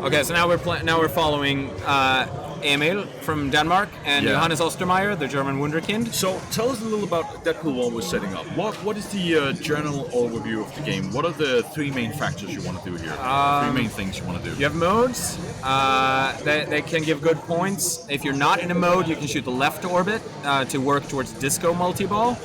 Okay, so now we're following Emil from Denmark and Johannes Ostermeier, the German wunderkind. So tell us a little about Deadpool while we're setting up. What is the general overview of the game? What are the three main factors you want to do here? Three main things you want to do. You have modes. They can give good points. If you're not in a mode, you can shoot the left orbit to work towards disco multi-ball.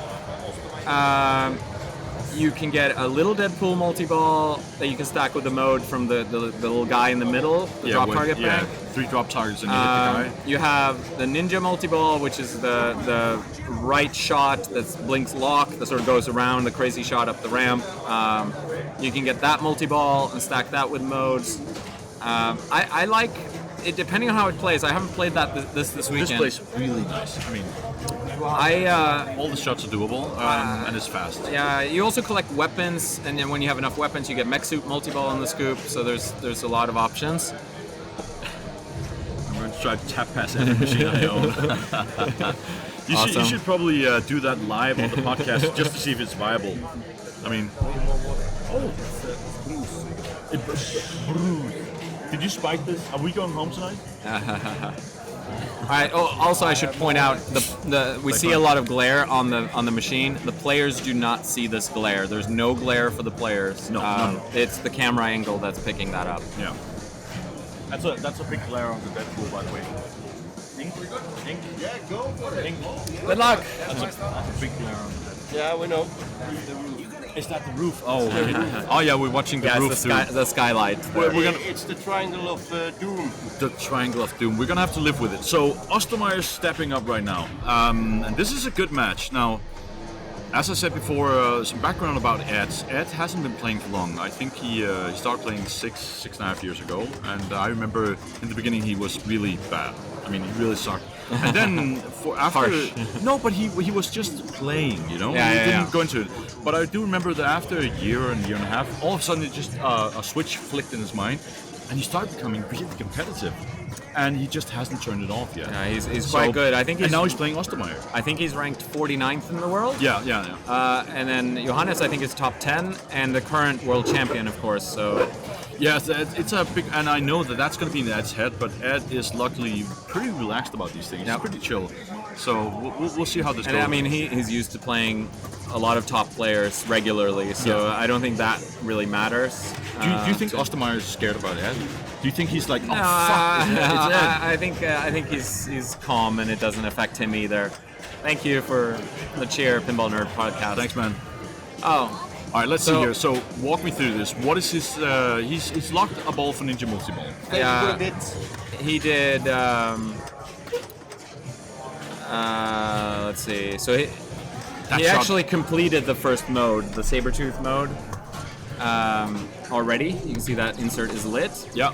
You can get a little Deadpool multi-ball that you can stack with the mode from the little guy in the middle, the drop target bank. 3 drop targets and you hit the guy. You have the ninja multi-ball, which is the right shot that blinks lock, that sort of goes around the crazy shot up the ramp. You can get that multi-ball and stack that with modes. I like it depending on how it plays. I haven't played that this weekend. This plays really nice. I mean, all the shots are doable and it's fast. Yeah, you also collect weapons, and then when you have enough weapons, you get mech suit multi-ball on the scoop. So there's a lot of options. I'm going to try to tap past every machine I own. You should probably do that live on the podcast just to see if it's viable. I mean, did you spike this? Are we going home tonight? All right. Oh, also, I should point out we see a lot of glare on the machine. The players do not see this glare. There's no glare for the players. No. It's the camera angle that's picking that up. Yeah. That's a big glare on the Deadpool, by the way. Ink? Yeah, go for it. Ink. Good luck. That's a big glare on the Deadpool. Yeah, we know. Is that the roof? Oh, oh yeah, we're watching the roof the skylight. It's the triangle of doom. The triangle of doom. We're gonna have to live with it. So Ostermeier is stepping up right now, and this is a good match. Now, as I said before, some background about Ed. Ed hasn't been playing for long. I think he started playing six and a half years ago, and I remember in the beginning he was really bad. I mean, he really sucked. And then but he was just playing, you know. He didn't go into it. But I do remember that after a year and a year and a half, all of a sudden it just a switch flicked in his mind, and he started becoming really competitive. And he just hasn't turned it off yet. Yeah, he's quite good. And now he's playing Ostermeier. I think he's ranked 49th in the world. Yeah. And then Johannes, I think, is top 10, and the current world champion, of course. So. Yes, it's a big, and I know that's going to be in Ed's head, but Ed is luckily pretty relaxed about these things. He's pretty chill. So we'll see how this goes. I mean, he's used to playing a lot of top players regularly, so I don't think that really matters. Do you think Ostermeier is scared about Ed? Do you think he's like, fuck, I think he's calm and it doesn't affect him either. Thank you for the cheer, Pinball Nerd podcast. Thanks, man. Oh. All right, let's see here. So walk me through this. What is his? He's locked a ball for Ninja Multi-Ball. Yeah. He did. Let's see. So he actually completed the first mode, the Sabertooth mode. Already, you can see that insert is lit. Yeah.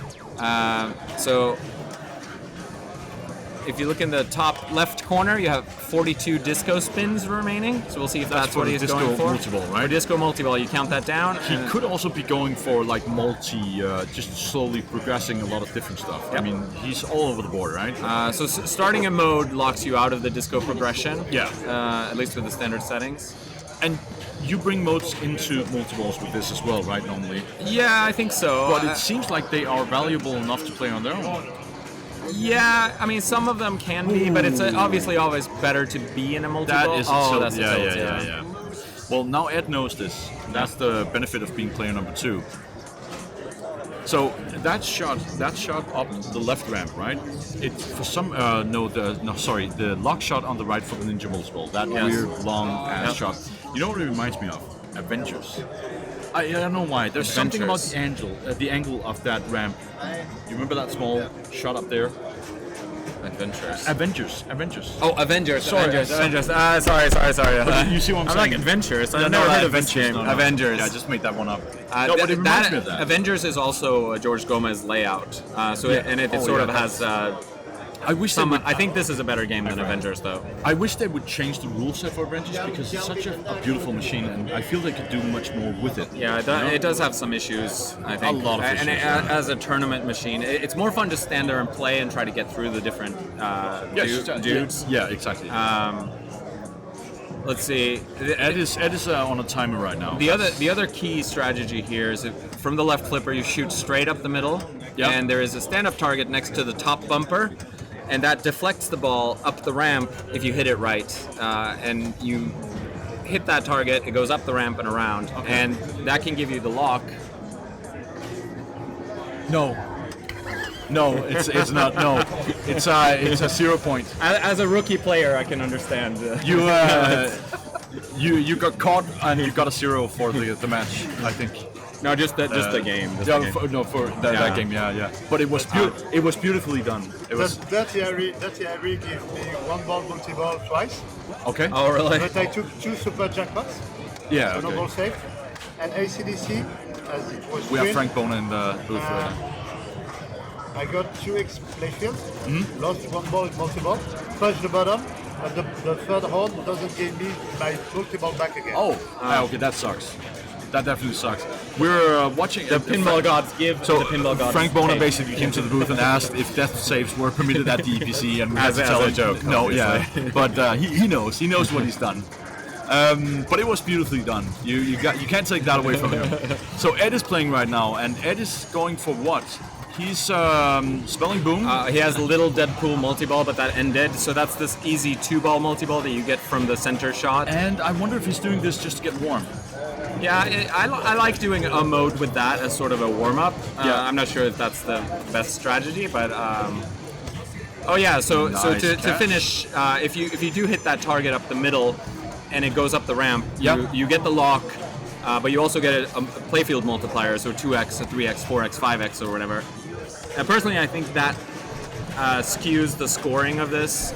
So if you look in the top left corner, you have 42 disco spins remaining. So we'll see if that's what he's going for. Multi-ball, right? For disco multi-ball, you count that down. He could also be going for like just slowly progressing a lot of different stuff. Yep. I mean, he's all over the board, right? So starting a mode locks you out of the disco progression. Yeah. At least with the standard settings. And you bring modes into multi-balls with this as well, right, normally? Yeah, I think so. But it seems like they are valuable enough to play on their own. Yeah, I mean, some of them can be, but it's obviously always better to be in a multi-ball. That's a tilt. Yeah. Well, now Ed knows this. That's the benefit of being player number 2. So that shot up the left ramp, right? It's for some the lock shot on the right for the Ninja Multi-Ball. That weird long ass shot. You know what it reminds me of? Avengers. I don't know why. There's something about the angle of that ramp. You remember that small shot up there? Avengers. Oh, Avengers. Sorry. Sorry. You see what I'm saying? I'm like Adventures. I've never heard of this game. No. Avengers. Yeah, I just made that one up. But it reminds me of that. Avengers is also a George Gomez layout. It sort of has. I think this is a better game than Avengers, though. I wish they would change the rule set for Avengers because it's such a beautiful machine, and I feel they could do much more with it. Yeah, it does have some issues, I think. A lot of issues. And as a tournament machine, it's more fun to stand there and play and try to get through the different dudes. Yeah, exactly. let's see. Ed is on a timer right now. The other key strategy here is from the left flipper you shoot straight up the middle, and there is a stand-up target next to the top bumper, and that deflects the ball up the ramp if you hit it right, and you hit that target, it goes up the ramp and around, and that can give you the lock. No, it's not. No, it's a 0 point. As a rookie player, I can understand. You got caught and you got a 0 for the match, I think. No, just the game. For that game, yeah. But it was beautifully done. It was. That Harry gave me one ball multi-ball twice. Okay. Oh, really? But I took 2 super jackpots. Yeah. So no Okay. ball safe. And ACDC, as it was We have twin, Frank Bona in the booth right now. I got 2x playfield, lost one ball in multi-ball, touched the bottom, and the third hole doesn't give me my multi-ball back again. Oh, okay, that sucks. That definitely sucks. We're watching The pinball gods give So the pinball gods. Frank Bona take. basically came to the booth and asked if death saves were permitted at the EPC, and we had As to a- tell as a him joke, no, obviously. yeah. But he knows what he's done. But it was beautifully done. You can't take that away from him. So Ed is playing right now, and Ed is going for what? He's spelling boom. He has a little Deadpool multi-ball, but that ended. So that's this easy 2-ball multi-ball that you get from the center shot. And I wonder if he's doing this just to get warm. Yeah, I like doing a mode with that as sort of a warm-up. Yeah. I'm not sure if that's the best strategy, but oh yeah. So Nice to catch. finish, if you do hit that target up the middle, and it goes up the ramp, Yep. you get the lock, but you also get a playfield multiplier, so 2x, or 3x, 4x, 5x, or whatever. And personally, I think that skews the scoring of this,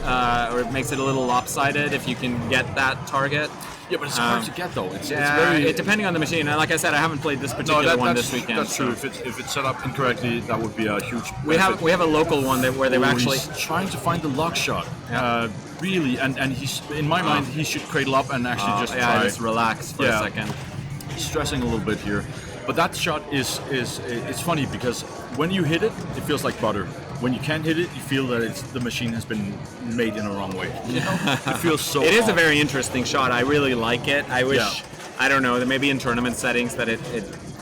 or it makes it a little lopsided if you can get that target. Yeah, but it's hard to get though. It's Yeah, very. depending on the machine. And like I said, I haven't played this particular one this weekend. That's true. If it's set up incorrectly, that would be a huge. We have a local one where they've actually. He's trying to find the lock shot. Yeah. Really, and he's in my mind he should cradle up and actually just try. just relax for a second. Stressing a little bit here, but that shot is it's funny because when you hit it, it feels like butter. When you can't hit it, you feel that the machine has been made in a wrong way. You know? It feels so. It is a off. very interesting shot. I really like it. I wish, Yeah. I don't know, that maybe in tournament settings that it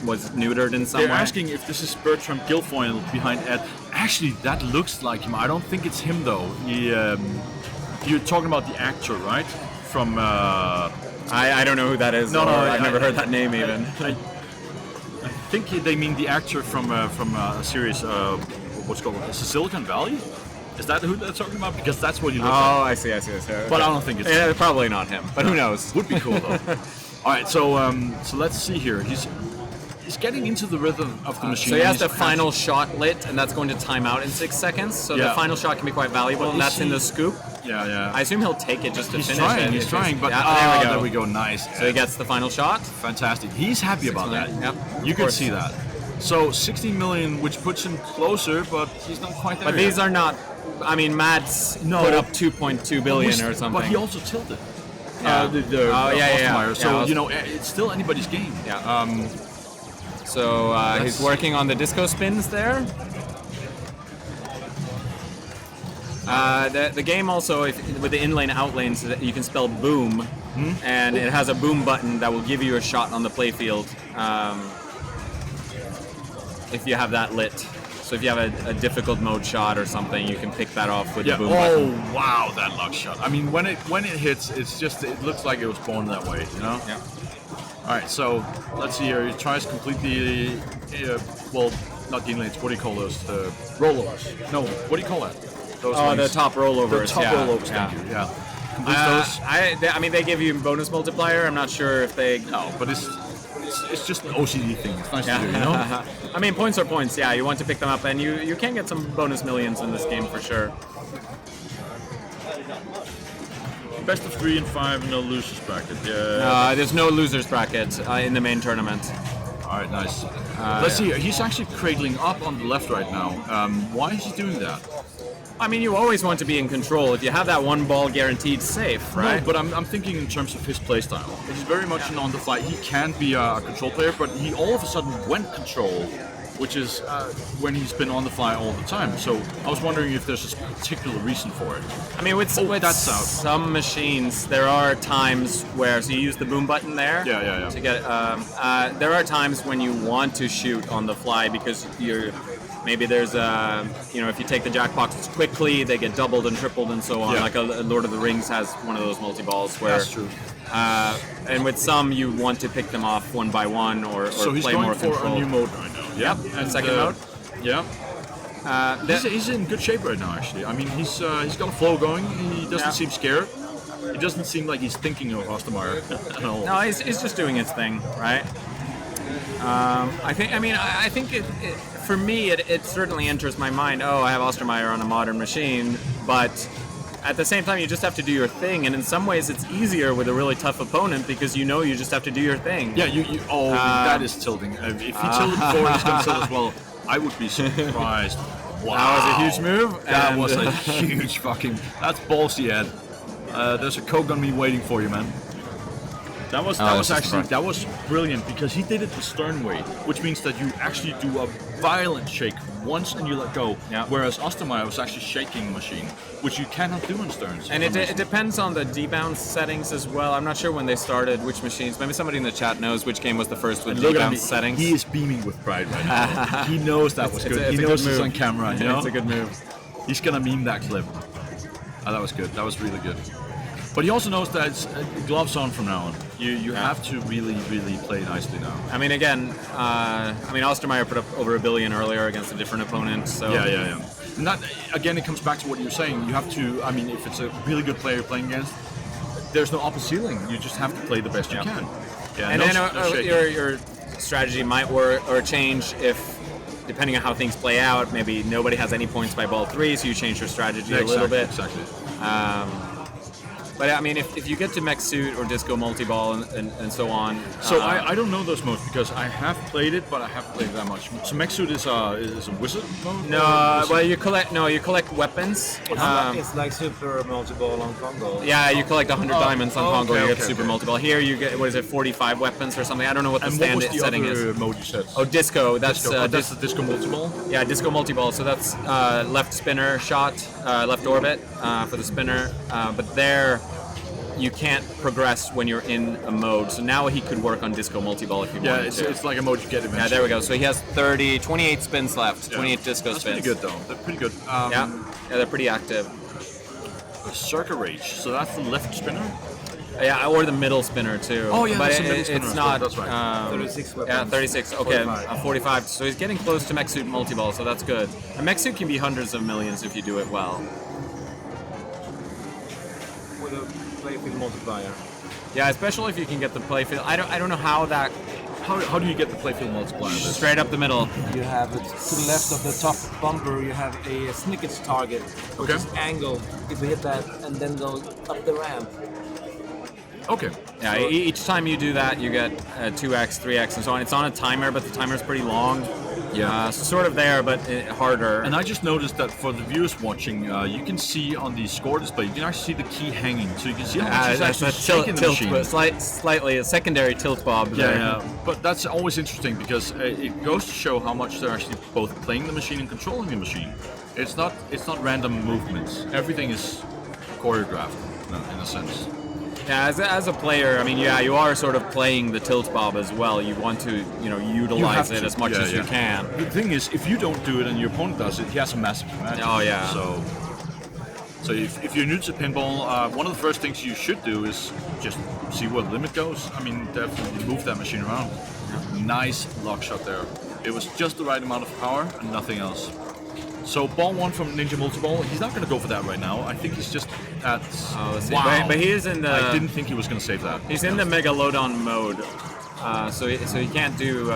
was neutered in some They're way. asking if this is Bertram Guilfoyle behind Ed. Actually, that looks like him. I don't think it's him though. You're talking about the actor, right? From. I don't know who that is. No, I've never heard that name even. I think they mean the actor from a series. What's called Silicon Valley? Is that who they're talking about? Because that's what he looks like. Oh, I see. But I don't think it's. Yeah, probably not him. But who knows? Would be cool though. All right, so let's see here. He's getting into the rhythm of the machine. So he has He's the final shot lit, and that's going to time out in 6 seconds. So the final shot can be quite valuable, and that's in the scoop. Yeah. I assume he'll take it just to He's finish trying. it. He's trying, but there we go. Nice. So he gets the final shot. Fantastic. He's happy about that. Yep, You of can course. see that. So 16 million, which puts him closer, but he's not quite there. But these are not. I mean, Mads put up 2.2 billion or something. But he also tilted. Yeah. Ostermeier. So Yeah, it's still anybody's game. Yeah. So he's working on the disco spins there. The game also, with the in-lane out-lane, so that you can spell boom, and it has a boom button that will give you a shot on the playfield if you have that lit. So if you have a difficult mode shot or something, you can pick that off with the boom button. Oh wow, that luck shot. I mean, when it hits, it looks like it was born that way. You know. Yeah. All right, so let's see here. He tries completely. Well, not the inlanes. What do you call those? The rollovers. No, what do you call that? Those Oh, the lanes. top rollovers. The top yeah. rollovers. Yeah. Thank you. Yeah. Complete those. I mean, they give you bonus multiplier. I'm not sure if they. No, but it's just an OCD thing. It's nice to do, you know? I mean, points are points. Yeah, you want to pick them up, and you can get some bonus millions in this game for sure. Best of 3 and 5, no losers bracket. Yeah. There's no losers bracket in the main tournament. All right, nice. Let's see here. He's actually cradling up on the left right now. Why is he doing that? I mean, you always want to be in control. If you have that one ball guaranteed safe, right? No, but I'm thinking in terms of his playstyle. He's very much an on the fly. He can be a control player, but he all of a sudden went control which is when he's been on the fly all the time. So I was wondering if there's a particular reason for it. I mean, with that's out. some machines, there are times where, so you use the boom button there Yeah. to get. There are times when you want to shoot on the fly because maybe there's if you take the jackboxes quickly, they get doubled and tripled and so on. Yeah. Like a Lord of the Rings has one of those multi-balls where. That's true. And with some, you want to pick them off one by one or So he's play going more for control. a new mode right now. Yep, and second mode. Yeah. He's in good shape right now, actually. I mean, he's got a flow going. He doesn't seem scared. It doesn't seem like he's thinking of Ostermeier at all. No, he's just doing his thing, right? I think for me, it certainly enters my mind. Oh, I have Ostermeier on a modern machine, but at the same time, you just have to do your thing, and in some ways, it's easier with a really tough opponent because you just have to do your thing. Yeah, that is tilting. If he tilted before, he's going to tilt as well. I would be surprised. Wow. That was a huge move. That was a huge fucking... That's ballsy, Ed. There's a Coke on me waiting for you, man. That was brilliant because he did it the stern way, which means that you actually do a violent shake once and you let go. Yeah. Whereas Ostermeier was actually shaking the machine, which you cannot do in sterns. And it depends on the debounce settings as well. I'm not sure when they started, which machines. Maybe somebody in the chat knows which game was the first with debounce settings. He is beaming with pride right now. He knows that was good. He knows it's on camera. You know? It's a good move. He's gonna meme that clip. Oh, that was good. That was really good. But he also knows that it's gloves on from now on. You have to really, really play nicely now. I mean, again, Ostermeier put up over $1 billion earlier against a different opponent. So Yeah. Again, it comes back to what you were saying. You have to, if it's a really good player you're playing against, there's no upper ceiling. You just have to play the best you can. Yeah, and then your strategy might work or change if, depending on how things play out, maybe nobody has any points by ball 3, so you change your strategy a little bit. Exactly. But I mean, if you get to mech suit or disco multi-ball and so on. So I don't know those modes because I have played it, but I haven't played it that much. So mech suit is a wizard mode? No, well you collect weapons. It's like super multi-ball on Congo. Yeah, you collect 100 diamonds on Congo, you get super okay. multi-ball. Here you get, 45 weapons or something. I don't know what the setting is. And what was the other mode you said? Oh, disco. That's that's the disco multi-ball? Yeah, disco multi-ball. So that's left spinner shot, left orbit for the spinner. But there, you can't progress when you're in a mode. So now he could work on disco multi-ball if you wanted to. Yeah, it's like a mode you get eventually. Yeah, there we go. So he has 28 spins left, 28 disco That's spins. pretty good, though. They're pretty good. Yeah, they're pretty active. Circa Rage. So that's the left spinner? Yeah, or the middle spinner too. Oh, yeah, but that's the middle spinner. it's not. That's right. 36 weapons. Yeah, 36. Okay, 45. 45. So he's getting close to mech suit multi-ball, so that's good. A mech suit can be hundreds of millions if you do it well. With a playfield multiplier. Yeah, especially if you can get the playfield. I don't know how that. How do you get the playfield multiplier? Straight up the middle. You have it to the left of the top bumper. You have a snickage target, which is angled. If you hit that and then go up the ramp. Okay. Yeah, So- each time you do that, you get 2x, 3x, and so on. It's on a timer, but the timer's pretty long. Yeah. So sort of there, but harder. And I just noticed that for the viewers watching, you can see on the score display, you can actually see the key hanging. So you can see how much is that's actually a shaking the tilt, machine. slightly a secondary tilt bob. there. Yeah. But that's always interesting because it goes to show how much they're actually both playing the machine and controlling the machine. It's not random movements. Everything is choreographed in a sense. Yeah, as a player, I mean, yeah, you are sort of playing the tilt bob as well. You want to, utilize it as much as you can. The thing is, if you don't do it and your opponent does it, he has a massive advantage. Oh, yeah. So if you're new to pinball, one of the first things you should do is just see where the limit goes. I mean, definitely move that machine around. Nice lock shot there. It was just the right amount of power and nothing else. So ball 1 from Ninja Multiball, he's not going to go for that right now. I think he's just at... Wow. But he is in the... I didn't think he was going to save that. He's in the Megalodon mode, so he can't do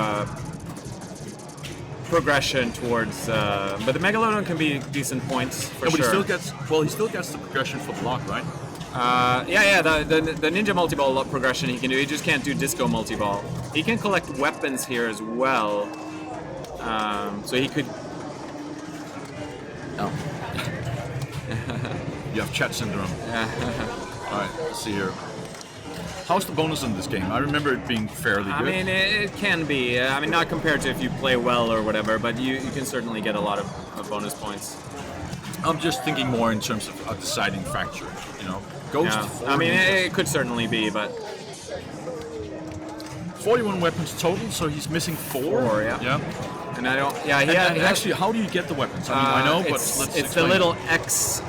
progression towards... but the Megalodon can be decent points for But sure. he still gets the progression for the lock, right? The Ninja Multiball progression he can do. He just can't do Disco Multiball. He can collect weapons here as well, so he could... Oh. You have chat syndrome. Alright, let's see here. How's the bonus in this game? I remember it being fairly I good. mean, it can be. I mean, not compared to if you play well or whatever, but you can certainly get a lot of bonus points. I'm just thinking more in terms of a deciding factor, you know. Ghost. Yeah. I mean, it could certainly be, but 41 weapons total, so he's missing 4. 4, yeah. Yeah. and I don't. Yeah, And actually, how do you get the weapons? I mean, I know, but it's let's the explain. little X.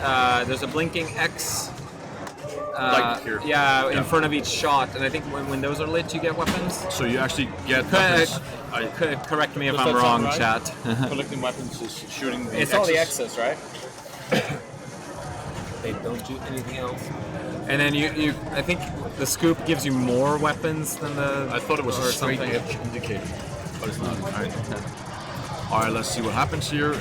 There's a blinking X. Like here. Yeah, in front of each shot, and I think when those are lit, you get weapons. So you actually get weapons. Correct me if Does I'm that wrong, sound right? chat. Collecting weapons is shooting the It's all the X's. X's, right? They don't do anything else. And then you I think the scoop gives you more weapons than the. I thought it was a or straight something. edge indicator, but it's not. All right, let's see what happens here.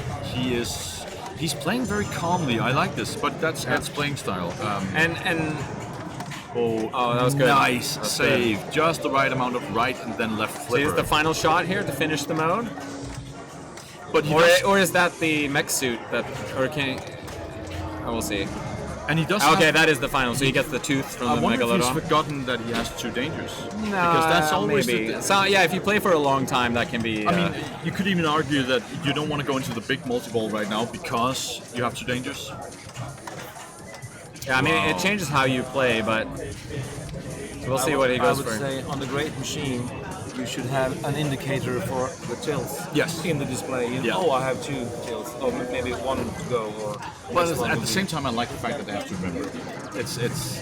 He's playing very calmly. I like this, but that's Ed's playing style. And that was good. Nice That was save. good. Just the right amount of right and then left So flipper. is the final shot here to finish the mode, but he does, or is that the mech suit that, or can? Oh, we'll see. and he does. Okay, have, that is the final. So he gets the tooth from I the wonder if he's megalodon. forgotten that he has 2 dangers. No, because that's always maybe. the. So yeah, if you play for a long time, that can be. I mean, you could even argue that you don't want to go into the big multi-ball right now because you have 2 dangers. yeah, I mean, Wow. it changes how you play, but we'll see what he I goes would for. say on the great machine, you should have an indicator for the tilts. Yes. In the display. Yeah. Oh, I have 2 tilts. Oh, maybe 1 to go. Or But next one at will the be- same time, I like the fact that they have to remember. It's.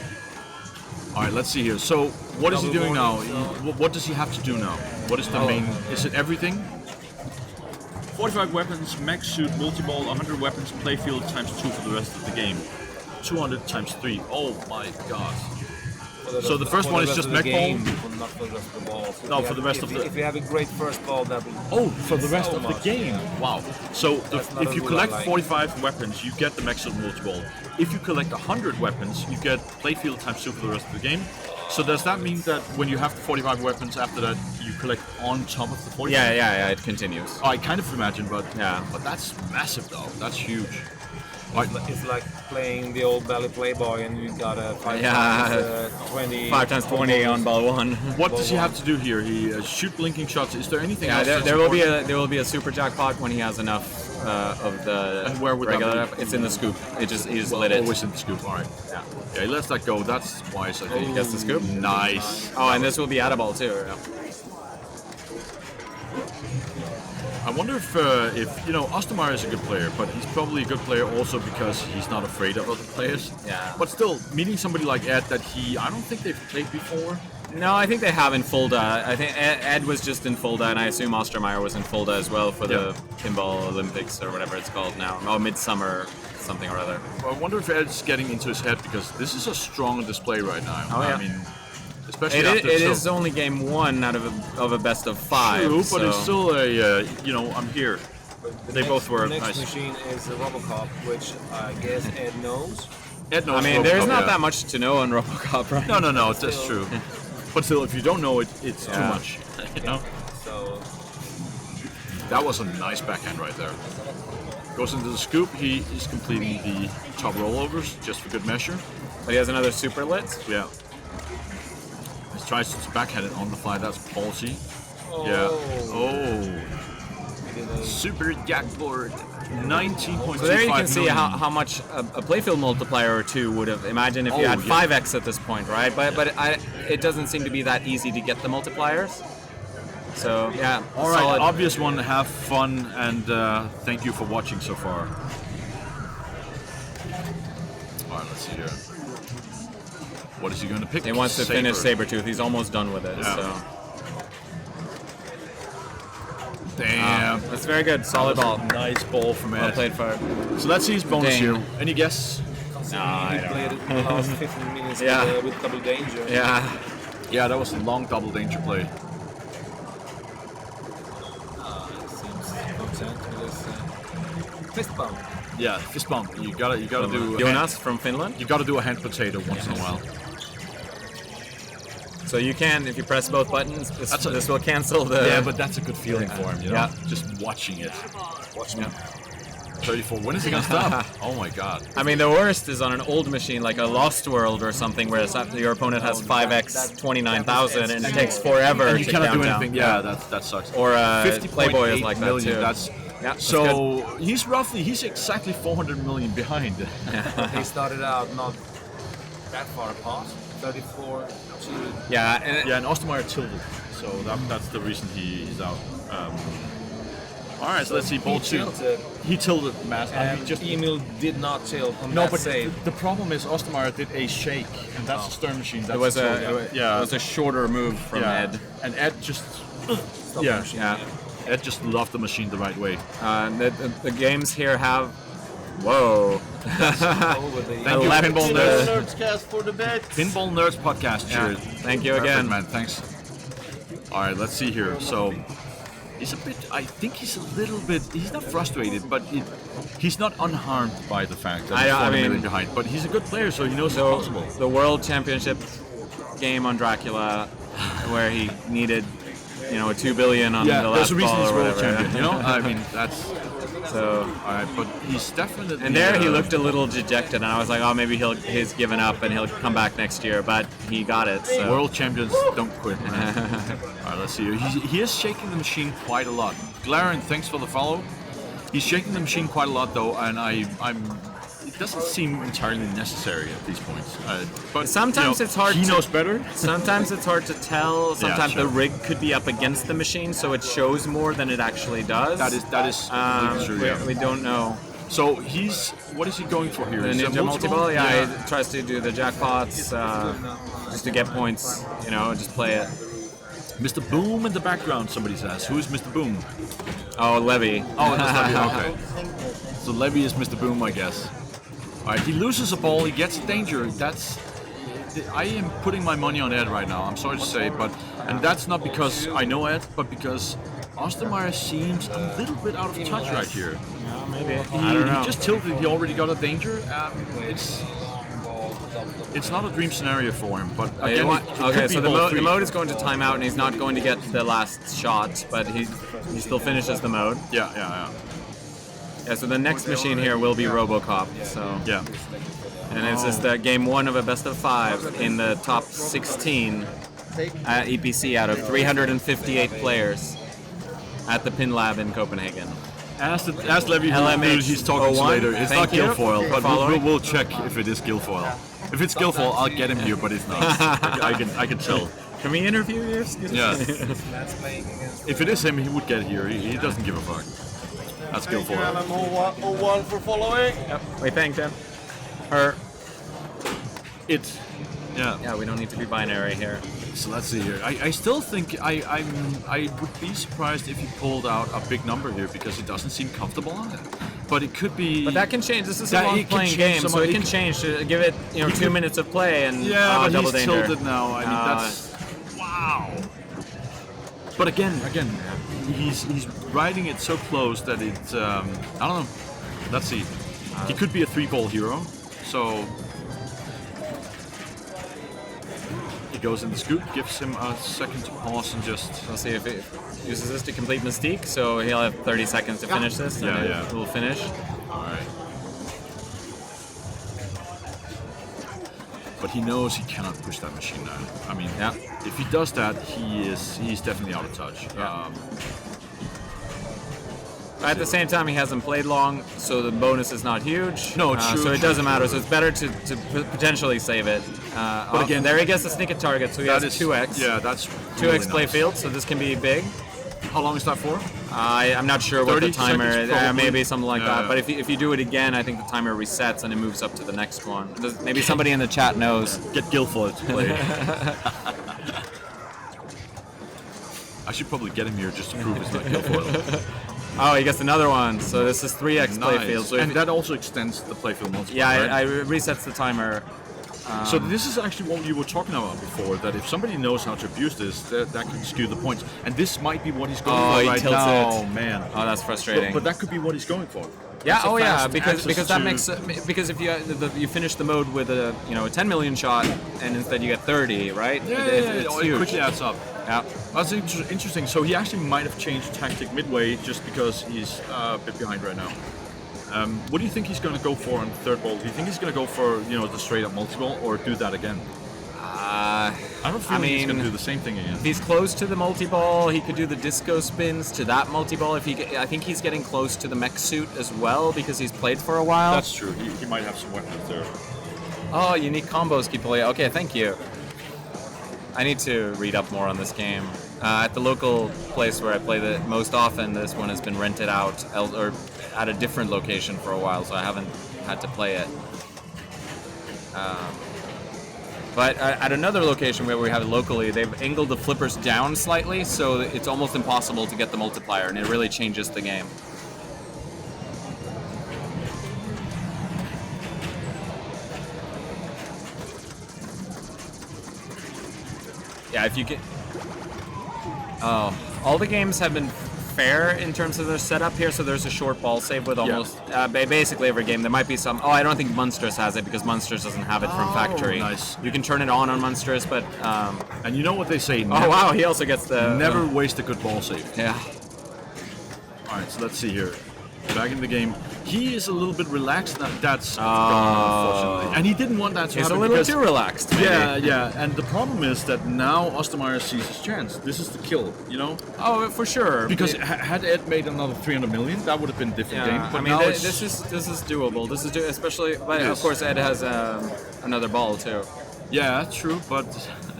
All right, let's see here. So, what is he Double doing now? warning, What does he have to do now? What is the main? Is it everything? 45 weapons, mech suit, multi-ball, 100 weapons, playfield times 2 for the rest of the game. 200 times 3. Oh my god. So the first one is just mech ball? game, not for the rest of the balls. No, If for you the rest have- of the- If you have a great first ball, that will. Oh, for the rest So of the much. game. Wow. So That's not if a you rule collect I like. 45 weapons, you get the mech suit multi-ball. If you collect 100 weapons, you get playfield times 2 for the rest of the game. So does that mean that when you have the 45 weapons after that, you collect on top of the 45? Yeah, it continues. Oh, I kind of imagine, but Yeah. but that's massive though. That's huge. Right. It's like playing the old Valley Playboy and you got a 5 Yeah. times 20. 5 times 20 on ball 1. What does he have to do here? He shoot blinking shots. Is there anything Yeah, else? that's there will be important? there will be a super jackpot when he has enough of the And where would that regular. be? It's in the scoop. He just lit it. Always in the scoop. All right. Yeah. Okay, he lets that go. That's wise, I think. Gets the scoop. Nice. Oh, and this will be at a ball too. Yeah. I wonder if you know, Ostermeier is a good player, but he's probably a good player also because he's not afraid of other players. Yeah. But still, meeting somebody like Ed that I don't think they've played before. No, I think they have in Fulda. I think Ed was just in Fulda, and I assume Ostermeier was in Fulda as well for the Pinball Olympics or whatever it's called now. Oh, Midsummer something or other. I wonder if Ed's getting into his head because this is a strong display right now. Oh, yeah. I mean, especially It after is only game 1 out of a best of 5. true, but so- it's still a I'm here. They both were The next nice. machine is the Robocop, which I guess Ed knows. Ed knows I mean, there's Robocop, not yeah. that much to know on Robocop, right? No, that's true. But still, if you don't know it, it's too Yeah. much. You know? So That was a nice backhand right there. Goes into the scoop. He is completing the top rollovers just for good measure. But he has another super lit. Yeah. He tries to backhand it on the fly. That's ballsy. Yeah. Oh. Super jackboard. 19.25 So there you can see million. how much a playfield multiplier or 2 would have. Imagine if you Oh, had yeah. 5x at this point, right? But it doesn't seem to be that easy to get the multipliers. So yeah, All right, solid. obvious one. Have fun, and thank you for watching so far. All right, let's see here. What is he going to pick? He wants to finish Sabretooth. He's almost done with it. Yeah. So Damn. that's very good. Solid ball. Nice ball from Well Ed. played for. So let's see his bonus Dang. here. Any guess? he played it the last 15 minutes Yeah. with double danger. Yeah. Yeah, that was a long double danger play. It seems content with this fist bump. Yeah, fist bump. You gotta do. Johannes from Finland. You gotta do a hand potato once in a while. So you can, if you press both buttons, That's a- this will cancel the. Yeah, but that's a good feeling for him. You know, Yeah. just watching it. Watch me. 34. When is it gonna stop? Oh my god. I mean, the worst is on an old machine like a Lost World or something, where your opponent has 5x 29,000 and it takes forever And you to cannot count do down. anything. Yeah, that sucks. Or 50 Playboy is like that million, too. That's Yeah, that's so he's exactly 400 million behind. He started out not that far apart. 34 to... Yeah, and Yeah, and Ostermeier tilted, so that's the reason he's out. All right, so let's see. Ball two. tilted. He tilted massive. And Emil did not tilt on No, that but save. the problem is Ostermeier did a shake, and that's a stern machine. That's it was a it was a shorter move from Ed. and Ed just Stop yeah, the machine. Yeah. Ed just loved the machine the right way. The games here have. Whoa. Over the... Thank you, left Pinball the- Nerds. Nerdcast for the bet. Pinball Nerds podcast. Yeah, Cheers. thank you Perfect, again. man. Thanks. All right, let's see here. So he's a bit. I think he's a little bit. He's not frustrated, but he's not unharmed by the fact that he's 4 million behind. But he's a good player, so he knows it's possible. The World Championship game on Dracula, where he needed, a 2 billion on Yeah, the there's last a reason ball he's or world whatever. champion. I mean, that's So. all right. But he's definitely. And there he looked a little dejected, and I was like, oh, maybe he's given up and he'll come back next year. But he got it. So. World champions don't quit, man. All right, let's see. He is shaking the machine quite a lot. Glaren, thanks for the follow. He's shaking the machine quite a lot, though, and I'm. It doesn't seem entirely necessary at these points. But Sometimes it's hard He to- knows better. Sometimes it's hard to tell. Sometimes sure. the rig could be up against the machine, so it shows more than it actually does. That is completely true. Yeah. we don't know. So what is he going for here? The Is it Ninja multi-ball, yeah, Yeah. he tries to do the jackpots just to get points. Just play it. Mr. Boom in the background, somebody says. Who is Mr. Boom? Oh, Levy. Oh, that's Levy. Okay. So Levy is Mr. Boom, I guess. All right, he loses a ball. He gets danger. I am putting my money on Ed right now. I'm sorry to say, and that's not because I know Ed, but because Ostermeier seems a little bit out of touch right here. Maybe. He, I don't know. he just tilted. He already got a danger. It's not a dream scenario for him, but again, it could Okay, be so ball the three. mode is going to time out, and he's not going to get the last shot, but he still finishes the mode. Yeah. Yeah, so the next machine here will be Robocop. So Yeah. and it's just game one of a best of 5 in the top 16 at EPC out of 358 players at the Pin Lab in Copenhagen. Ask Levy who LMH he's talking to 01. later. It's Thank not you Guilfoyle, for but following. we'll check if it is Guilfoyle. If it's Guilfoyle, I'll get him here, but it's not. I can tell. Can we interview you? Excuse me? Yeah. That's playing against... If it is him, he would get here. He doesn't give a fuck. That's Guilfoyle. LM01 for following. Yep. We thanked him. Her. It. Yeah. Yeah, we don't need to be binary here. So let's see here. I still think I would be surprised if he pulled out a big number here because he doesn't seem comfortable on it. But it could be. But that can change. This is a That- long it can playing change game, so it can change. Give it 2 minutes of play and Yeah, but double he's danger. tilted now. I mean, that's wow. But again, he's riding it so close that it's I don't know. Let's see. He could be a 3-ball hero. So he goes in the scoop, gives him a second to pause and just. We'll see if it uses this to complete Mystique, so he'll have 30 seconds to finish this, and Yeah. it will finish. All right. But he knows he cannot push that machine down. I mean, Yeah. if he does that, he's definitely out of touch. At the same time, he hasn't played long, so the bonus is not huge. No, true, so it true, doesn't matter. So it's better to potentially save it. But again, there he gets the sneak at target, so he has 2x. Yeah, that's 2x really play nice. field, so this can be big. How long is that for? I'm not sure what 30 the timer seconds, is. probably. Maybe something like Yeah, that. yeah. But if you do it again, I think the timer resets and it moves up to the next one. Maybe somebody in the chat knows. Get Guilfoyle to play. I should probably get him here just to prove it's not Guilfoyle. Oh, he gets another one. So this is 3x play field. So and that also extends the playfield multiple. yeah, right? I resets the timer. So this is actually what you were talking about before, that if somebody knows how to abuse this, that can skew the points. And this might be what he's going Oh, for he right tilts now. it. Oh, man. Oh, that's frustrating. But that could be what he's going for. Yeah, That's a oh yeah, fast because access that to- makes because if you finish the mode with a 10 million shot and instead you get 30, right? Yeah, It's it huge. quickly adds up. Yeah. That's interesting. So he actually might have changed tactic midway just because he's a bit behind right now. What do you think he's going to go for on the third ball? Do you think he's going to go for the straight up multi-ball or do that again? I don't feel he's going to do the same thing again. If he's close to the multi-ball, he could do the disco spins to that multi-ball. I think he's getting close to the mech suit as well because he's played for a while. That's true. He might have some weapons there. Oh, unique combos keep playing. Okay, thank you. I need to read up more on this game. At the local place where I play the most often, this one has been rented out or at a different location for a while, so I haven't had to play it. But at another location where we have it locally, they've angled the flippers down slightly, so it's almost impossible to get the multiplier, and it really changes the game. Yeah, if you get... Oh, all the games have been fair in terms of their setup here, so there's a short ball save with almost basically every game. There might be some... Oh, I don't think Monsters has it because Monsters doesn't have it from factory. Nice. You can turn it on Monsters, but... And you know what they say? Oh, wow, he also gets the... Never waste a good ball save. Yeah. Alright, so let's see here. Back in the game. He is a little bit relaxed. That's gone, unfortunately. And he didn't want that to He's happen a little because, too relaxed, maybe. Yeah. And the problem is that now Ostermeier sees his chance. This is the kill, Oh, for sure. Because had Ed made another 300 million, that would have been a different game. But I mean, now this is doable. This is especially, but of course Ed has another ball too. Yeah, true, but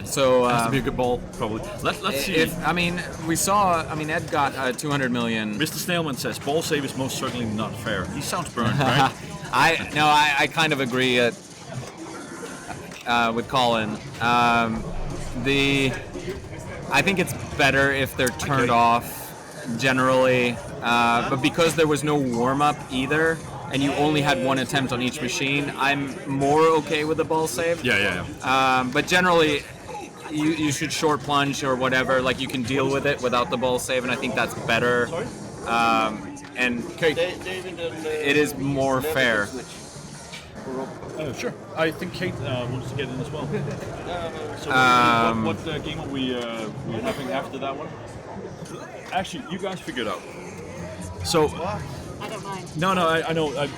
So it has to be a good ball, probably. Let's see. Ed got 200 million. Mr. Snailman says ball save is most certainly not fair. He sounds burned, right? I kind of agree with Colin. I think it's better if they're turned off generally, but because there was no warm up either, and you only had one attempt on each machine, I'm more okay with the ball save. Yeah. But generally, you should short plunge or whatever. Like you can deal with it without the ball save, and I think that's better. And it is more fair. Sure. I think Kate wants to get in as well. So what game are we having after that one? Actually, you guys figure it out. So. I don't mind. No, I know.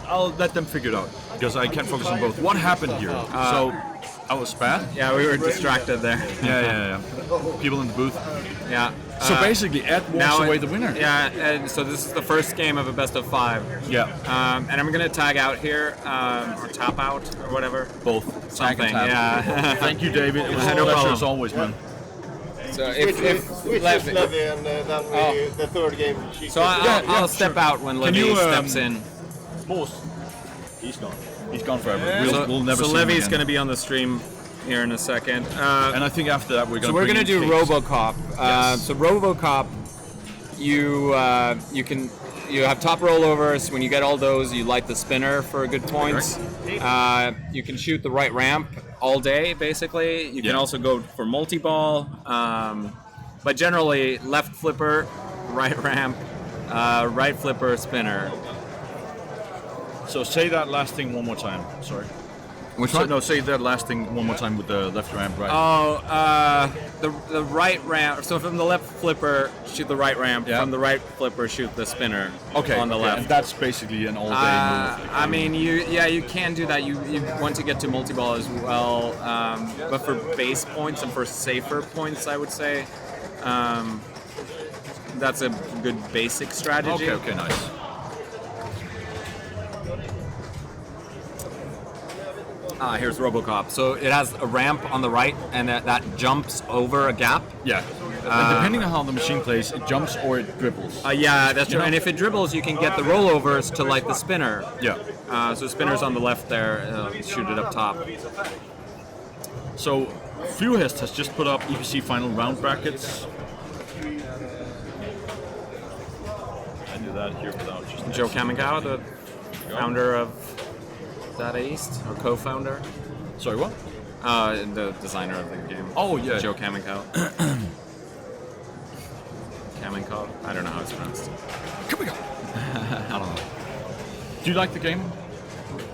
I'll let them figure it out because I can't focus on both. What happened here? So I was bad. Yeah, we were distracted there. Yeah. People in the booth. Yeah. So basically, Ed walks away the winner. Yeah, and so this is the first game of a best of 5. Yeah. And I'm gonna tag out here, or tap out, or whatever. Both. Something. Tag and tap. Yeah. Thank you, David. It was No a pleasure problem. as always, man. So Which is Levy, and then the third game. So I'll step out when Levy steps in. Boss. He's gone. He's gone forever. So, We'll never see Levy's him going to again. be on the stream here in a second. And I think after that we're going to do Robocop. Yes. So Robocop, you have top rollovers. When you get all those, you light the spinner for good points. You can shoot the right ramp all day, basically. You can also go for multi-ball. But generally, left flipper, right ramp, right flipper, spinner. So say that last thing one more time. Sorry. Which one? No, say that last thing one more time with the left ramp, right? The right ramp. So from the left flipper, shoot the right ramp. Yeah. From the right flipper, shoot the spinner. Okay. On the left. And that's basically an all-day move. I mean, you can do that. You want to get to multi-ball as well, but for base points and for safer points, I would say that's a good basic strategy. Okay, nice. Here's Robocop. So it has a ramp on the right, and that jumps over a gap. Yeah. And depending on how the machine plays, it jumps or it dribbles. Yeah, that's true. And if it dribbles, you can get the rollovers to light the spinner. Yeah. So spinner's on the left there. Shoot it up top. So Fluhest has just put up EPC final round brackets. I do that here without just Joe Kamikow, the founder of Data East, or co-founder. Sorry, what? The designer of the game. Oh, yeah. Joe Kamikow. Kamikow? I don't know how it's pronounced. I don't know. Do you like the game?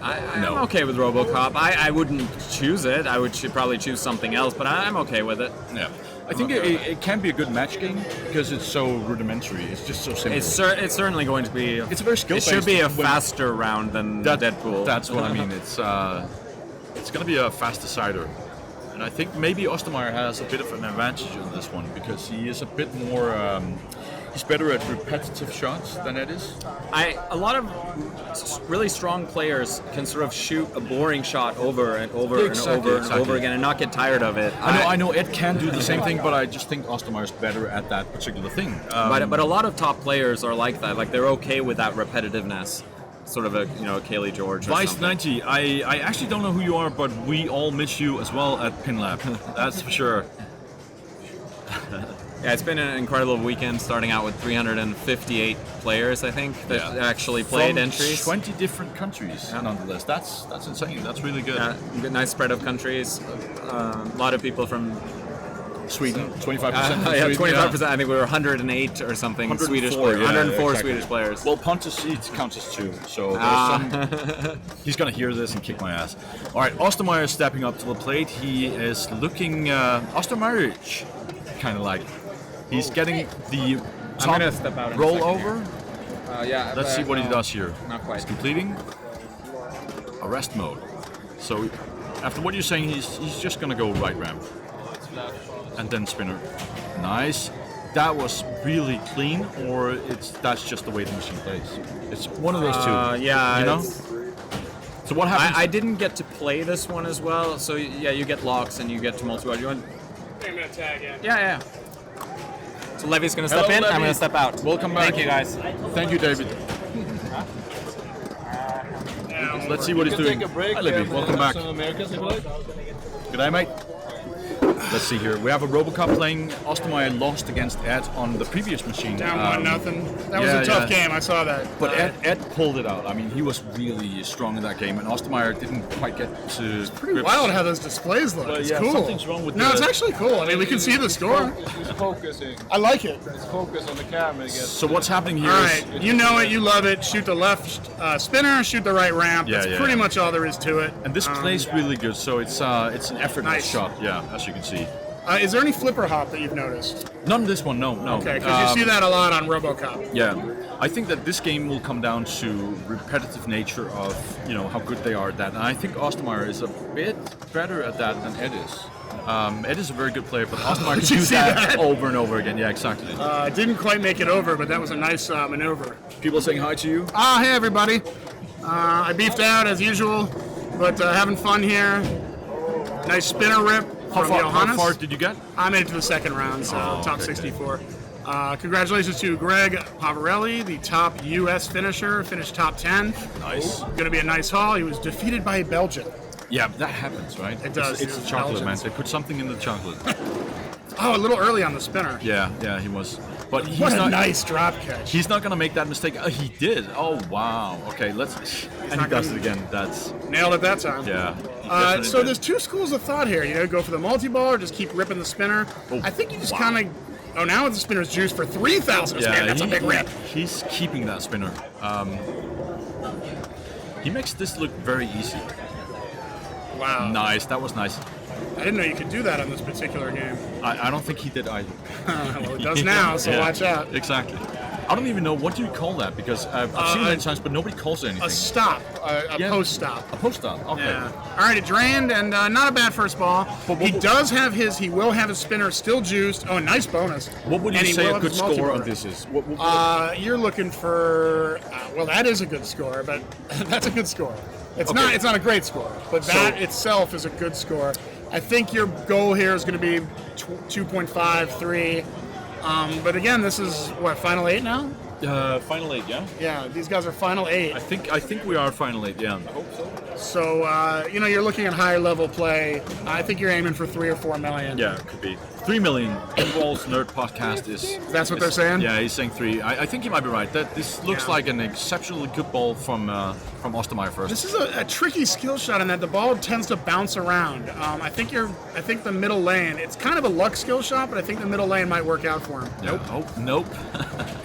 I'm okay with Robocop. I wouldn't choose it. I should probably choose something else, but I'm okay with it. Yeah. I think it can be a good match game because it's so rudimentary. It's just so simple. It's certainly going to be. It's a very skill-based. It should be a faster round than Deadpool. That's what I mean. It's going to be a fast decider. And I think maybe Ostermeier has a bit of an advantage in this one because he is a bit more. He's better at repetitive shots than Ed is. A lot of really strong players can sort of shoot a boring shot over and over and over again and not get tired of it. I know Ed can do the same thing, but I just think Ostermeier's better at that particular thing. But a lot of top players are like that. Like they're okay with that repetitiveness. Sort of a Kaylee George or Vice something. 90, I actually don't know who you are, but we all miss you as well at PinLab. That's for sure. Yeah, it's been an incredible weekend, starting out with 358 players, I think, that actually played From entries. 20 different countries, nonetheless. That's insane. That's really good. Yeah, nice spread of countries. A lot of people from Sweden, 25%. yeah, 25%. I think we were 108 or something 104, Swedish players. 104 exactly. Swedish players. Well, Pontus counts as 2, so there's he's going to hear this and kick my ass. All right, Ostermeier is stepping up to the plate. He is looking Ostermeier, kind of like. He's getting the top I'm gonna step out in a roll second over. Yeah. Let's see what he does here. Not quite. He's completing arrest mode. So after what you're saying, he's just going to go right ramp. And then spinner. Nice. That was really clean, or that's just the way the machine plays. It's one of those two. Yeah. You know? So what happens? I didn't get to play this one as well, so yeah, you get locks and you get to multi-rod. You want? I'm gonna tag in. Yeah. So Levy's gonna step Hello, in. Levy. I'm gonna step out. Welcome back. Thank you, guys. Thank you, David. Let's see what he's doing. Take a break. Hi, Levy. Welcome back. Some Americans, if you like. Good day, mate. Let's see here. We have a Robocop playing. Ostermeier lost against Ed on the previous machine. Down 1-0. That was a tough game. I saw that. But Ed pulled it out. I mean, he was really strong in that game, and Ostermeier didn't quite get to. It's Pretty wild how those displays look. It's cool. Something's wrong with No, it's actually cool. I mean, we can see the score. It's focusing. I like it. It's focus on the camera. I guess. So what's happening here All is right, you know it, you love it. Shoot the left spinner, shoot the right ramp. Yeah, That's yeah, pretty yeah. much all there is to it. and this plays really good. So it's an effortless Nice. shot. Yeah, as you can see. Is there any flipper hop that you've noticed? None of this one. No. Okay, because you see that a lot on Robocop. Yeah, I think that this game will come down to repetitive nature of how good they are at that, and I think Ostermeier is a bit better at that than Ed is. Ed is a very good player, but Ostermeier Did can you do see that, that? over and over again. Yeah, exactly. Didn't quite make it over, but that was a nice maneuver. People saying hi to you. Hey everybody. I beefed out as usual, but having fun here. Nice spinner rip from Johannes. How far did you get? I made it to the second round, so top okay. 64. Congratulations to Greg Pavarelli, the top U.S. finisher, finished top 10. Nice. Going to be a nice haul. He was defeated by a Belgian. Yeah, that happens, right? It does. It's It's the chocolate, Belgians. man. They put something in the chocolate. Oh, a little early on the spinner. Yeah, he was. But he's What a not. nice drop catch. He's not gonna make that mistake. He did. Oh wow. Okay, let's. And he not does gonna- it again. That's Nailed it that time. yeah. So there's two schools of thought here. Go for the multi-ball or just keep ripping the spinner. Oh, I think you just wow. kind of. Oh, now the spinner's juiced for 3,000 a spin. That's a big rip. He's keeping that spinner. He makes this look very easy. Wow. Nice. That was nice. I didn't know you could do that on this particular game. I don't think he did either. Well, it does now, so Yeah, watch out. Exactly. I don't even know what do you call that because I've seen it many times, but nobody calls it anything. A stop, a Yeah. post stop. A post stop. Okay. Yeah. All right, it drained, and not a bad first ball. He will have his spinner still juiced. Oh, nice bonus. What would you And he say will a have good his score multi-ball. on this is? What You're looking for. Well, that is a good score, but that's a good score. It's Okay. not. It's not a great score, but that itself is a good score. I think your goal here is going to be 2.5, 3. But again, this is what, final 8 now? Final 8, yeah. Yeah, these guys are final 8. I think we are final 8, yeah. So you're looking at higher level play. I think you're aiming for 3 or 4 million. Yeah, it could be 3 million. Pinball's Nerd Podcast is. That's what they're saying? Yeah, he's saying 3. I think he might be right. That this looks Yeah. like an exceptionally good ball from Ostermeier first. This is a tricky skill shot in that the ball tends to bounce around. I think the middle lane. It's kind of a luck skill shot, but I think the middle lane might work out for him. Nope. Oh, nope.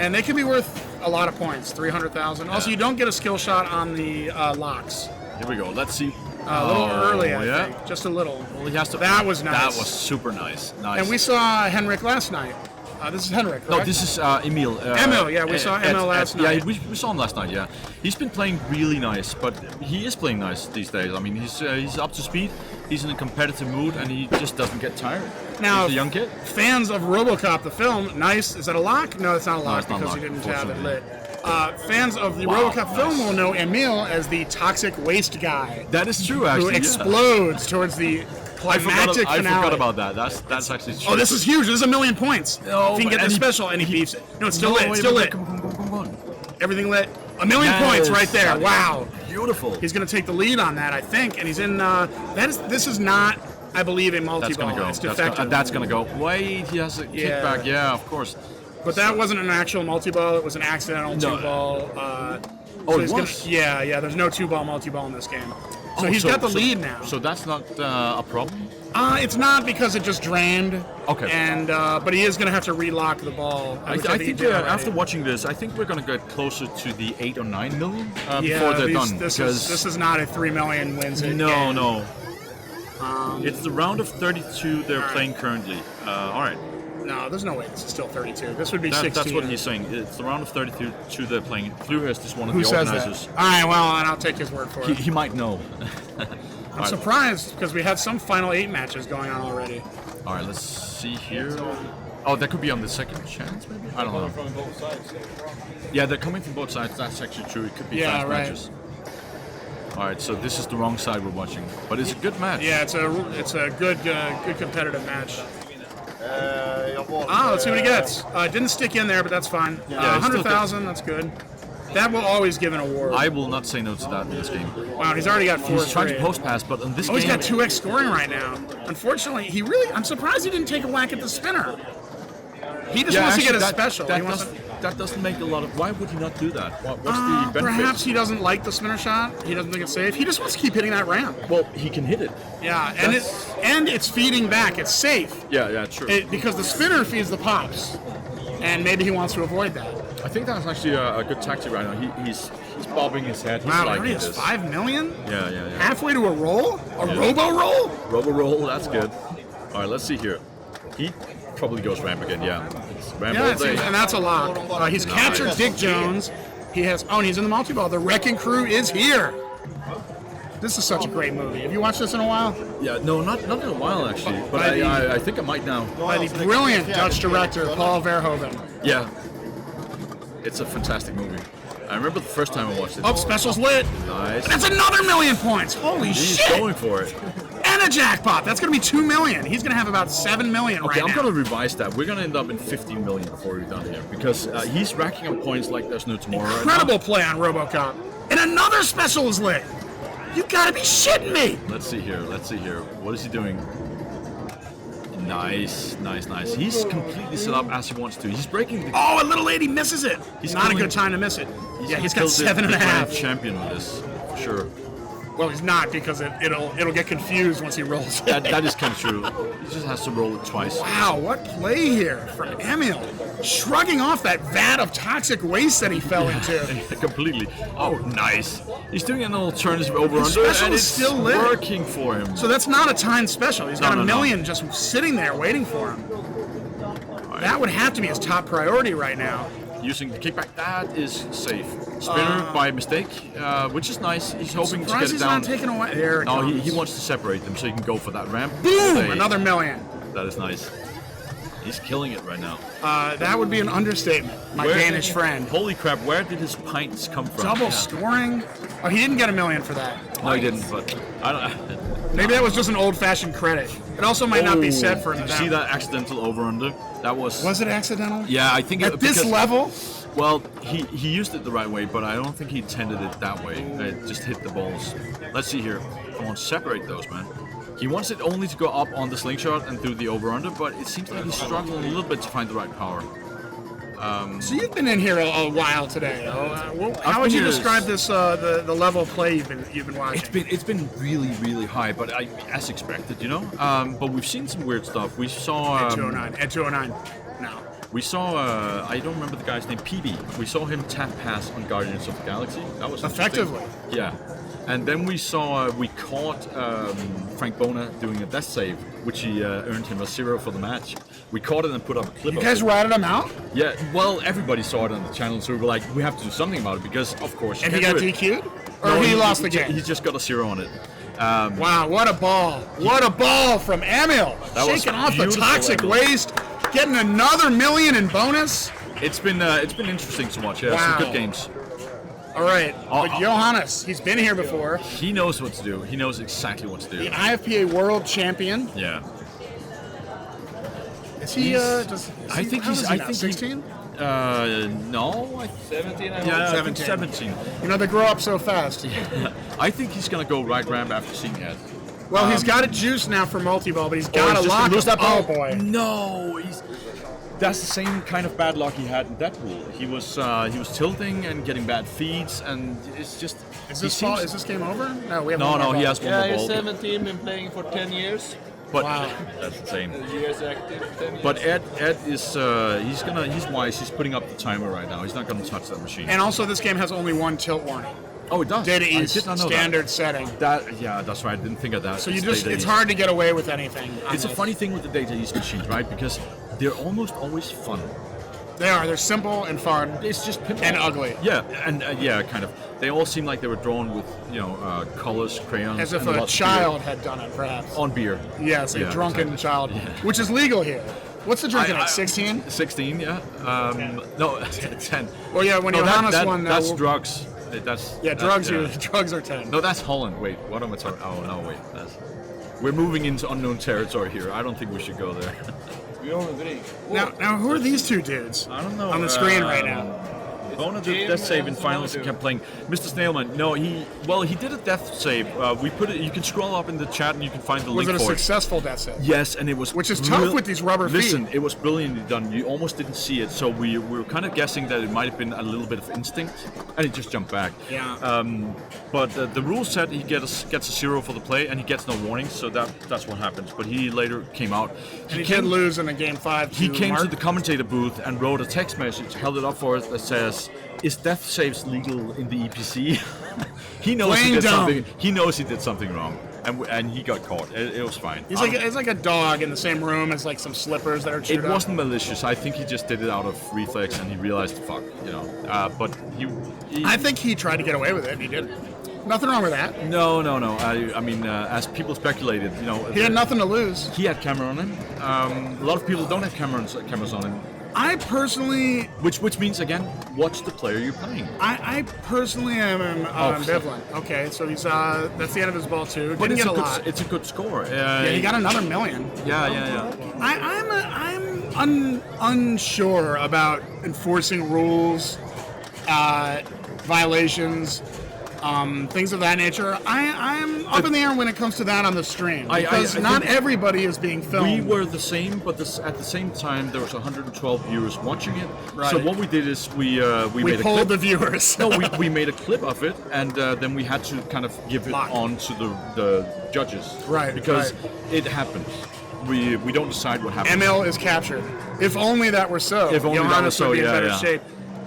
And they could be worth a lot of points, 300,000. Also, you don't get a skill shot on the locks. Here we go. Let's see. A little early, I yeah. think. Just a little. Well, he has to. That was nice. That was super nice. Nice. And we saw Henrik last night. This is Henrik, correct? No, this is Emil. Emil, yeah, we saw Emil last night. Yeah, we saw him last night. Yeah, he's been playing really nice, but he is playing nice these days. I mean, he's up to speed. He's in a competitive mood, and he just doesn't get tired. Now, he's a young kid. Fans of Robocop, the film, nice. Is that a lock? No, it's not a lock it's not because a you lock, didn't have it unfortunately. lit. Fans of the Robocop film will know Emil as the toxic waste guy That is true, who actually. explodes towards the climactic I finale. forgot about that. That's actually true. Oh, this is huge. This is 1,000,000 points. No, if he can get and the he- special, and he beefs it. No, it's still lit. It's wait, still wait, lit. Come on. Everything lit. 1,000,000 points right there. That is Wow. Beautiful. He's going to take the lead on that, I think. And he's in. This is not, I believe, a That's multi-ball. gonna go. It's That's defective. gonna go. Wait, he has a kickback. Yeah, of course. But that wasn't an actual multi-ball. It was an accidental No. two-ball. Oh, it he's was? Yeah. There's no two-ball multi-ball in this game. So Oh, he's got the lead now. So that's not a problem. It's not because it just drained. Okay. And but he is going to have to relock the ball. I which think he did already. after watching this, I think we're gonna get closer to the 8 or 9 million Yeah, before they're done. This because is not a 3 million wins it. no, game. no. It's the round of 32 they're playing currently. All right. No, there's no way this is still 32. This would be 16. That's what he's saying. It's the round of 32 they're playing. Fluhurst is one of Who the says organizers. that? All right, well, and I'll take his word for it. He might know. I'm surprised because we had some final 8 matches going on already. All right, let's see here. Oh, that could be on the second chance, maybe? I don't know. Yeah, they're coming from both sides. That's actually true. It could be fast right. matches. All right, so this is the wrong side we're watching, but it's a good match. Yeah, it's a good competitive match. Jag valde, Let's see what he gets. Didn't stick in there, but that's fine. Yeah, it's still 100,000, that's good. That will always give an award. I will not say no to that in this game. Wow, he's already got 4. He's trying to post pass, but in this Oh, game, he's got 2x scoring right now. Unfortunately, I'm surprised he didn't take a whack at the spinner. He just wants to get a special. He wants to- That doesn't make a lot of. Why would he not do that? What's the benefit? Perhaps he doesn't like the spinner shot. He doesn't think it's safe. He just wants to keep hitting that ramp. Well, he can hit it. Yeah, and it's feeding back. It's safe Yeah, true. because the spinner feeds the pops, and maybe he wants to avoid that. I think that's actually a good tactic right now. He's bobbing his head. He's Wow, he liking already has this. 5 million. Yeah. Halfway to a roll, robo roll. Robo roll, that's good. All right, let's see here. He probably goes ramp again. Yeah, it's ramp Yeah, all it seems, day. and that's a lock. He's captured Dick Jones. He has. Oh, and he's in the multi-ball. The Wrecking Crew is here. This is such a great movie. Have you watched this in a while? Yeah, no, not in a while actually, but By the- I think I might now. By the brilliant Dutch director Paul Verhoeven. Yeah, it's a fantastic movie. I remember the first time I watched it. Oh, special's lit. Nice. That's another 1,000,000 points. Holy He's shit! going for it. And a jackpot. That's going to be 2 million. He's going to have about 7 million Okay, right I'm now. gonna revise that. We're gonna end up in 15 million before we're done here because he's racking up points like there's no tomorrow. right now. Incredible play on Robocop. And another special is lit. You gotta be shitting me. Let's see here. What is he doing? Nice. He's completely set up as he wants to. He's breaking the. Oh, a little lady misses it. He's Not a killing- good time to miss it. Yeah, he's got killed 7.5. the champion with this, for sure. Well, he's not because it'll get confused once he rolls it. That is kind of true. He just has to roll it twice. Wow, what play here from Emil. Shrugging off that vat of toxic waste that he fell into. Completely. Oh, nice. He's doing an alternative over under, special and is it's still lit. working for him. So that's not a timed special. He's got No, a no. million just sitting there waiting for him. That would have to be his top priority right now. Using the kickback, that is safe. Spinner by mistake, which is nice. He's hoping to Surprised get it he's down. not taking away. There it No, comes. he wants to separate them so he can go for that ramp. Boom! Hey, Another million. That is nice. He's killing it right now. That would be an understatement, my Where- Danish friend. Holy crap, where did his pints come from? Double Yeah. scoring. Oh, he didn't get a million for that. No, he didn't, but I don't. Maybe that was just an old-fashioned credit. It also might not be set for him. Did you see that accidental over under? That was. Was it accidental? Yeah, I think At this because- level? Well, he used it the right way, but I don't think he intended it that way. It just hit the balls. Let's see here. Come on, separate those, man. He wants it only to go up on the slingshot and do the over-under, but it seems like he's struggling a little bit to find the right power. So you've been in here a while today. How would been you here- describe this the level of play you've been watching? It's been really high, but as expected, you know. But we've seen some weird stuff. We saw. 209. At 209. No. We saw, I don't remember the guy's name, PB. We saw him tap pass on Guardians of the Galaxy. That was interesting. Effectively. Yeah. And then we caught Frank Bona doing a death save, which he earned him a 0 for the match. We caught it and put up a clip You of guys it. ratted him out? Yeah, well, everybody saw it on the channel, so we were like, we have to do something about it because, of course, And he got DQ'd? Or No, he lost the game? He just got a 0 on it. Wow, what a ball. What a ball from Emil. That was Shaking off the beautiful, toxic Emil. waste, getting another million in bonus. It's been interesting to watch. Yeah, Wow. some good games. All right, but Johannes, he's been here before. He knows what to do. He knows exactly what to do. The IFPA world champion. Yeah. Is he, I think he's. I think 16? No. 17, I hope. Yeah, 17. 17. You know, they grow up so fast. I think he's gonna go right ramp after seeing it. Well, he's got a juice now for multi-ball, but he's got he's to just gonna lock lose that ball. Oh, boy. No, that's the same kind of bad luck he had in Deadpool. He was tilting and getting bad feeds, and it's just. Is this game over? No, we have No, one more he ball. has one Yeah, more he's ball. 17, been playing for 10 years. But Wow. that's insane. Years active, 10 years. But Ed is he's wise. He's putting up the timer right now. He's not gonna touch that machine. And also, this game has only one tilt warning. Oh, it does. Data I East did not know standard setting. Yeah, that's right. I didn't think of that. So it's hard to get away with anything. on It's a this. funny thing with the Data East machines, right? Because they're almost always fun. They're simple and fun. It's just pinball. And ugly. Yeah, and yeah, kind of. They all seem like they were drawn with colors, crayons, As if and a lots of child had done it, perhaps. beer. On beer. Yes, a Yeah, drunken exactly. child, Yeah. which is legal here. What's the drinking age? 16? 16, yeah. No, 10. Well, yeah, when No, Johannes won, that's we'll- drugs. That's drugs. yeah. Drugs are 10. No, that's Holland. Wait, what am I talking? Oh no, wait. We're moving into unknown territory here. I don't think we should go there. We only drink. Now, who are these two dudes? I don't know. On the screen right now. Bona did Jim death save in and finals and Modu. kept playing. Mr. Snailman, no, he did a death save. We put it. You can scroll up in the chat and you can find the Was link it a for it. successful death set? Yes, and it was Which is tough with these rubber feet. Listen, it was brilliantly done. You almost didn't see it, so we were kind of guessing that it might have been a little bit of instinct, and it just jumped back. Yeah. But the rule said he gets a 0 for the play, and he gets no warning, so that's what happens. But he later came out. And he did lose in a game 5. He came Mark. to the commentator booth and wrote a text message, held it up for us that says, "Is death saves legal in the EPC?" He knows Playing he did dumb. something. He knows he did something wrong, and he got caught. It was fine. It's like a dog in the same room as like some slippers that are chewed It up. wasn't malicious. I think he just did it out of reflex, and he realized, fuck, But he I think he tried to get away with it, and he did. Nothing wrong with that. no. I mean, as people speculated, He had nothing to lose. He had camera on him. A lot of people don't have cameras on him, I personally, which means again, watch the player you're playing. I personally am ambivalent. Okay, so he's that's the end of his ball too. But Didn't it's get a a good, lot. it's a good score. Yeah, he got another million. Yeah. I'm unsure about enforcing rules, violations, things of that nature. I'm up in the air when it comes to that on the stream because I not think everybody is being filmed. We were the same, but at the same time, there was 112 viewers watching it. Right. So what we did is we we made a polled clip. the viewers. No, we made a clip of it, and then we had to kind of give it Lock. on to the judges. Right, Because right. it happens. We don't decide what happens. Emil is captured. If only that were so. If only that Johannes were so, would be in yeah, better yeah. shape.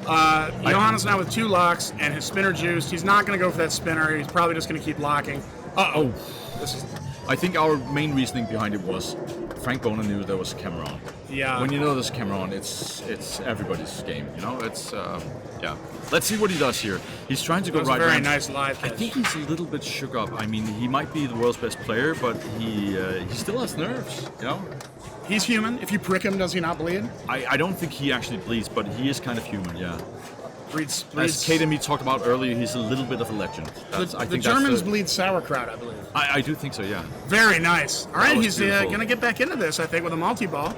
Johannes now with 2 locks and his spinner juiced. He's not going to go for that spinner. He's probably just going to keep locking. Oh, This is I think our main reasoning behind it was Frank Bona knew there was a camera on. Yeah. When you know there's a camera on, it's everybody's game. It's yeah. Let's see what he does here. He's trying to go that was a right. very ramp. nice live I catch. think he's a little bit shook up. I mean, he might be the world's best player, but he still has nerves. He's human. If you prick him, does he not bleed? I don't think he actually bleeds, but he is kind of human. Yeah. Breeds. As Kate and me talked about earlier, he's a little bit of a legend. I The think Germans that's bleed sauerkraut, I believe. I do think so. Yeah. Very nice. All right, was he's beautiful. going to get back into this, I think, with a multi-ball.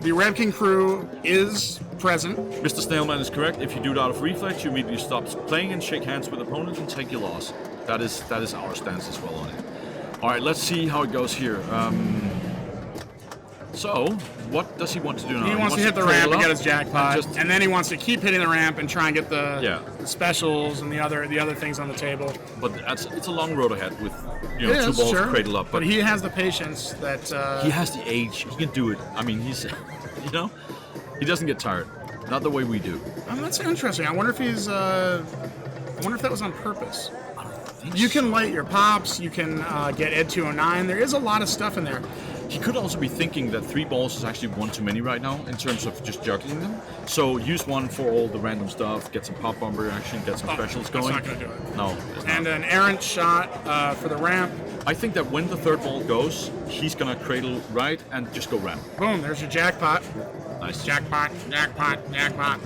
The Ramkin crew is present. Mr. Snailman is correct. If you do it out of reflex, you immediately stop playing and shake hands with opponents and take your loss. That is our stance as well on it. All right, let's see how it goes here. So, what does he want to do now? He wants to hit the cradle ramp and up get his jackpot, and and then he wants to keep hitting the ramp and try and get the Yeah. specials and the other things on the table. but it's a long road ahead with It 2 is, balls sure. cradle up. But he has the patience that he has the age. He can do it. I mean, he's he doesn't get tired. Not the way we do. that's interesting. I wonder if he's. I wonder if that was on purpose. You can light your pops. You can get Ed 209. There is a lot of stuff in there. He could also be thinking that 3 balls is actually one too many right now in terms of just juggling them. So use one for all the random stuff, get some pop bomber action, get some specials going. That's not going to do it. No, it's not. And an errant shot for the ramp. I think that when the 3rd ball goes, he's going to cradle right and just go ramp. Boom, there's your jackpot. Nice. Jackpot, jackpot, jackpot.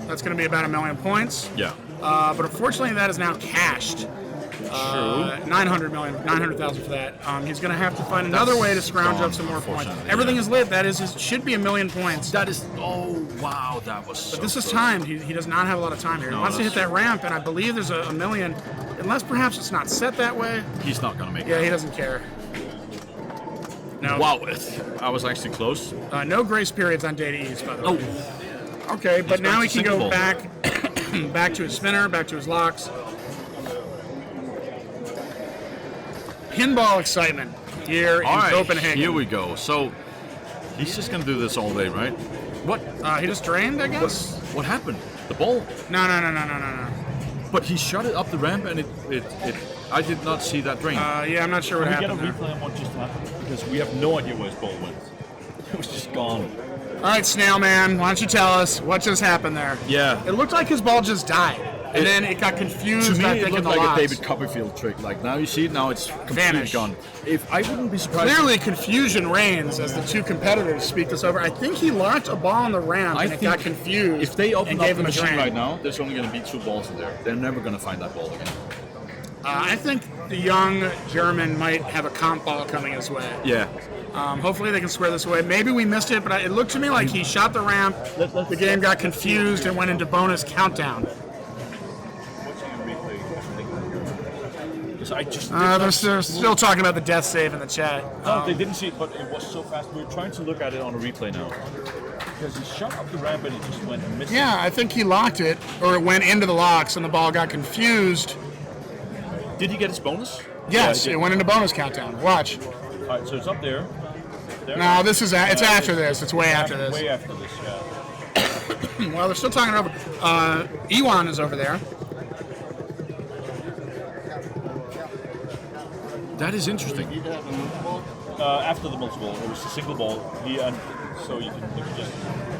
That's going to be about 1 million points. Yeah. But unfortunately, that is now cashed. 900,000 for that. He's going to have to find another way to scrounge up some more points. Everything is lit. That is, it should be 1 million points. That is, oh wow, that was so But this is close. timed. He does not have a lot of time here. He wants to hit that ramp, and I believe there's a 1 million, unless perhaps it's not set that way. He's not going to make Yeah, it. he doesn't care. No. Wow, I was actually close. No grace periods on data E's, by the way. Oh, Okay, but now he can go single ball. back to his spinner, back to his locks. Pinball excitement here in all right, Copenhagen. here we go. So he's just going to do this all day, right? What? He just drained, I guess? What happened? The ball? No. But he shot it up the ramp, and it I did not see that drain. Yeah, I'm not sure what Can we happened get a there. replay on what just happened? Because we have no idea where his ball went. It was just gone. All right, Snail Man, why don't you tell us what just happened there? Yeah. It looked like his ball just died, and then it got confused. To me, got it thinking looked the like locks. a David Copperfield trick. Like now you see it, now it's completely Vanished. gone. If I wouldn't be surprised. Clearly, confusion reigns as the two competitors speak this over. I think he locked a ball on the ramp, and it got confused. If they open and up gave the him a machine drain. right now, there's only going to be 2 balls in there. They're never going to find that ball again. I think the young German might have a comp ball coming his way. Yeah. Hopefully they can square this away. Maybe we missed it, but it looked to me like he shot the ramp, the game got confused, and went into bonus countdown. I just They're still talking about the death save in the chat. No, they didn't see it, but it was so fast. We're trying to look at it on a replay now. Because he shot up the ramp and it just went missing. Yeah, I think he locked it, or it went into the locks, and the ball got confused. Did he get his bonus? Yes, Yeah, it went into bonus countdown. Watch. All right, so it's up there. No, this is it's after this. It's way after this. Way after this, yeah. Well, they're still talking over. Ewan is over there. That is interesting. After the multiple, it was a single ball. So you can just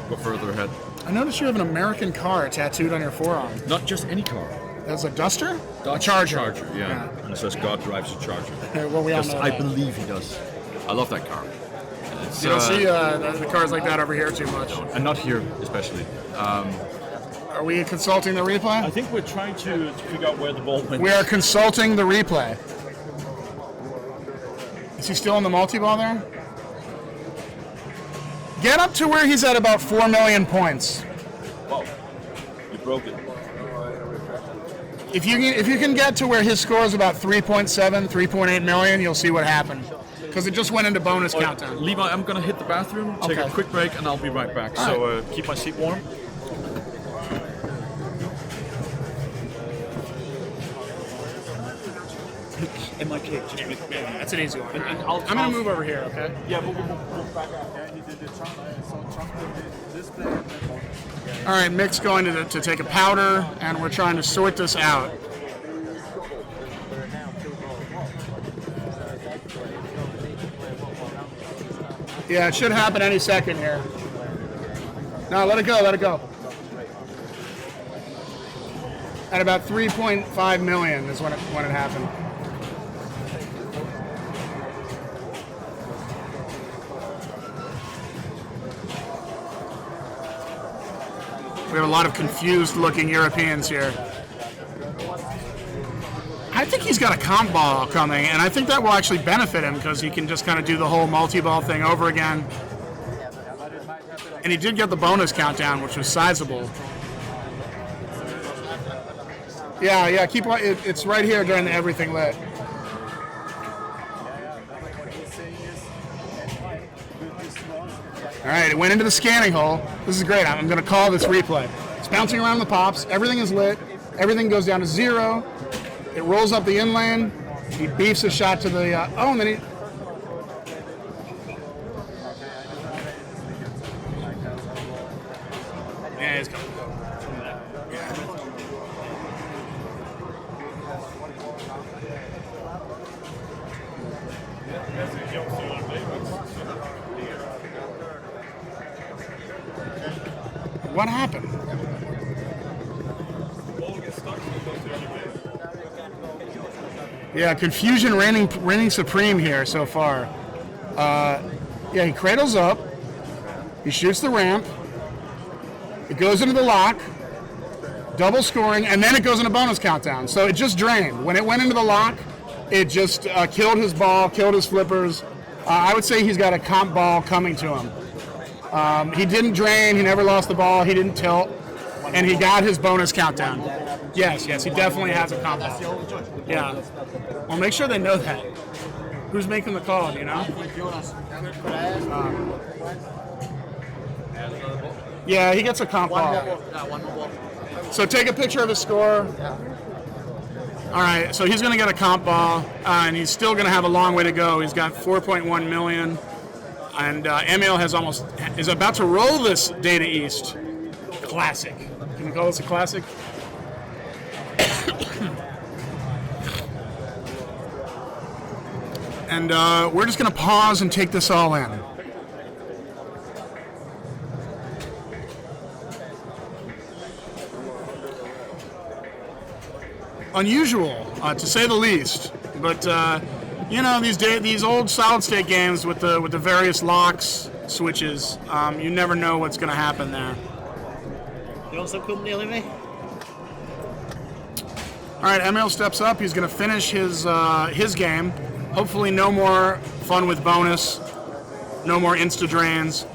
go further ahead. I noticed you have an American car tattooed on your forearm. Not just any car. That's a Duster? A Charger. Charger, yeah. And it says God drives a Charger. Well, we all Yes, know I that. believe he does. I love that car. It's, You don't see the cars like that over here too much. and not here, especially. Are we consulting the replay? I think we're trying to figure out where the ball went. We are consulting the replay. Is he still in the multi-ball there? Get up to where he's at about 4 million points. Whoa. You broke it. If you can get to where his score is about 3.7, 3.8 million, you'll see what happened. Because it just went into bonus countdown. Levi, I'm going to hit the bathroom, take Okay. a quick break, and I'll be right back. All So keep my seat warm. And my cake. That's an easy one. I'll- I'm going to move over here, okay? Yeah, we'll back out. All right, Mick's going to take a powder, and we're trying to sort this out. Yeah, it should happen any second here. No, let it go, let it go. At about 3.5 million is when it happened. We have a lot of confused-looking Europeans here. I think he's got a comp ball coming, and I think that will actually benefit him because he can just kind of do the whole multi-ball thing over again. And he did get the bonus countdown, which was sizable. Yeah, keep it's right here during the everything lit. All right, it went into the scanning hole. This is great. I'm going to call this replay. It's bouncing around the pops. Everything is lit. Everything goes down to 0. It rolls up the in lane. He beefs a shot to the... and then he... Yeah, he's coming. What happened? Yeah, confusion reigning supreme here so far. Yeah, he cradles up. He shoots the ramp. It goes into the lock. Double scoring, and then it goes into bonus countdown. So it just drained. When it went into the lock, it just killed his ball, killed his flippers. I would say he's got a comp ball coming to him. He didn't drain. He never lost the ball. He didn't tilt. And he got his bonus countdown. Yes, he definitely has a comp ball. Yeah. Well, make sure they know that. Who's making the call, do you know? Yeah, he gets a comp ball. So take a picture of his score. All right, so he's going to get a comp ball, and he's still going to have a long way to go. He's got 4.1 million, and Emil is about to roll this Data East classic. Can you call this a classic? And we're just going to pause and take this all in. Unusual, to say the least, but you know, these old solid-state games with the various locks, switches, you never know what's going to happen there. You want some company, Olivia? All right, Emil steps up. He's going to finish his game. Hopefully, no more fun with bonus, no more insta drains.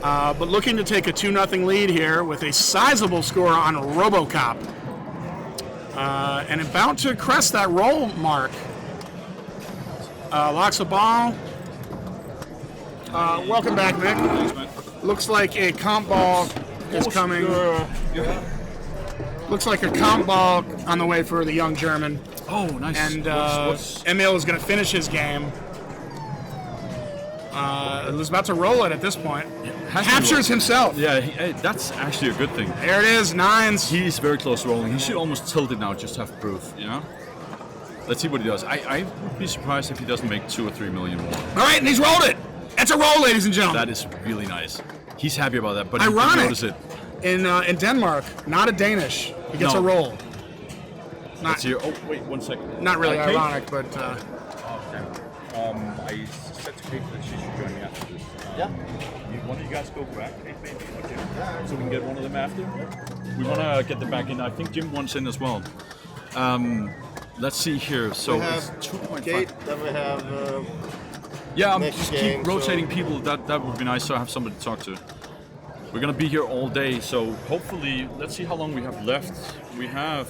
But looking to take a 2-0 lead here with a sizable score on Robocop. And about to crest that roll mark. Locks the ball. Welcome back, Nick. Thanks, man. Looks like a comp ball is coming. Looks like a comp ball on the way for the young German. Oh, nice. And Emil is going to finish his game. He's about to roll it at this point. Captures himself. Yeah, that's actually a good thing. There it is, nines. He's very close to rolling. He should almost tilt it now just to have proof, you know? Let's see what he does. I would be surprised if he doesn't make 2 or 3 million more. All right, and he's rolled it. That's a roll, ladies and gentlemen. That is really nice. He's happy about that, but he Ironic. didn't notice it. In Denmark, not a Danish. He gets No. a roll. Let's hear. Oh, wait, 1 second. Not really Okay. ironic, but I said to Kate that she should join me after this. Yeah. One of you guys go back, Kate, maybe? Okay. So we can get one of them after? We want to get them back in. I think Jim wants in as well. Let's see here. So We have it's 2.5. Gate, then we have Yeah, next just game, keep rotating people. That would be nice to have somebody to talk to. We're gonna be here all day, so hopefully, let's see how long we have left. We have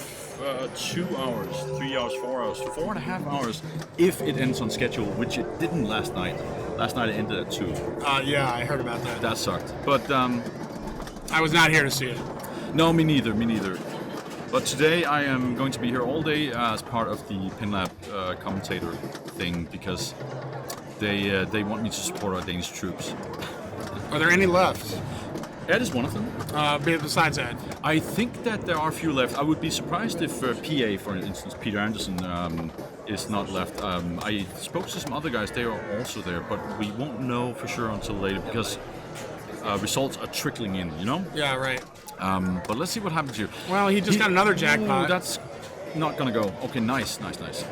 2 hours, 3 hours, 4 hours, 4.5 hours if it ends on schedule, which it didn't last night. Last night it ended at 2. yeah, I heard about that. That sucked. But I was not here to see it. no, me neither. But today I am going to be here all day as part of the PinLab commentator thing because they want me to support our Danish troops. Are there any left? Ed is one of them. Besides that, I think that there are a few left. I would be surprised if PA, for instance, Peter Anderson, is not left. I spoke to some other guys, they are also there, but we won't know for sure until later because results are trickling in, you know? yeah, right. But let's see what happens here. Well, he just got another jackpot. Ooh, that's not gonna go. Okay, nice.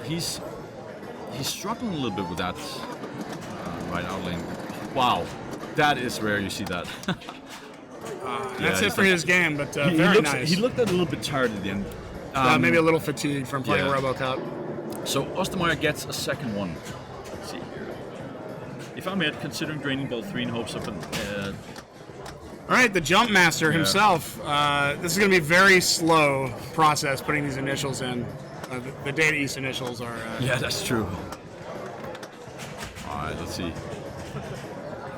He's struggling a little bit with that right out lane. Wow, that is rare. You see that. That's it for his game, but He very looks, nice. He looked a little bit tired at the end. Maybe a little fatigued from playing yeah. Robocop. So Ostermeier gets a second one. Let's see here. If I'm Ed, considering draining ball 3 in hopes of an. All right, the jump master himself. This is going to be a very slow process putting these initials in. The Data East initials are. Yeah, that's true. All right, let's see.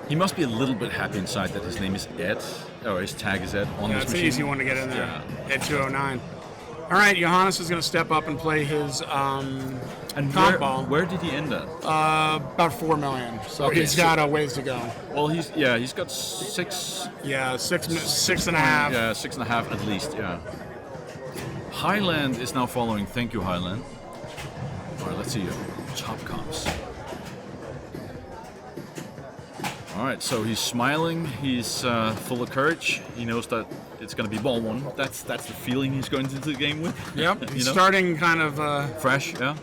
He must be a little bit happy inside that his name is Ed, or his tag is Ed on Yeah, this it's machine. an easy one to get in there. Yeah. At 209. All right, Johannes is going to step up and play his And comp ball. where did he end at? About 4 million. So Okay, he's so- got a ways to go. Well, he's got 6. Yeah, six and a half. Yeah, 6.5 at least. Yeah. Highland is now following. Thank you, Highland. All right, let's see. Top comps. All right, so he's smiling. He's full of courage. He knows that it's going to be ball one. That's the feeling he's going into the game with. Yep. He's starting kind of fresh. Yeah.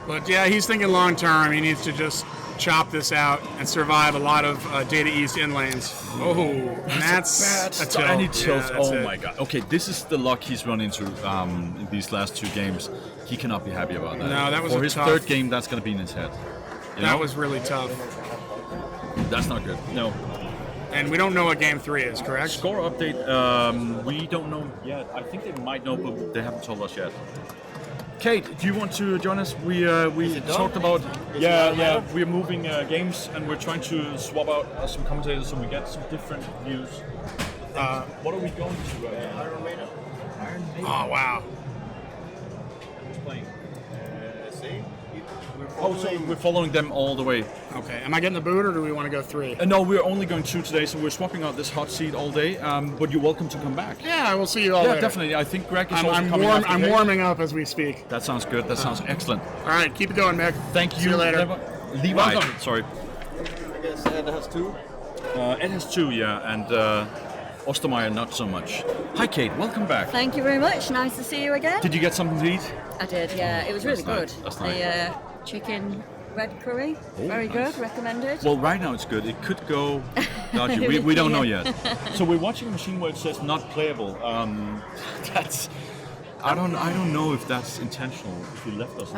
But yeah, he's thinking long term. He needs to just chop this out and survive a lot of data east in lanes. Oh, and that's a tilt. And he tilts. Yeah, oh my god. Okay, this is the luck he's run into in these last 2 games. He cannot be happy about that. No, that was for a his tough, 3rd game. That's going to be in his head. That was really tough. That's not good. No. And we don't know what game 3 is, correct? Score update. We don't know yet. I think they might know, but they haven't told us yet. Kate, do you want to join us? We talked about we're moving games and we're trying to swap out some commentators so we get some different views. What are we going to? Iron Maiden. Oh wow! Who's playing? See? So we're following them all the way. Okay, am I getting the boot or do we want to go 3? No, we're only going 2 today, so we're swapping out this hot seat all day. But you're welcome to come back. Yeah, we'll see you all later. Definitely. I think Greg is also coming. I'm warming up as we speak. That sounds good. That sounds excellent. All right, keep it going, Mick. Thank you. See you later. Levi. Welcome. Sorry. I guess Ed has 2. Ed has 2, yeah, and Ostermeier not so much. Hi, Kate. Welcome back. Thank you very much. Nice to see you again. Did you get something to eat? I did, yeah. It was really good. Nice. That's nice. The chicken red curry, very nice. good. Recommended. Well, right now it's good. It could go dodgy. We don't know yet. So we're watching a machine where it says not playable. That's. I don't know if that's intentional. If he left us.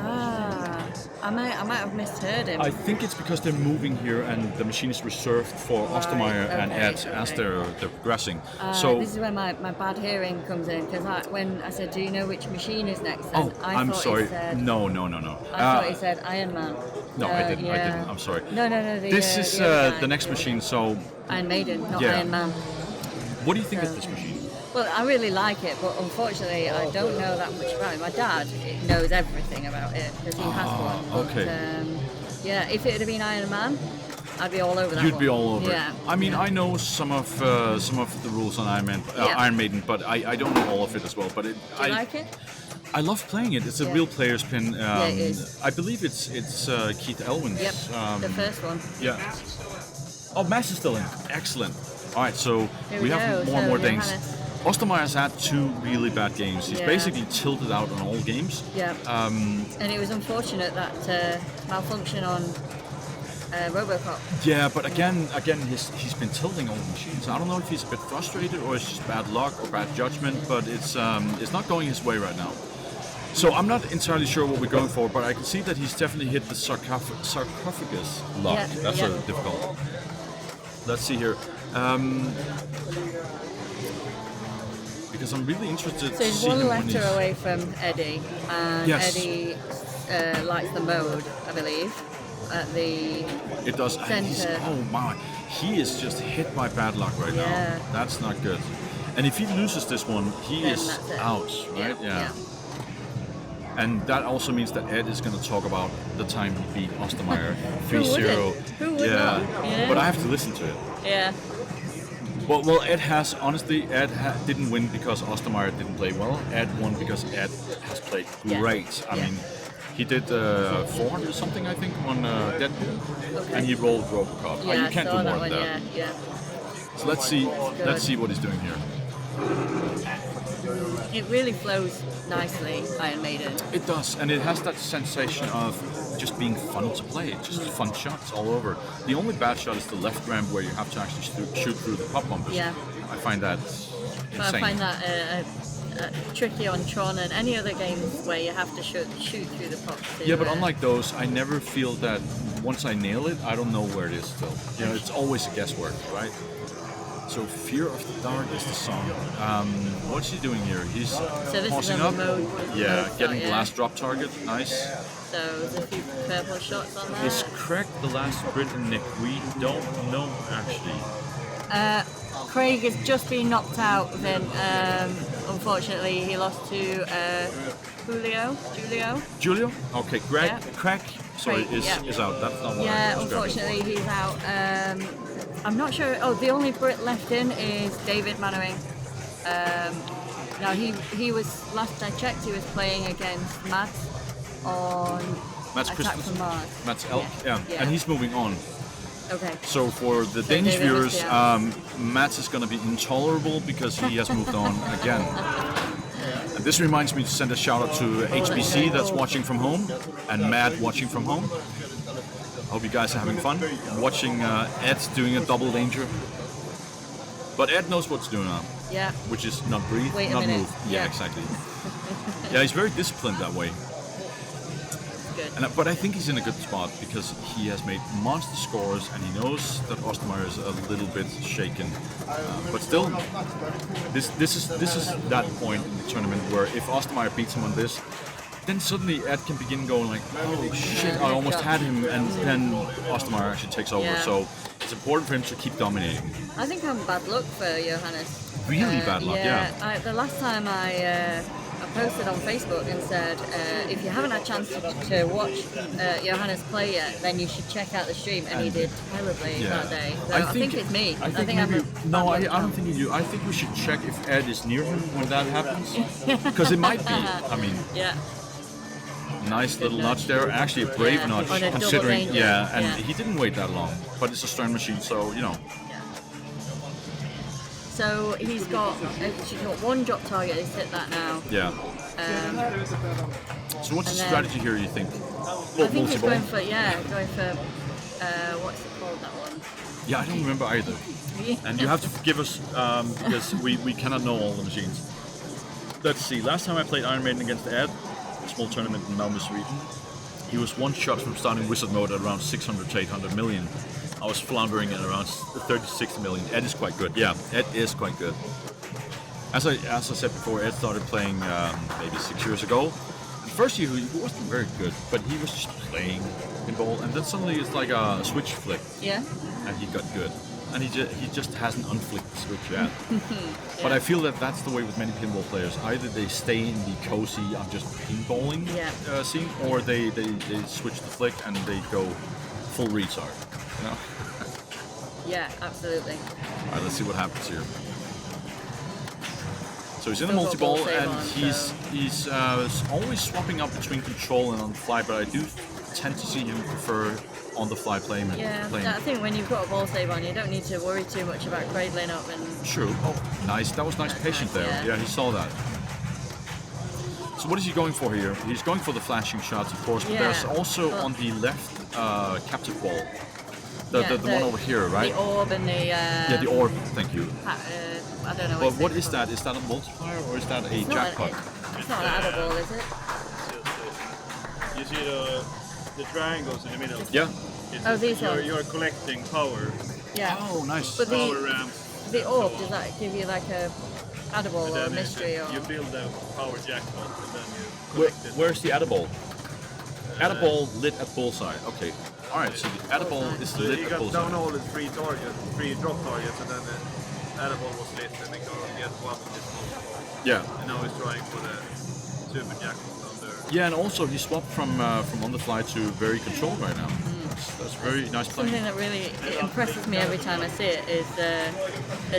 I might have misheard him. I think it's because they're moving here and the machine is reserved for Ostermeier and Ed as they're progressing. So this is where my bad hearing comes in, because when I said, "Do you know which machine is next?" And I'm thought sorry. He said, No. I thought he said Iron Man. No, I didn't. Yeah. I didn't. I'm sorry. No. This is the next machine. So Iron Maiden, not Yeah. Iron Man. what do you think of this machine? Well, I really like it, but unfortunately, I don't know that much about it. My dad knows everything about it because he has one. But, okay. Yeah, if it had been Iron Man, I'd be all over that. You'd be all over. Yeah. I mean, I know some of the rules on Iron Maiden, but I don't know all of it as well. But Do you like it? I love playing it. It's a real player's pin. it is. I believe it's Keith Elwin's. Yep, the first one. Yeah. Oh, Mass is still in. Excellent. All right, so Here we we have go. more and So, more things. Johannes. Ostermeier's had 2 really bad games. He's Yeah. basically tilted out on all games. Yeah. And it was unfortunate that malfunction on Robocop. Yeah, but again, he's been tilting all the machines. I don't know if he's a bit frustrated or it's just bad luck or bad judgment, but it's not going his way right now. So I'm not entirely sure what we're going for, but I can see that he's definitely hit the sarcophagus lock. Yeah, That's yeah. difficult. Let's see here. Because I'm really interested So to he's see him one when letter away from Eddie, and Yes. Eddie likes the mode, I believe, at the It does. Center. Oh my, he is just hit by bad luck right Yeah. now. That's not good. And if he loses this one, he Then is that's it. out, right? Yeah. And that also means that Ed is going to talk about the time he beat Ostermeier Who 3-0. wouldn't? Who would not? Yeah. But I have to listen to it. Yeah. Well, Ed has, honestly, didn't win because Ostermeier didn't play well. Ed won because Ed has played Yeah. great. I Yeah. mean, he did 400 something, I think, on Deadpool, Okay. and he rolled Robocop. Yeah, You I can't saw do that more one. than that. Yeah. So let's see. Good. Let's see what he's doing here. It really flows nicely, Iron Maiden. It does, and it has that sensation of just being fun to play. Just fun shots all over. The only bad shot is the left ramp where you have to actually shoot through the pop bumpers. Yeah. I find that But insane. I find that tricky on Tron and any other games where you have to shoot through the pops. Yeah, but unlike those, I never feel that once I nail it, I don't know where it is still. You know, it's always a guesswork, right? So Fear of the Dark is the song. What's he doing here? He's So this is pausing on up. the mode. Yeah, mode getting shot, the last drop target. Nice. So there's a few purple shots on there. Is Craig the last Briton, Nick? We don't know actually. Craig has just been knocked out. Then unfortunately he lost to Julio? Okay, Greg. Yeah. Craig. Sorry, Craig, yeah. is out. That's not what I Yeah, was grabbing. unfortunately he's out. I'm not sure. Oh, the only Brit left in is David Mannering. Now he was, last I checked, he was playing against Matt on Matt's Attack Christmas. from Mars. Matt's Elk. Yeah. Yeah. And he's moving on. Okay. So for the Danish David viewers, missed out. Mats is going to be intolerable because he has moved on again. And this reminds me to send a shout out to HBC that's watching from home and Matt watching from home. I hope you guys are having fun watching Ed doing a double danger. But Ed knows what to do now. Yeah. Which is not breathe, Wait a not minute. move. Yeah, exactly. Yeah, he's very disciplined that way. Good. But I think he's in a good spot because he has made monster scores and he knows that Ostermeier is a little bit shaken. But still, this is that point in the tournament where if Ostermeier beats him on this, then suddenly Ed can begin going like, oh shit, I almost had him, and then Ostermeier actually takes over. Yeah. So it's important for him to keep dominating. I think I'm bad luck for Johannes. Really bad luck, yeah. The last time I posted on Facebook and said, if you haven't had a chance to watch Johannes play yet, then you should check out the stream. And he did terribly that day. So I think it's me. I think I'm I don't think you do. I think we should check if Ed is near him when that happens. Because it might be. I mean, yeah. Nice little nudge there. Actually, a brave nudge, On a double considering. danger. Yeah, and Yeah. he didn't wait that long. But it's a Stern machine, so you know. So he's got one drop target. He's hit that now. Yeah. So what's the and strategy here? You think? I think he's going for what's it called, that one? Yeah, I don't remember either. And you have to forgive us because we cannot know all the machines. Let's see. Last time I played Iron Maiden against Ed, a small tournament in Malmö, Sweden, he was one shot from starting wizard mode at around 600 to 800 million. I was floundering at around 36 million. Ed is quite good. Yeah, Ed is quite good. As I said before, Ed started playing maybe 6 years ago. The first year he wasn't very good, but he was just playing pinball, and then suddenly it's like a switch flick, Yeah. and he got good. And he just hasn't unflicked the switch yet. But I feel that that's the way with many pinball players. Either they stay in the cozy, I'm just pinballing scene, or they switch the flick and they go full retard. You know? Yeah, absolutely. All right, let's see what happens here. So he's in a Still got multi-ball, ball save and on, he's always swapping up between control and on the fly, but I do tend to see him prefer on the fly playing. Yeah, I think when you've got a ball save on, you don't need to worry too much about cradling up and. True. Oh, nice. That was nice patient there. yeah. Yeah, he saw that. So what is he going for here? He's going for the flashing shots, of course, but there's also on the left captive ball. The one over here, right? The orb and the. Yeah, the orb. Thank you. I don't know. But what is that? Is that a multiplier or is that a jackpot? It's not an adder ball, is it? You see the triangles in the middle? Yeah. Oh, these ones. You're collecting power. Yeah. Oh, nice. But Power ramps. the orb, does that give you like a adder ball or a Then mystery or? you build a power jackpot and then you collect it. Where's the Adaball? Adaball lit at bullseye. Okay. All right. So the Adaball is lit You at got down bullseye. all the three drop targets, and then the Adaball was lit, and they go get one of this multiple. Yeah. And now he's trying for the super jackpot on there. Yeah, and also he swapped from on the fly to very controlled right now. That's very nice Something playing. that really impresses me every time I see it is the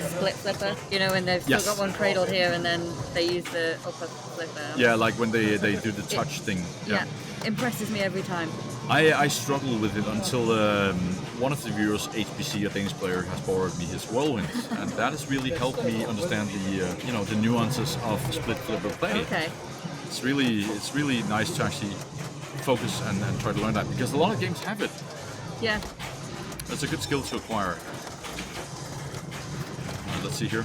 split flipper. You know, when they've still Yes. got one cradled here and then they use the upper flipper. Yeah, like when they do the touch thing. Yeah, impresses me every time. I struggle with it until one of the viewers, HPC, a Danish player, has borrowed me his whirlwind, and that has really helped me understand the the nuances of split flipper play. Okay. It's really nice to actually focus and try to learn that, because a lot of games have it. Yeah. That's a good skill to acquire. Let's see here.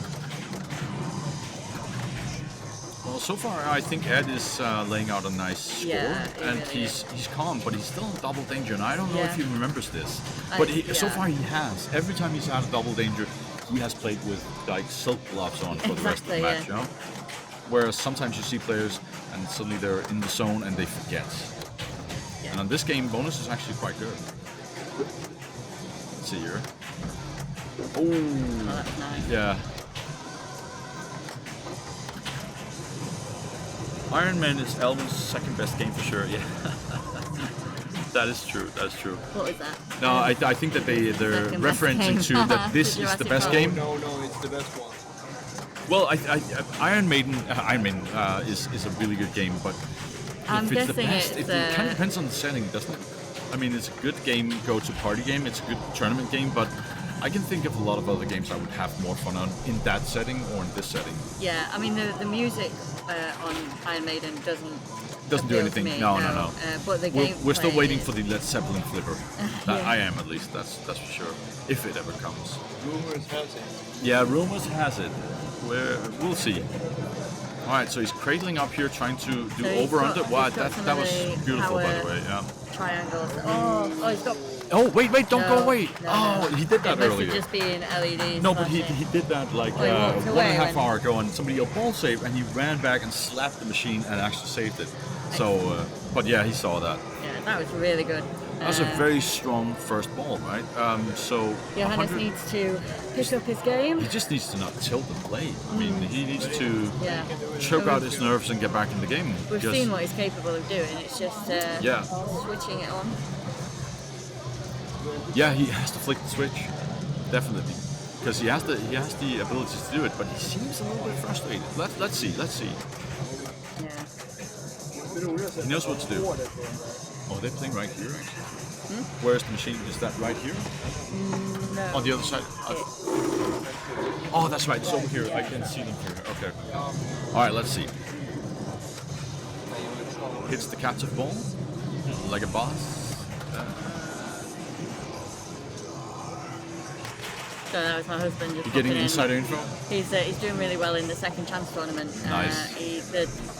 Well, so far I think Ed is laying out a nice score, Yeah, he and really he's calm, but he's still in double danger, and I don't know Yeah. if he remembers this. But so far he has. Every time he's out of double danger, he has played with like silk gloves on for the rest of the Exactly, match, yeah. you know? Whereas sometimes you see players and suddenly they're in the zone and they forget. Yeah. And on this game, bonus is actually quite good. Let's see here. Oh, that's nice. Yeah. Iron Man is Elvin's second best game for sure. Yeah. That is true. That's true. What was that? No, I think that they're Second best referencing game. to that this The is the Jurassic best Park. game. No, it's the best one. Well, Iron Maiden is a really good game, but I'm if it's the guessing best, it's, it kind of depends on the setting, doesn't it? I mean, it's a good game, go-to party game. It's a good tournament game, but I can think of a lot of other games I would have more fun on in that setting or in this setting. Yeah, I mean the music on Iron Maiden doesn't do appeal to anything. me, No. But the game We're still waiting for the Led Zeppelin flipper. Yeah. I am, at least. That's for sure. If it ever comes. Rumors has it. Yeah, rumors has it. We'll see. All right, so he's cradling up here, trying to do So he's over under. got- Wow, he's got that some was of the beautiful, by power the way. Yeah. triangles. Oh, he's got. Oh wait, don't No, go away. no, Oh, no. he did that It must earlier. have just been LEDs. No, but he flashing. did that like Oh, he walked 1.5 away hour ago, and somebody yelled ball save, and he ran back and slapped the machine and actually saved it. So, but yeah, he saw that. Yeah, that was really good. That was a very strong first ball, right? So Johannes 100 needs to pick up his game. He just needs to not tilt the blade. I mean, he needs to Yeah. choke out his nerves and get back in the game. We've because- seen what he's capable of doing. It's just Yeah. switching it on. Yeah, he has to flick the switch, definitely, because he has the ability to do it. But he seems a little bit frustrated. Let's see. Yeah. He knows what to do. Oh, they're playing right here, actually. Where's the machine? Is that right here? No. On the other side? Oh, that's right. It's over here. I can see them here. Okay. All right, let's see. Hits the captive ball like a boss. So that was my husband just You're getting popping in. insider info? He's doing really well in the second chance tournament. Nice.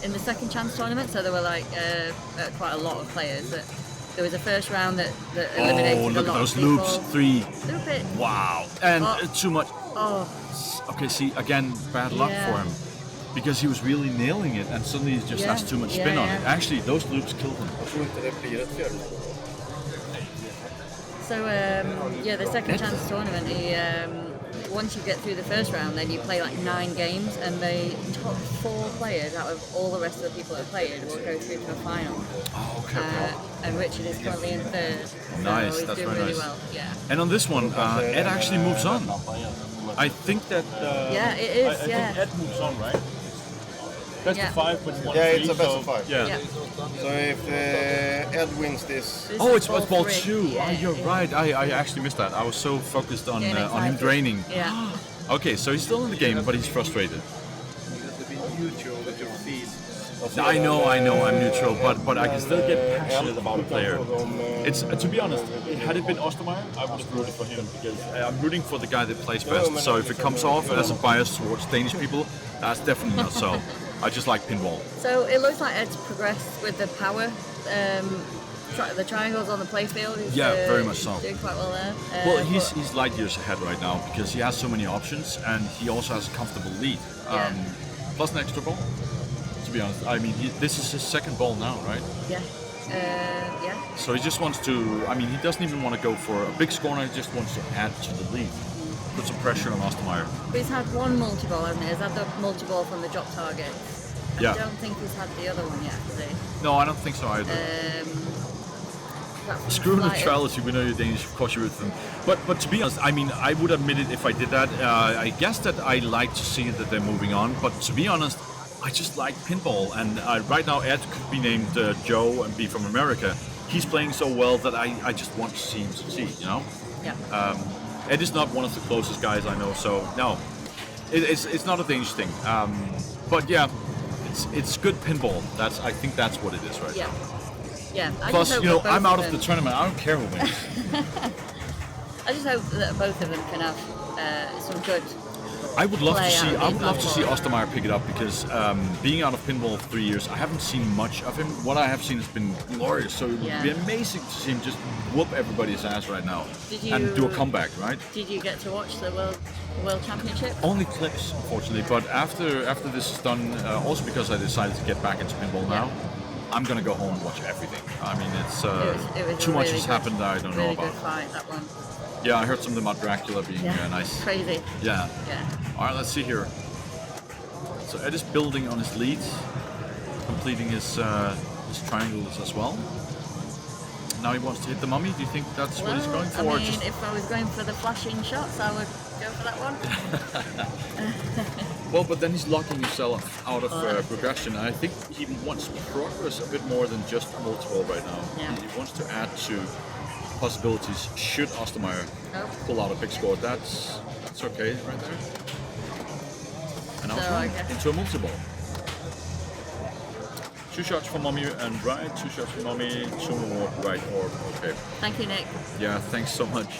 In the second chance tournament, so there were like quite a lot of players. There was a first round that eliminated Oh, a look lot at those of people. loops. 3. Loop it. Wow. And too much. Oh, Okay, see, again, bad luck Yeah. for him. Because he was really nailing it, and suddenly he just Yeah, has too much yeah, spin on yeah. it. Actually, those loops killed him. so yeah, the second chance tournament. Once you get through the first round, then you play like 9 games, and the top 4 players out of all the rest of the people that played will go through to a final. Oh, okay. And Richard is currently in third. Nice, so he's that's doing very really nice. well. Yeah. And on this one, Ed actually moves on. I think that. Yeah, it is. I Yeah. think Ed moves on, right? Best Yeah. of 5, but 1 Yeah, 3, it's a best so- of 5. Yeah. Yeah. So if Ed wins this, This Oh, is it's ball 3. 2. Yeah, Oh, you're yeah. right. I actually missed that. I was so focused on Getting on him excited. draining. Yeah. Okay, so he's still in the game, but he's frustrated. I know, I'm neutral, but I can still get passionate about a player. It's to be honest, had it been Ostermeier, I would have rooted for him because I'm rooting for the guy that plays best. So if it comes off as a bias towards Danish people, that's definitely not so. I just like pinball. So it looks like Ed's progressed with the power. The triangles on the playfield. He's, Yeah, very much so. Doing quite well there. Well, but- he's light years ahead right now because he has so many options and he also has a comfortable lead. Yeah. Plus an extra ball. To be honest, I mean, this is his second ball now, right? Yeah. Yeah. So he just wants to. I mean, he doesn't even want to go for a big score. He just wants to add to the lead, put some pressure on Ostermeier. But he's had one multi-ball, hasn't he? He's had the multi-ball from the drop target. Yeah. I don't think he's had the other one yet, has he? No, I don't think so either. That's Screw slight- neutrality. We know you're Danish, of course you root for them. But to be honest, I mean, I would admit it if I did that. I guess that I like to see that they're moving on. But to be honest, I just like pinball, and right now Ed could be named Joe and be from America. He's playing so well that I just want to see him succeed. You know. Yeah. Ed is not one of the closest guys I know, so no, it's not a Danish thing. But yeah, it's good pinball. I think that's what it is right Yeah. now. Yeah. I Plus, just hope you know, that both I'm out of the them- tournament. I don't care who wins. I just hope that both of them can have some good. I would love to Play see. out I would love to see pinball. Ostermeier pick it up because being out of pinball for 3 years, I haven't seen much of him. What I have seen has been glorious. So it would Yeah. be amazing to see him just whoop everybody's ass right now Did and do a you- comeback, right? Did you get to watch the World Championship? Only clips, unfortunately. But after this is done, also because I decided to get back into pinball now, I'm gonna go home and watch everything. I mean, it's It was too a much really has good- happened that I don't know Really about. good fight, that one. Yeah, I heard something about Dracula being nice. Crazy. Yeah. Yeah. All right, let's see here. So Ed is building on his lead, completing his triangles as well. Now he wants to hit the mummy. Do you think that's what he's going for? I or mean, just... if I was going for the flashing shots, I would go for that one. Well, but then he's locking himself out of progression. I think he wants progress a bit more than just multi-ball right now. Yeah. He wants to add to possibilities should Ostermeier pull out a big score. That's okay right there. And now into a multi-ball. 2 shots for Mummy and right, 2 shots for Mummy, 2 more right or okay. Thank you, Nick. Yeah, thanks so much.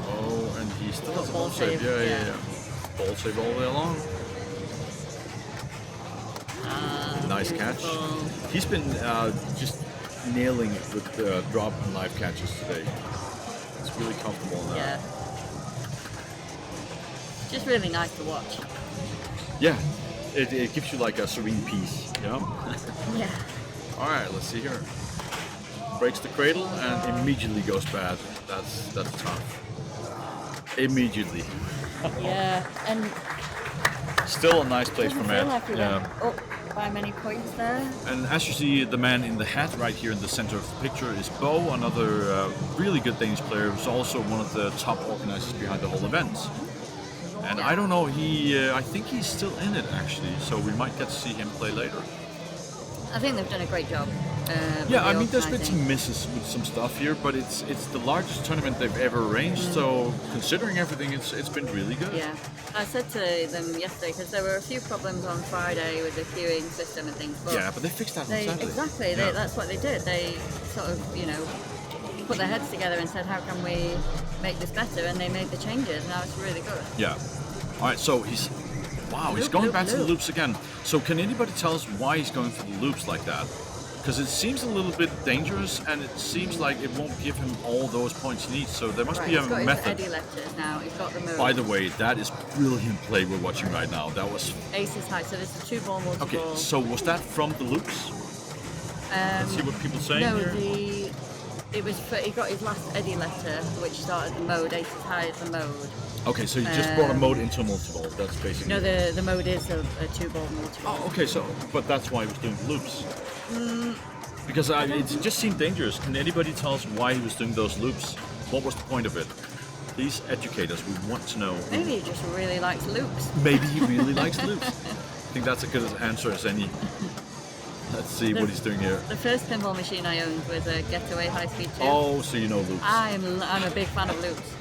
Oh, and he still has a ball save. Yeah. Ball save all the way along. Nice catch. He's been just nailing it with drop and live catches today. It's really comfortable now. Yeah. Just really nice to watch. Yeah. It gives you like a serene peace, you know? Yeah. Alright, let's see here. Breaks the cradle and immediately goes bad. That's tough. Immediately. Yeah, and still a nice place from Ed. Like Yeah. Up by many points there. And as you see, the man in the hat right here in the center of the picture is Bo, another really good Danish player who's also one of the top organizers behind the whole event. And I don't know, I think he's still in it actually, so we might get to see him play later. I think they've done a great job. Yeah, I mean, there's been some misses with some stuff here, but it's the largest tournament they've ever arranged, so considering everything, it's been really good. Yeah, I said to them yesterday, because there were a few problems on Friday with the queuing system and things. But yeah, but they fixed that on Saturday. Exactly, Yeah. that's what they did. They sort of, put their heads together and said, how can we make this better? And they made the changes. Now it's really good. Yeah. All right, so he's going back to the loops again. So can anybody tell us why he's going for the loops like that? Because it seems a little bit dangerous, and it seems like it won't give him all those points he needs. So there must be a he's got method. His Eddie letters now. He's got the move. By the way, that is brilliant play we're watching right now. That was aces high. So there's a 2-ball multiple. okay. So was that from the loops? Let's see what people say no, here. It was he got his last Eddie letter, which started the mode. Aces high is the mode. Okay, so you just brought a mode into a multi-ball. That's basically. No, the mode is a 2-ball multi-ball. Oh, okay. So, but that's why he was doing the loops. Because it just seemed dangerous. Can anybody tell us why he was doing those loops? What was the point of it? Please educate us. We want to know. Maybe he just really likes loops. Maybe he really likes loops. I think that's a good answer as any. Let's see what he's doing here. The first pinball machine I owned was a Getaway High Speed 2. Oh, so you know loops. I'm a big fan of loops.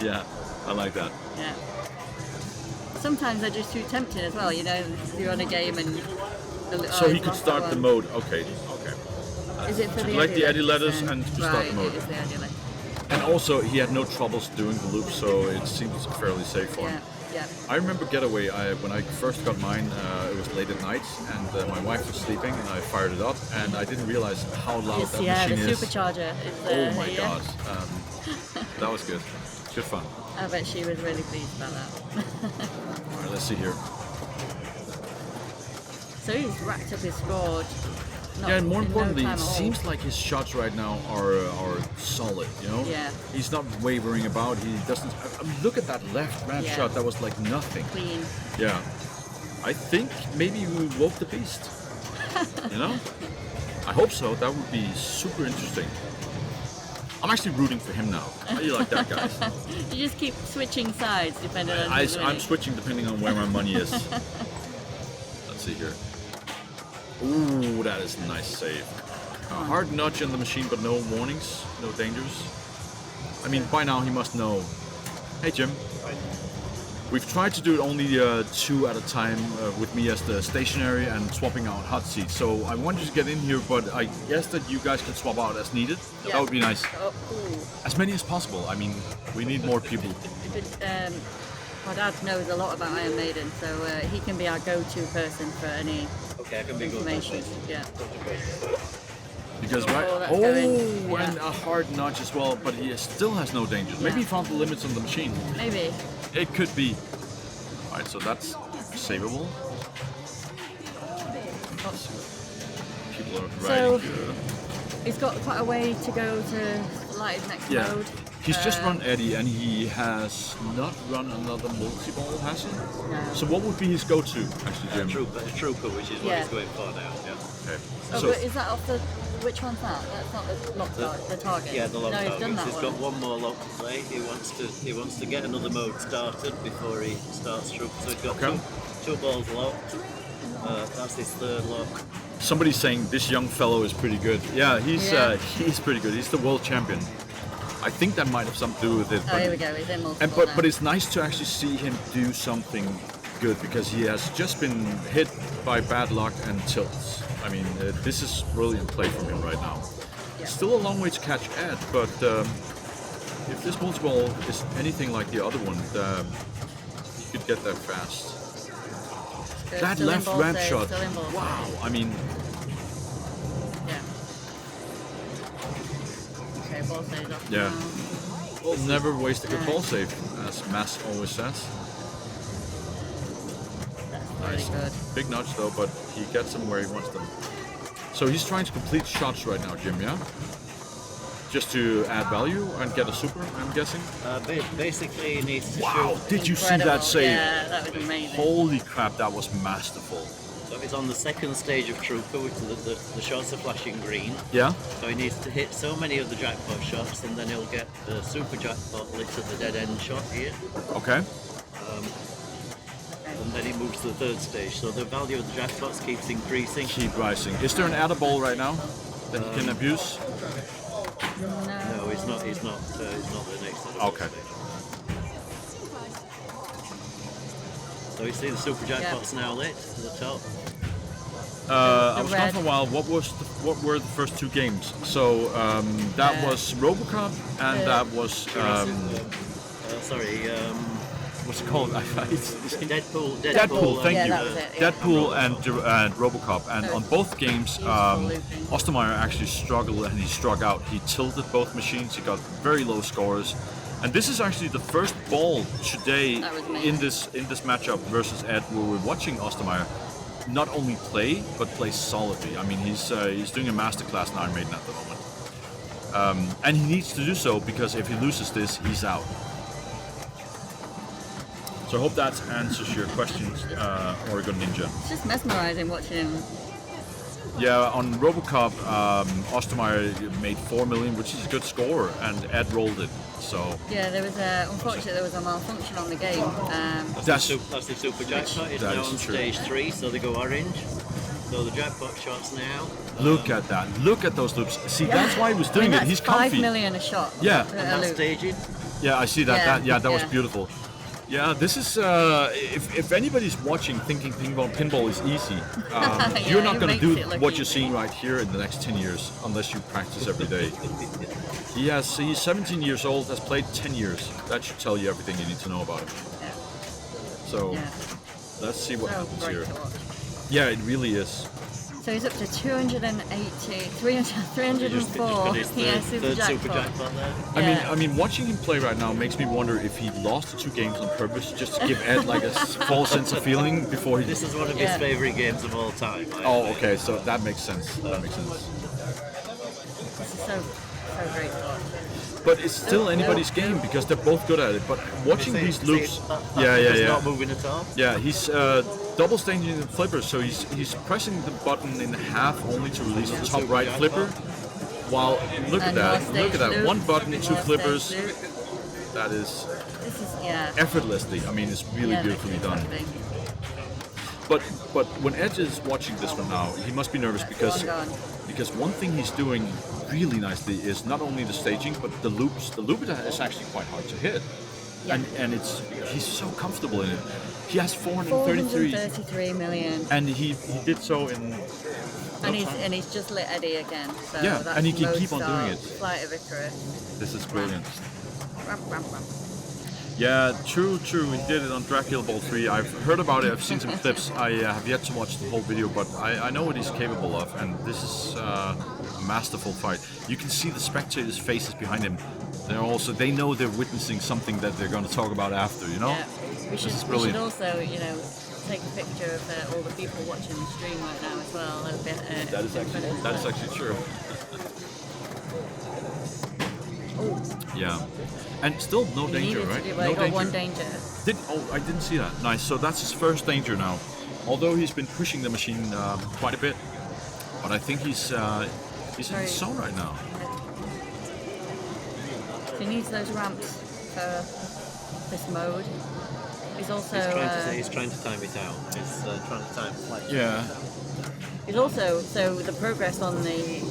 Yeah, I like that. Yeah. Sometimes they're just too tempting as well. You're on a game and. So he could start the mode. Okay. Is it for to the collect the Eddie letters then? and to start the mode. It is the Eddie letter. And also, he had no troubles doing the loop, so it seems fairly safe for him. Yeah. I remember Getaway, when I first got mine, it was late at night, and my wife was sleeping, and I fired it up, and I didn't realize how loud that machine the is. supercharger is Oh my god. That was good. Good fun. I bet she was really pleased about that. Alright, let's see here. So he's racked up his score. Yeah, and more importantly, it seems like his shots right now are solid, Yeah. He's not wavering about, he doesn't... look at that left ramp shot, that was like nothing. Clean. Yeah. I think maybe we woke the beast. I hope so, that would be super interesting. I'm actually rooting for him now. How do you like that, guys? You just keep switching sides depending on I'm switching depending on where my money is. Let's see here. Ooh, that is a nice save. Hard nudge on the machine, but no warnings, no dangers. I mean, by now he must know. Hey, Jim. We've tried to do it only 2 at a time with me as the stationary and swapping out hot seats. So I want you to get in here, but I guess that you guys can swap out as needed. Yeah. That would be nice. Oh, as many as possible. I mean, we need more people. My dad knows a lot about Iron Maiden, so he can be our go-to person for any information. Yeah. Because and a hard nudge as well, but he still has no dangers. Maybe he found the limits on the machine. Maybe. It could be. Alright, so that's savable. People are riding. He's got quite a way to go to light his next mode. He's just run Eddie, and he has not run another multi-ball, has he? No. So what would be his go-to, actually, Jim? Trooper, which is what he's going for now. Yeah. Okay. Oh, So but is that off the... Which one's that? That's not the lock the target. Yeah, the lock No, he's target. done that He's one. got one more lock to play. He wants to get another mode started before he starts Troop. So he's got two balls locked. That's his third lock. somebody's saying this young fellow is pretty good. Yeah, he's pretty good. He's the world champion. I think that might have something to do with it. Oh, here we go. He's in multiple now. But it's nice to actually see him do something good because he has just been hit by bad luck and tilts. I mean, this is brilliant play from him right now. Yeah. Still a long way to catch Ed, but if this multi-ball is anything like the other one, he could get there fast. Good. That Still in left ball ramp save, shot, still in ball wow! save. I mean, Yeah. Okay, ball save off yeah. now. Well, never waste a good ball save, as Mass always says. That's really good. Big nudge though, but he gets them where he wants them. So he's trying to complete shots right now, Jim, yeah? Just to add value and get a super, I'm guessing? Basically, he needs to Wow, shoot. did you see Incredible. that save? Yeah, that was amazing. Holy crap, that was masterful. So he's on the second stage of Trooper, which the shots are flashing green. Yeah? So he needs to hit so many of the jackpot shots, and then he'll get the super jackpot lit at the dead end shot here. Okay. And then he moves to the third stage. So the value of the jackpots keeps increasing. Keep rising. Is there an adder ball right now that he can abuse? No, he's not. He's not the next. Okay. So you see the super jackpots now lit to the top. I was gone for a while. What were the first two games? So that was Robocop and that was what's it called? Deadpool. Deadpool, thank you. that was it, yeah. Deadpool and Robocop, and on both games, Ostermeier actually struggled and he struck out. He tilted both machines. He got very low scores, and this is actually the first ball today in this matchup versus Ed, where we're watching Ostermeier not only play but play solidly. I mean, he's doing a masterclass in Iron Maiden at the moment, and he needs to do so because if he loses this, he's out. So I hope that answers your questions, Oregon Ninja. It's just mesmerising watching him. Yeah, on Robocop, Ostermeier made 4 million, which is a good score, and Ed rolled it. So Yeah, unfortunately there was a malfunction on the game. That's the super jackpot. It's that now is on true. stage 3, so they go orange. So the jackpot shots now. look at that. Look at those loops. See, that's why he was doing it. That's He's 5 comfy. million a shot. Yeah. And that's staging. Yeah, I see that. Yeah, That was yeah. beautiful. Yeah, this is if anybody's watching thinking pinball is easy, you're not it going to makes do it look what you're easy. seeing right here in the next 10 years unless you practice every day. He's 17 years old, has played 10 years. That should tell you everything you need to know about him. Yeah. So Yeah. let's see what So happens great here. to watch. Yeah, it really is. So he's up to 280, 304. His Yeah, third super jackpot there. Yeah. I mean, watching him play right now makes me wonder if he lost the 2 games on purpose just to give Ed like a false sense of feeling before he. This is one of his favourite games of all time. Oh, okay, so that makes sense. That makes sense. This is so great to watch. But it's still anybody's game because they're both good at it. But watching these loops, It's not moving at all. yeah, he's double staging the flipper, so he's pressing the button in half only to release the top right flipper. While look at And that, more look at that, stage one loop, button, 2 more flippers. stage loop. That is This is, yeah. effortlessly. I mean, it's really beautifully done. But when Ed is watching this one now, he must be nervous because one thing he's doing really nicely is not only the staging but the loops. The loop is actually quite hard to hit, and he's so comfortable in it. He has 433 million, and he did so in. and he's just lit Eddie again. So Yeah, that's and he can Mode keep on doing Start, it. Flight of Icarus. This is brilliant. Ram, ram, ram. Yeah, true. He did it on Dracula Ball 3. I've heard about it. I've seen some clips. I have yet to watch the whole video, but I know what he's capable of, and this is a masterful fight. You can see the spectators' faces behind him. They know they're witnessing something that they're going to talk about after. You know, Yeah. We should brilliant. also, take a picture of all the people watching the stream right now as well. That is actually true. Yeah, and still no danger, right? No danger. One danger. I didn't see that. Nice. So that's his first danger now. Although he's been pushing the machine quite a bit. But I think he's in the zone right now. He needs those ramps for this mode. He's also he's trying to time it out. He's trying to time flight. Yeah. He's also the progress on the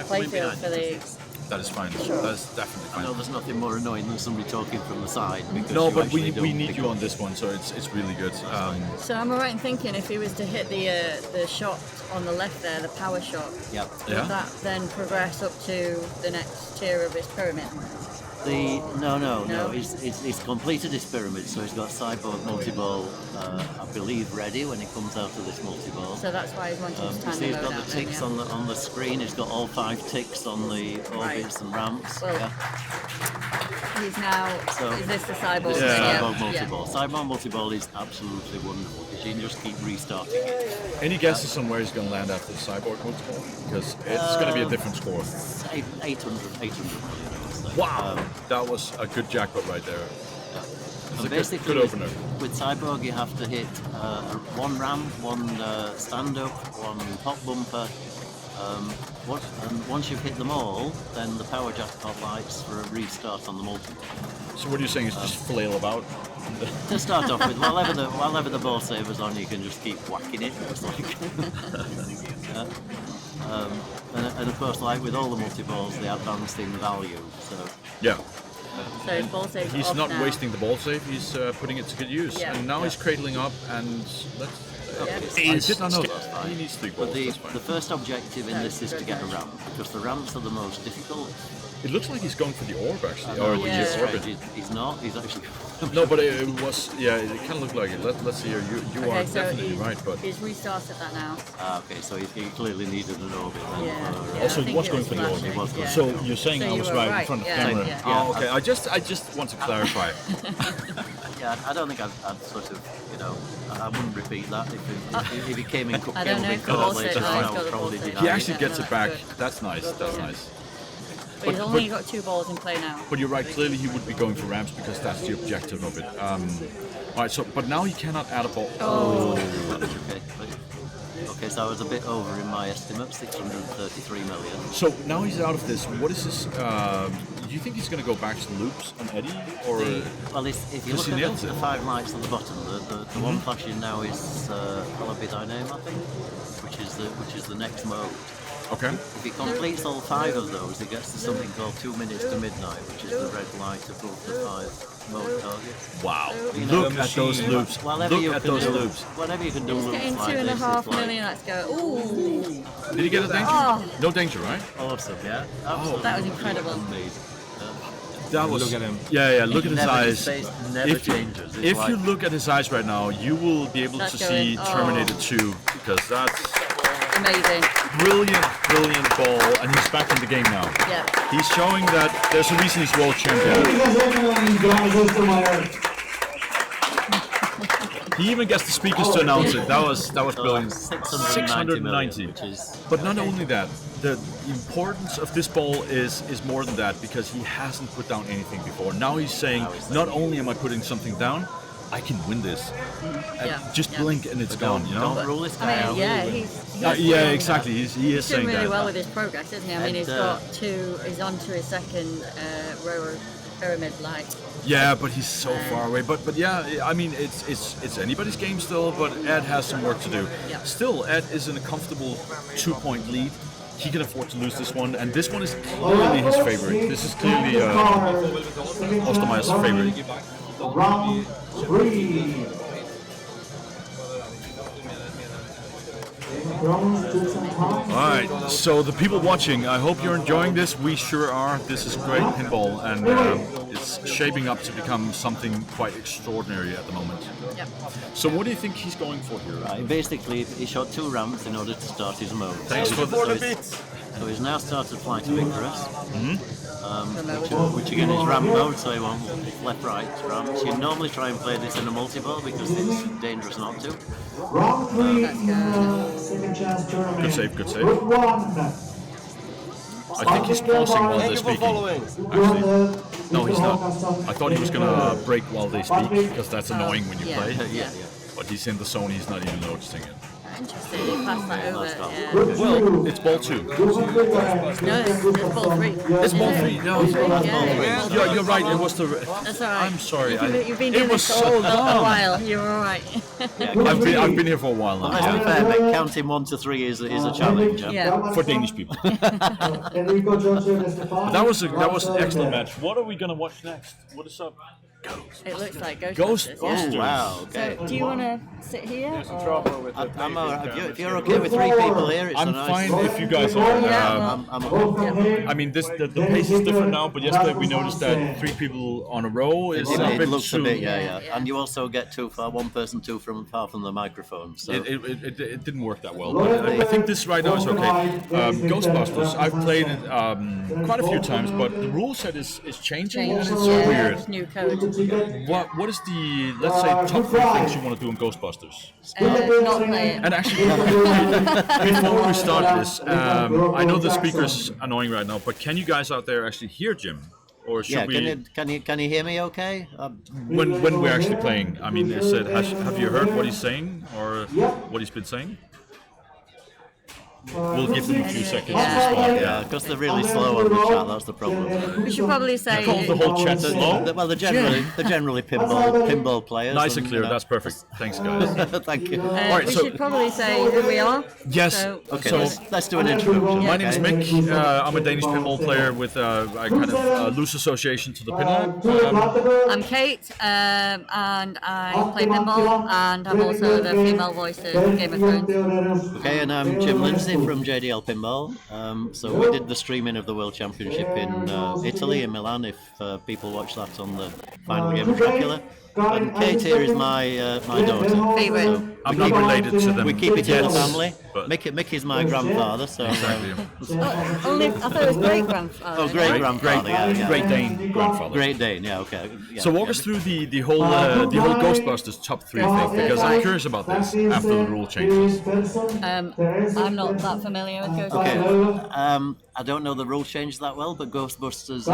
playfield for the. That is fine. That is definitely fine. I know there's nothing more annoying than somebody talking from the side. Because no, but we need you on this one, so it's really good. So I'm alright in thinking if he was to hit the shot on the left there, the power shot, would that then progress up to the next tier of his pyramid? No. He's completed his pyramid, so he's got cyborg multi-ball, I believe, ready when he comes out of this multi-ball. So that's why he's wanting to time he's got the ticks on the screen. He's got all 5 ticks on the orbits and ramps. Well, he's now. So is this the cyborg? Cyborg multi-ball. Cyborg multi-ball is absolutely wonderful because you can just keep restarting it. Any guesses on where he's going to land after the cyborg multi-ball? Because it's going to be a different score. 800 million. Wow, that was a good jackpot right there. So basically, good opener. With Cyborg, you have to hit one ramp, one stand-up, one pop bumper. And once you've hit them all, then the power jackpot lights for a restart on the multi-ball. So what you're saying is just flail about? To start off with, while the ball saver's on, you can just keep whacking it. It's like and of course, like with all the multi-balls, they advance in value. So yeah. So his ball save he's not now. wasting the ball save. He's putting it to good use. Yeah. And now he's cradling up, and let's. Yeah. I did not know that. He needs 3 balls. But the first objective in this is to get a ramp, because the ramps are the most difficult. It looks like he's going for the orb actually, or the orbit. He's not. He's actually. No, but it was. Yeah, it kind of looked like it. Let's see here. You are definitely right, but he's restarted that now. Okay, so he clearly needed an orbit. Then. Yeah. Also, he was going for the orbit. So you're saying I was right in front of the camera. Yeah. Oh, okay. I just want to clarify. Yeah, I don't think I'd sort of, I wouldn't repeat that if he came in I don't know if the ball set probably did. He actually gets it back. That's nice. That's nice. But he's only got 2 balls in play now. But you're right, clearly he would be going for ramps because that's the objective of it. Alright, so, but now he cannot add a ball. Oh. Okay, so I was a bit over in my estimate, 633 million. So now he's out of this. What is his, do you think he's going to go back to loops on Eddie? Or well, if you look at the 5 lights on the bottom, the one flashing now is I'll Be Thy Name, I think, which is the next mode. Okay. If he completes all 5 of those, he gets to something called 2 minutes to midnight, which is the red light above the 5 mode target. Wow. Look at those loops. Look at those loops. Whatever you can do loops getting like this. 2.5 million, let's go. Ooh. Did he get a danger? Oh. No danger, right? Awesome, yeah. Absolutely. That was incredible. Amazing. That was, look at him. Yeah, look at his eyes. His face never changes. If you look at his eyes right now, you will be able to see Terminator 2, because that's amazing. Brilliant ball, and he's back in the game now. Yeah. He's showing that there's a reason he's world champion. He even gets the speakers to announce it. That was brilliant. 690. But not only that, the importance of this ball is more than that, because he hasn't put down anything before. Now he's saying, not only am I putting something down, I can win this. Just blink and it's gone, you know? Don't rule this guy out. Yeah, exactly. He is doing saying really that. well with his progress, isn't he? I mean, he's on to his second row of pyramid light. Yeah, but he's so far away. But yeah, I mean, it's anybody's game still, but Ed has some work to do. Yeah. Still, Ed is in a comfortable 2-point lead. He can afford to lose this one, and this one is clearly his favorite. This is clearly Ostermeier's favorite. Round 3. Alright, so the people watching, I hope you're enjoying this. We sure are. This is great pinball, and it's shaping up to become something quite extraordinary at the moment. Yep. So what do you think he's going for here? Right, basically, he shot 2 ramps in order to start his mode. Thanks for the bits. So he's now started Flight of Icarus, which again is ramp mode, so he won't left-right ramps. You normally try and play this in a multi-ball because it's dangerous not to. Round 3 in the second chance tournament. Good save. With 1. I think he's pausing while they're speaking. Actually, no, he's not. I thought he was gonna break while they speak, because that's annoying when you play. Yeah. But he's in the zone, he's not even noticing it. Interesting. You passed that over. Yeah. Well, it's ball 2. No, it's ball 3. It's ball 3. No, it's ball 3. Yeah. You're right. It was the. That's all right. I'm sorry. You've been doing this for a while. You're all right. I've been here for a while now. Well, to be fair, but counting 1 to 3 is a challenge. Yeah. For Danish people. That was an excellent match. What are we gonna watch next? What is up? It looks like Ghostbusters. Ghostbusters. Oh, wow, okay. So, do you want to sit here? Or? I'm all right. If you're okay with 3 people here, it's I'm a nice... fine if you guys are. I'm okay. I mean, the pace is different now, but yesterday we noticed that 3 people on a row is a It bit looks too... a bit, yeah. And you also get too far, one person too far from the microphone. So It didn't work that well, but I think this right now is okay. Ghostbusters, I've played it quite a few times, but the rule set is changing and it's weird. New code. What is the, let's say, top 3 things you want to do in Ghostbusters? Not play it. And actually, before we start this, I know the speaker is annoying right now, but can you guys out there actually hear Jim? Or should we? Can you hear me okay? When we're actually playing, I mean, have you heard what he's saying or what he's been saying? We'll give them a few seconds to respond. Yeah, because they're really slow on the chat. That's the problem. We should probably say. Call the whole chat slow. Well, they're generally pinball players. Nice and clear. That's perfect. Thanks, guys. Thank you. We should probably say who we are. Yes. So let's do an introduction. My name is Mick. I'm a Danish pinball player with a kind of loose association to the Pinlab. I'm Kate, and I play pinball, and I'm also the female voice in Game of Thrones. Okay, and I'm Jim Lindsay from JDL Pinball. So we did the streaming of the World Championship in Italy, in Milan, if people watch that on the final game of Dracula. And Kate here is my daughter. Favourite. So I'm not related to them. we keep it in the Yes, family. but- Mickey's my grandfather, so... Only, I thought it was great grandfather. Oh, great-grandfather, yeah. Great Dane grandfather. Great Dane, yeah, okay. Yeah, So walk us through the whole Ghostbusters top 3 thing, because I'm curious about this after the rule changes. I'm not that familiar with Ghostbusters. Okay. I don't know the rule change that well, but Ghostbusters is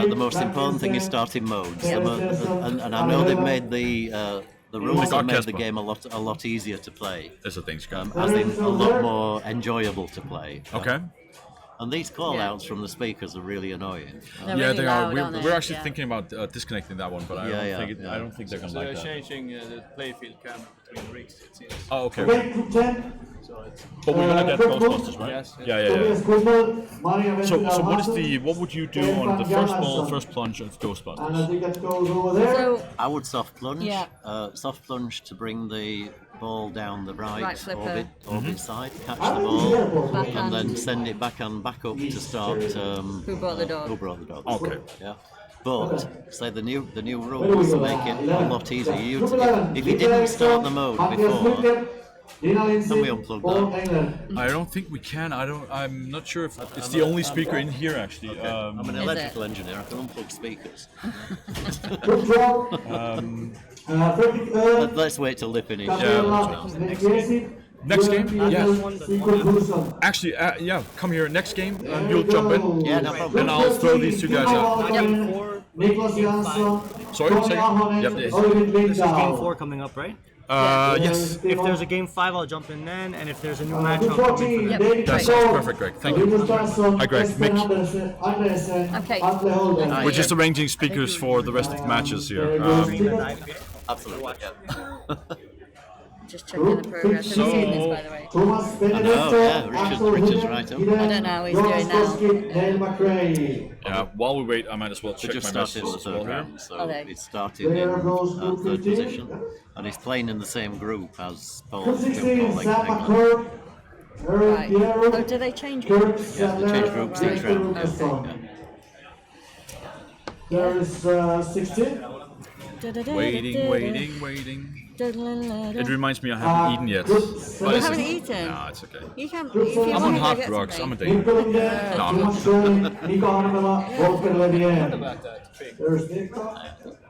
the most important thing is starting modes. And I know they've made the rules have made the game a lot easier to play. That's the thing, As in a lot more enjoyable to play. Okay. And these call-outs from the speakers are really annoying. They're Yeah, really they loud, are. aren't they? We're actually Yeah. thinking about disconnecting that one, but I don't think they're gonna like that. changing the playfield camera between rigs, it seems. Oh, okay. But we're gonna get Ghostbusters, right? Yes. Yeah. So what would you do on the first ball, first plunge of Ghostbusters? So, I would soft plunge. Yeah. Soft plunge to bring the ball down the right flipper. orbit side, catch the ball, Backhand. and then send it back up to start. Who brought the dog? Who brought the dog? Okay. Yeah. But say the new rules make it a lot easier. If you didn't start the mode before, can we unplug that? I don't think we can. I'm not sure if it's the only speaker in here actually. I'm an electrical engineer. I can unplug speakers. Let's wait till they finish. Next game? Yeah. Actually, come here. Next game, you'll jump in. Yeah, no problem. And I'll throw these 2 guys out. Sorry, say. Yep. This is game 4 coming up, right? Yes. If there's a game 5, I'll jump in then, and if there's a new match, I'll come in for that. That sounds perfect, Greg. Thank you. Hi, Greg. Mick. Okay. We're just arranging speakers for the rest of the matches here. Absolutely. Yeah. Just checking the progress. Have you seen this, by the way? I know, yeah, Richard's right up. I don't know how he's doing now. Yeah, while we wait, I might as well They check just my started in the messages as third well here. round, so Okay. he's starting in third position, and he's playing in the same group as Paul Pinball. Right. Oh, do they change groups? Yeah, they change groups each round. Okay. There is 16. Waiting. It reminds me I haven't eaten yet. You haven't eaten? No, it's okay. You can. If you I'm on want to go hard get drugs. I'm a something. Dane. No, I'm not.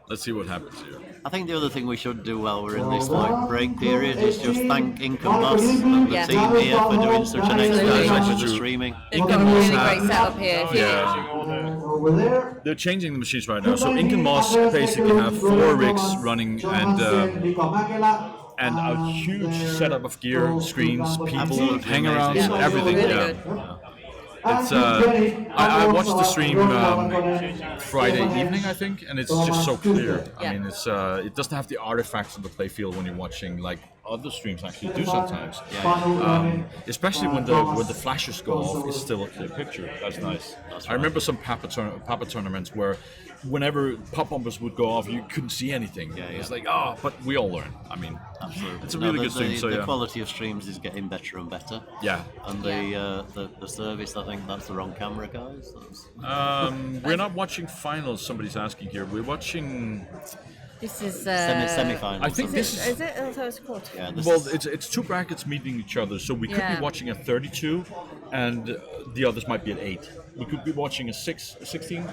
Let's see what happens here. I think the other thing we should do while we're in this break period is just thank INK and MOS and the team here for doing such an excellent job with the streaming. They've got a really great setup here. Yeah. They're changing the machines right now. So INK and MOS basically have 4 rigs running, and a huge setup of gear, screens, people, Absolutely hang around, amazing. everything. Really Yeah. good. It's I watched the stream Friday evening, I think, and it's just so clear. Yeah. I mean, it's it doesn't have the artifacts of the playfield when you're watching like other streams actually do sometimes. Especially when the flashes go off, it's still a clear picture. That's nice. I remember some Papa tournaments where whenever pop bumpers would go off, you couldn't see anything. It's like, but we all learn. I mean, Absolutely. it's a really good stream. So the quality of streams is getting better and better. Yeah. And the service, I think that's the wrong camera, guys. We're not watching finals. Somebody's asking here. We're watching. This is semi-finals. I think this Is it? I thought it was a quarter. Yeah, Well, it's two brackets meeting each other, so we could be watching a 32, and the others might be at 8. We could be watching a 16.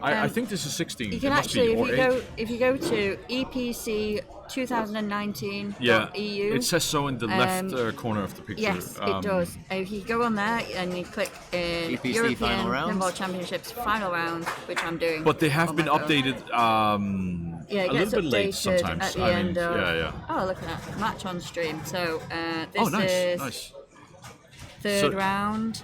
I think this is 16. You can it must actually, be, or if you go to EPC 2019.eu. Yeah, it says so in the left corner of the picture. Yes, it does. If you go on there and you click in EPC European final rounds. Pinball Championships final round, which I'm doing. But they have on been my phone. updated It a gets little bit late updated sometimes. at the I end mean, of, Oh, look at that. Match on stream. So this is nice. third round,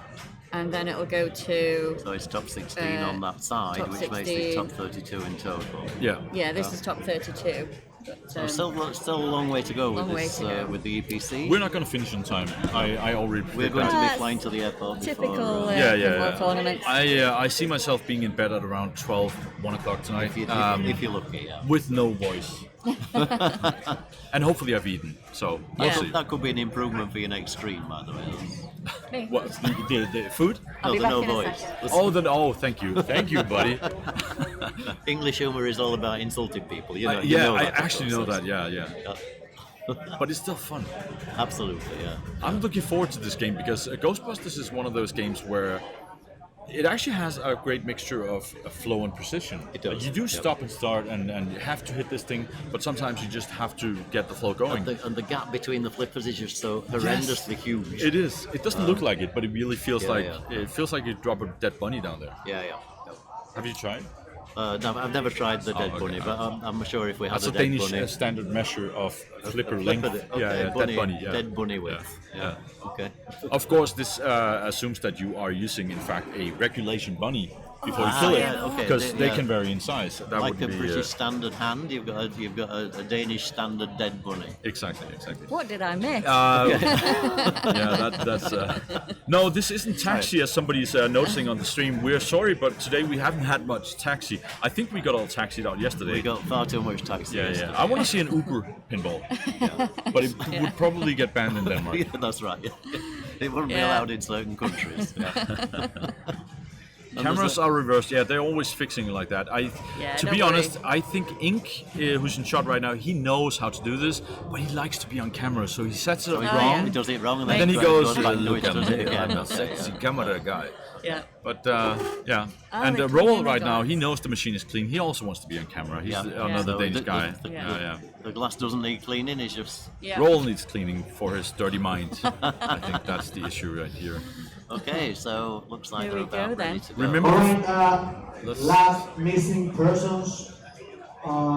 and then it'll go to... So it's top 16 on that side, top which makes 16. it top 32 in total. Yeah. Yeah, this is top 32. But, So still a long way to go with Long way this to go. with the EPC. We're not going to finish on time. I already. We're going to be flying to the airport typical before. pinball tournaments. I see myself being in bed at around 12, 1 o'clock tonight. If you're lucky, yeah. With no voice. And hopefully I've eaten. So we'll see. That could be an improvement for your next stream, by the way. What, the food? I'll be the back no in a voice. sec. Thank you, buddy. English humor is all about insulting people. You know. I actually know that. Yeah. But it's still fun. Absolutely, yeah. I'm looking forward to this game because Ghostbusters is one of those games where it actually has a great mixture of flow and precision. It does. You do stop and start, and you have to hit this thing, but sometimes you just have to get the flow going. And the gap between the flippers is just so horrendously huge. It is. It doesn't look like it, but it really feels Yeah, it feels like you drop a dead bunny down there. Yeah. Have you tried? No, I've never tried the dead okay. bunny, but I'm sure if we had That's a a dead Danish bunny, standard measure of flipper flipper length. okay, dead bunny. Yeah. dead bunny width. Yeah. Okay. Of course, this assumes that you are using, in fact, a regulation bunny before you kill it, okay. because they can vary in size. That Like would a be British standard hand, you've got a Danish standard dead bunny. exactly. What did I miss? That's no. This isn't taxi, as somebody's noticing on the stream. We're sorry, but today we haven't had much taxi. I think we got all taxied out yesterday. We got far too much taxi. Yeah. I want to see an Uber pinball, but it would probably get banned in Denmark. Yeah, that's right. It wouldn't be allowed in certain countries. Cameras are reversed. Yeah, they're always fixing it like that. To be honest, I think INK, who's in shot right now, he knows how to do this, but he likes to be on camera, so he sets it up wrong. He does it wrong, And then he goes, look at me, again. I'm a sexy camera guy. Yeah. But and it Roll could be right now, glass. he knows the machine is clean. He also wants to be on camera. He's another So Danish the- guy. the- The glass doesn't need cleaning. It's just Roll needs cleaning for his dirty mind. I think that's the issue right here. okay. So looks like Here they're we go, about ready then. to go. Remember, Last missing persons.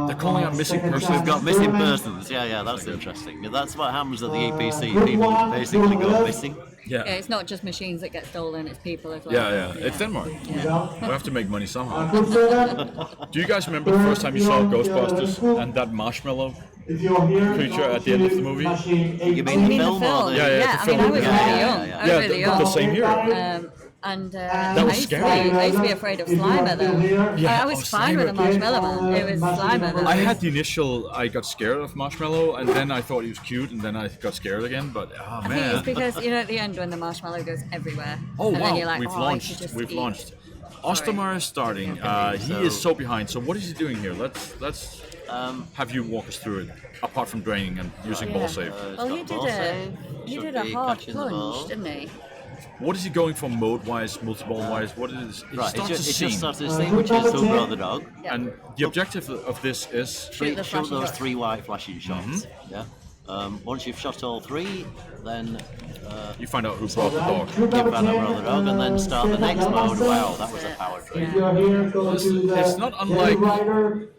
they're calling out missing second persons. chance We've got missing tournament. persons. Yeah, that's interesting. That's what happens at the Uh, EPC. group People one, basically group go left. missing. Yeah, it's not just machines that get stolen, it's people as well. Yeah. It's Denmark. We have to make money somehow. Group seven. Do you guys remember the first time you saw Ghostbusters and that marshmallow If you're here, creature at the end of the movie? machine You mean You the mean film the or film? the? Yeah, I mean, I was Yeah, really yeah, young. yeah. I was really young. the same here. And That was I scary. used to be afraid of Slimer though. Yeah, I was fine with the marshmallow man. It was Slimer that I had the initial, I got scared of Marshmallow, and then I thought he was cute, and then I got scared again, but oh I think man. it's because, at the end when the marshmallow goes everywhere. Oh and wow, then you're like, we've I should launched. just We've eat. launched. Ostermeier is starting. He is so behind. So what is he doing here? Let's have you walk us through it. Apart from draining and using ball save. Well, he did a hard plunge, didn't he? What is he going for mode-wise, multi-ball-wise? What is it? Right, Starts it a just scene. starts a scene, which is Who Brought the Dog. Yeah. And the objective of this is Shoot the Shoot flashing those dots. 3 white flashing shots. Yeah. Once you've shot all 3, then you find out who brought the dog. give that another dog, and then start the next mode. Wow, that was a power trip. It's not unlike.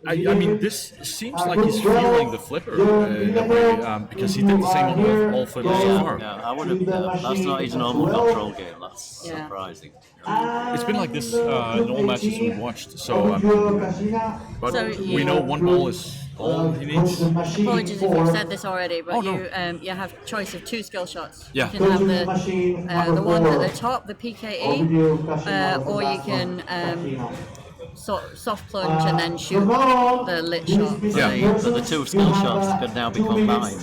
I mean, this seems like he's feeling the flipper in a way, because he did the same on all flippers so far. Yeah, I would have. That's not his normal control game. That's surprising. It's been like this in all matches we've watched. So, but So we know one ball is all he needs. Apologies if you've said this already, but Oh, no. you have choice of 2 skill shots. Yeah. You can have the one at the top, the PKE, or you can soft plunge and then shoot the lit shot. So the 2 skill shots could now be combined.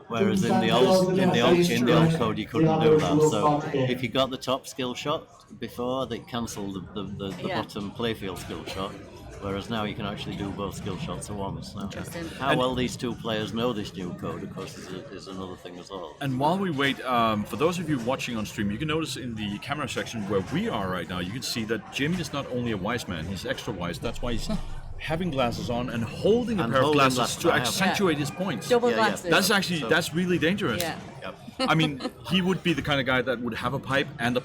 Whereas in the old code you couldn't do that. So if you got the top skill shot before, they cancelled the bottom playfield skill shot. Whereas now you can actually do both skill shots at once. Now, how well these 2 players know this new code, of course, is another thing as well. And while we wait, for those of you watching on stream, you can notice in the camera section where we are right now, you can see that Jim is not only a wise man, he's extra wise. That's why he's having glasses on and holding a pair of glasses to accentuate his points. Double glasses. That's really dangerous. Yeah. I mean, he would be the kind of guy that would have a pipe, and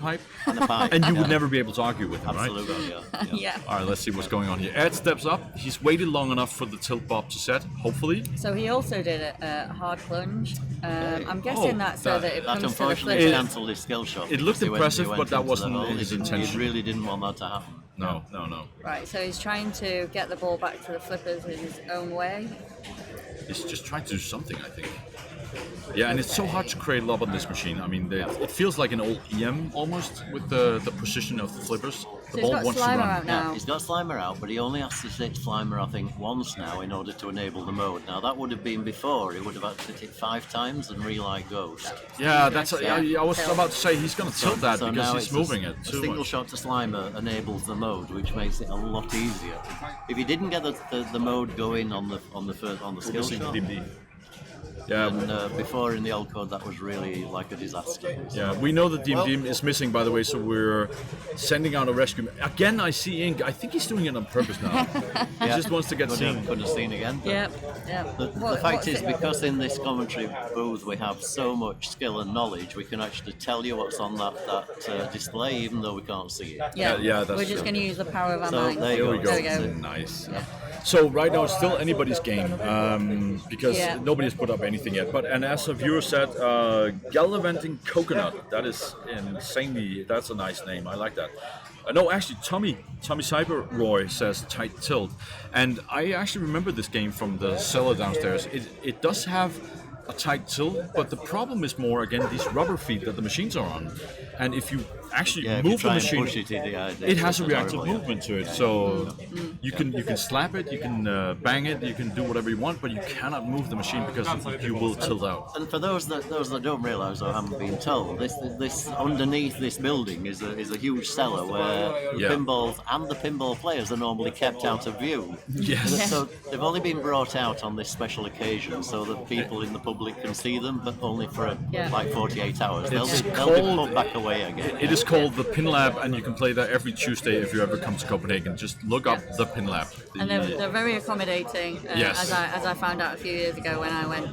you would never be able to argue with him, Absolutely, right? Yeah. All right, let's see what's going on here. Ed steps up. He's waited long enough for the tilt bob to set, hopefully. So he also did a hard plunge. I'm guessing that's so that it That comes to the unfortunately flipper. cancelled his skill shot. It looked He impressive, went but that into wasn't the hole. his He intention. really didn't want that to happen. No. Right, so he's trying to get the ball back to the flippers in his own way. He's just trying to do something, I think. Yeah, and it's so hard to create lob on this machine. I mean, it feels like an old EM almost with the precision of the flippers. The So he's got wants to Slimer run. out now. He's got Slimer out, but he only has to hit Slimer, I think, once now in order to enable the mode. Now, that would have been before. He would have had to hit it 5 times and relight Ghost. Yeah, that's. I was about to say he's going to tilt that So because now he's it's moving a it too single much. shot to Slimer enables the mode, which makes it a lot easier. If you didn't get the mode going on the skill Missing shot, DMD. Yeah, and before in the old code that was really like a disaster. yeah. We know that DMD is missing, by the way, so we're sending out a rescue. Again, I see Ink. I think he's doing it on purpose now. He just wants to get seen. Couldn't have seen again. but Yeah. The fact is, because in this commentary booth we have so much skill and knowledge, we can actually tell you what's on that display, even though we can't see it. Yeah, that's We're just true. going to use the power of our So mind. there you There we go. There we go. Nice. So right now it's still anybody's game because Yeah. nobody has put up anything yet. And as a viewer said, Gallivanting Coconut. That is insanely. That's a nice name. I like that. No, actually, Tommy Cyberroy says tight tilt, and I actually remember this game from the cellar downstairs. It does have a tight tilt, but the problem is more again these rubber feet that the machines are on, and if you actually If you move the try and machine, push it has a it's reactive horrible, movement to it. So you can slap it, you can bang it, you can do whatever you want, but you cannot move the machine because you will tilt out. And for those that don't realise or haven't been told, this underneath this building is a huge cellar where pinballs and the pinball players are normally kept out of view. Yes. So they've only been brought out on this special occasion so that people in the public can see them, but only for like 48 hours. They'll be put back away again. It is called the Pin Lab, and you can play that every Tuesday if you ever come to Copenhagen. Just look up the Pin Lab. And they're very accommodating, Yes. as I found out a few years ago when I went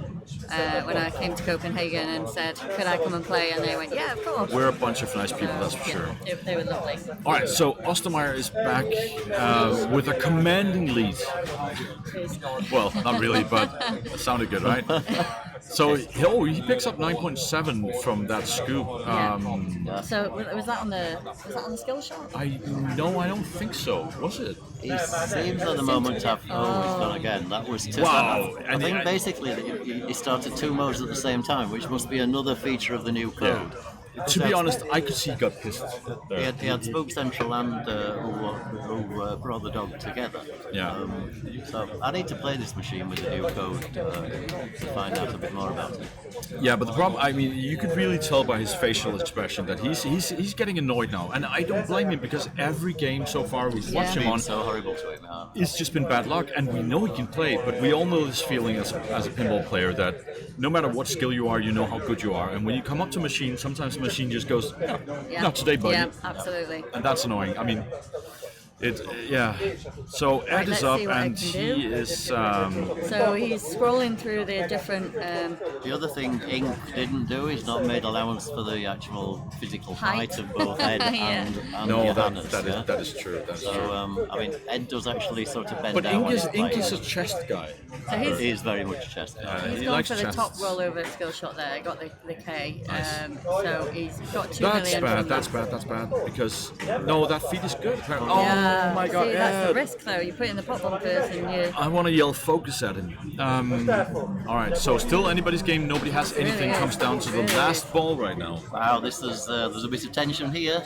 when I came to Copenhagen and said, could I come and play? And they went, yeah, of course. We're a bunch of nice people, that's for sure. They were lovely. All right, so Ostermeier is back with a commanding lead. Well, not really, but it sounded good, right? So he picks up 9.7 from that scoop. So was that on the skill shot? I don't think so. Was it? He seems at the moment to have. Oh, he's gone again. That was two. Wow. I think basically that he started 2 modes at the same time, which must be another feature of the new code. To be honest, I could see he got pissed. He had Spook Central and who brought the dog together. Yeah. So I need to play this machine with the new code to find out a bit more about it. Yeah, but the problem, I mean, you could really tell by his facial expression that he's getting annoyed now, and I don't blame him because every game so far we've watched him on, so horrible to him. It's just been bad luck, and we know he can play, but we all know this feeling as a pinball player that no matter what skill you are, you know how good you are, and when you come up to a machine, sometimes the machine just goes, not today, buddy. Yeah, absolutely. And that's annoying. I mean, So Ed Right, is let's up see what I and can he do. is. So he's scrolling through the different. The other thing INK didn't do is not made allowance for the actual physical height of both Ed Yeah. and No, Johannes. that is true. That's So true. I mean, Ed does actually sort of bend But down. Ink is a chest guy. So He is very much a chest guy. he's he gone likes for the chests. top rollover skill shot there. Got the K. Nice. So he's got 2 That's million. bad. from That's that. bad. That's bad. Because no, that feed is good. Oh Yeah. my God! See, that's the Ed. risk though. You put in the pop bumpers and you. I want to yell focus at him. All right. So still anybody's game. Nobody has anything. is. Comes down to the last ball right now. Wow, this is there's a bit of tension here.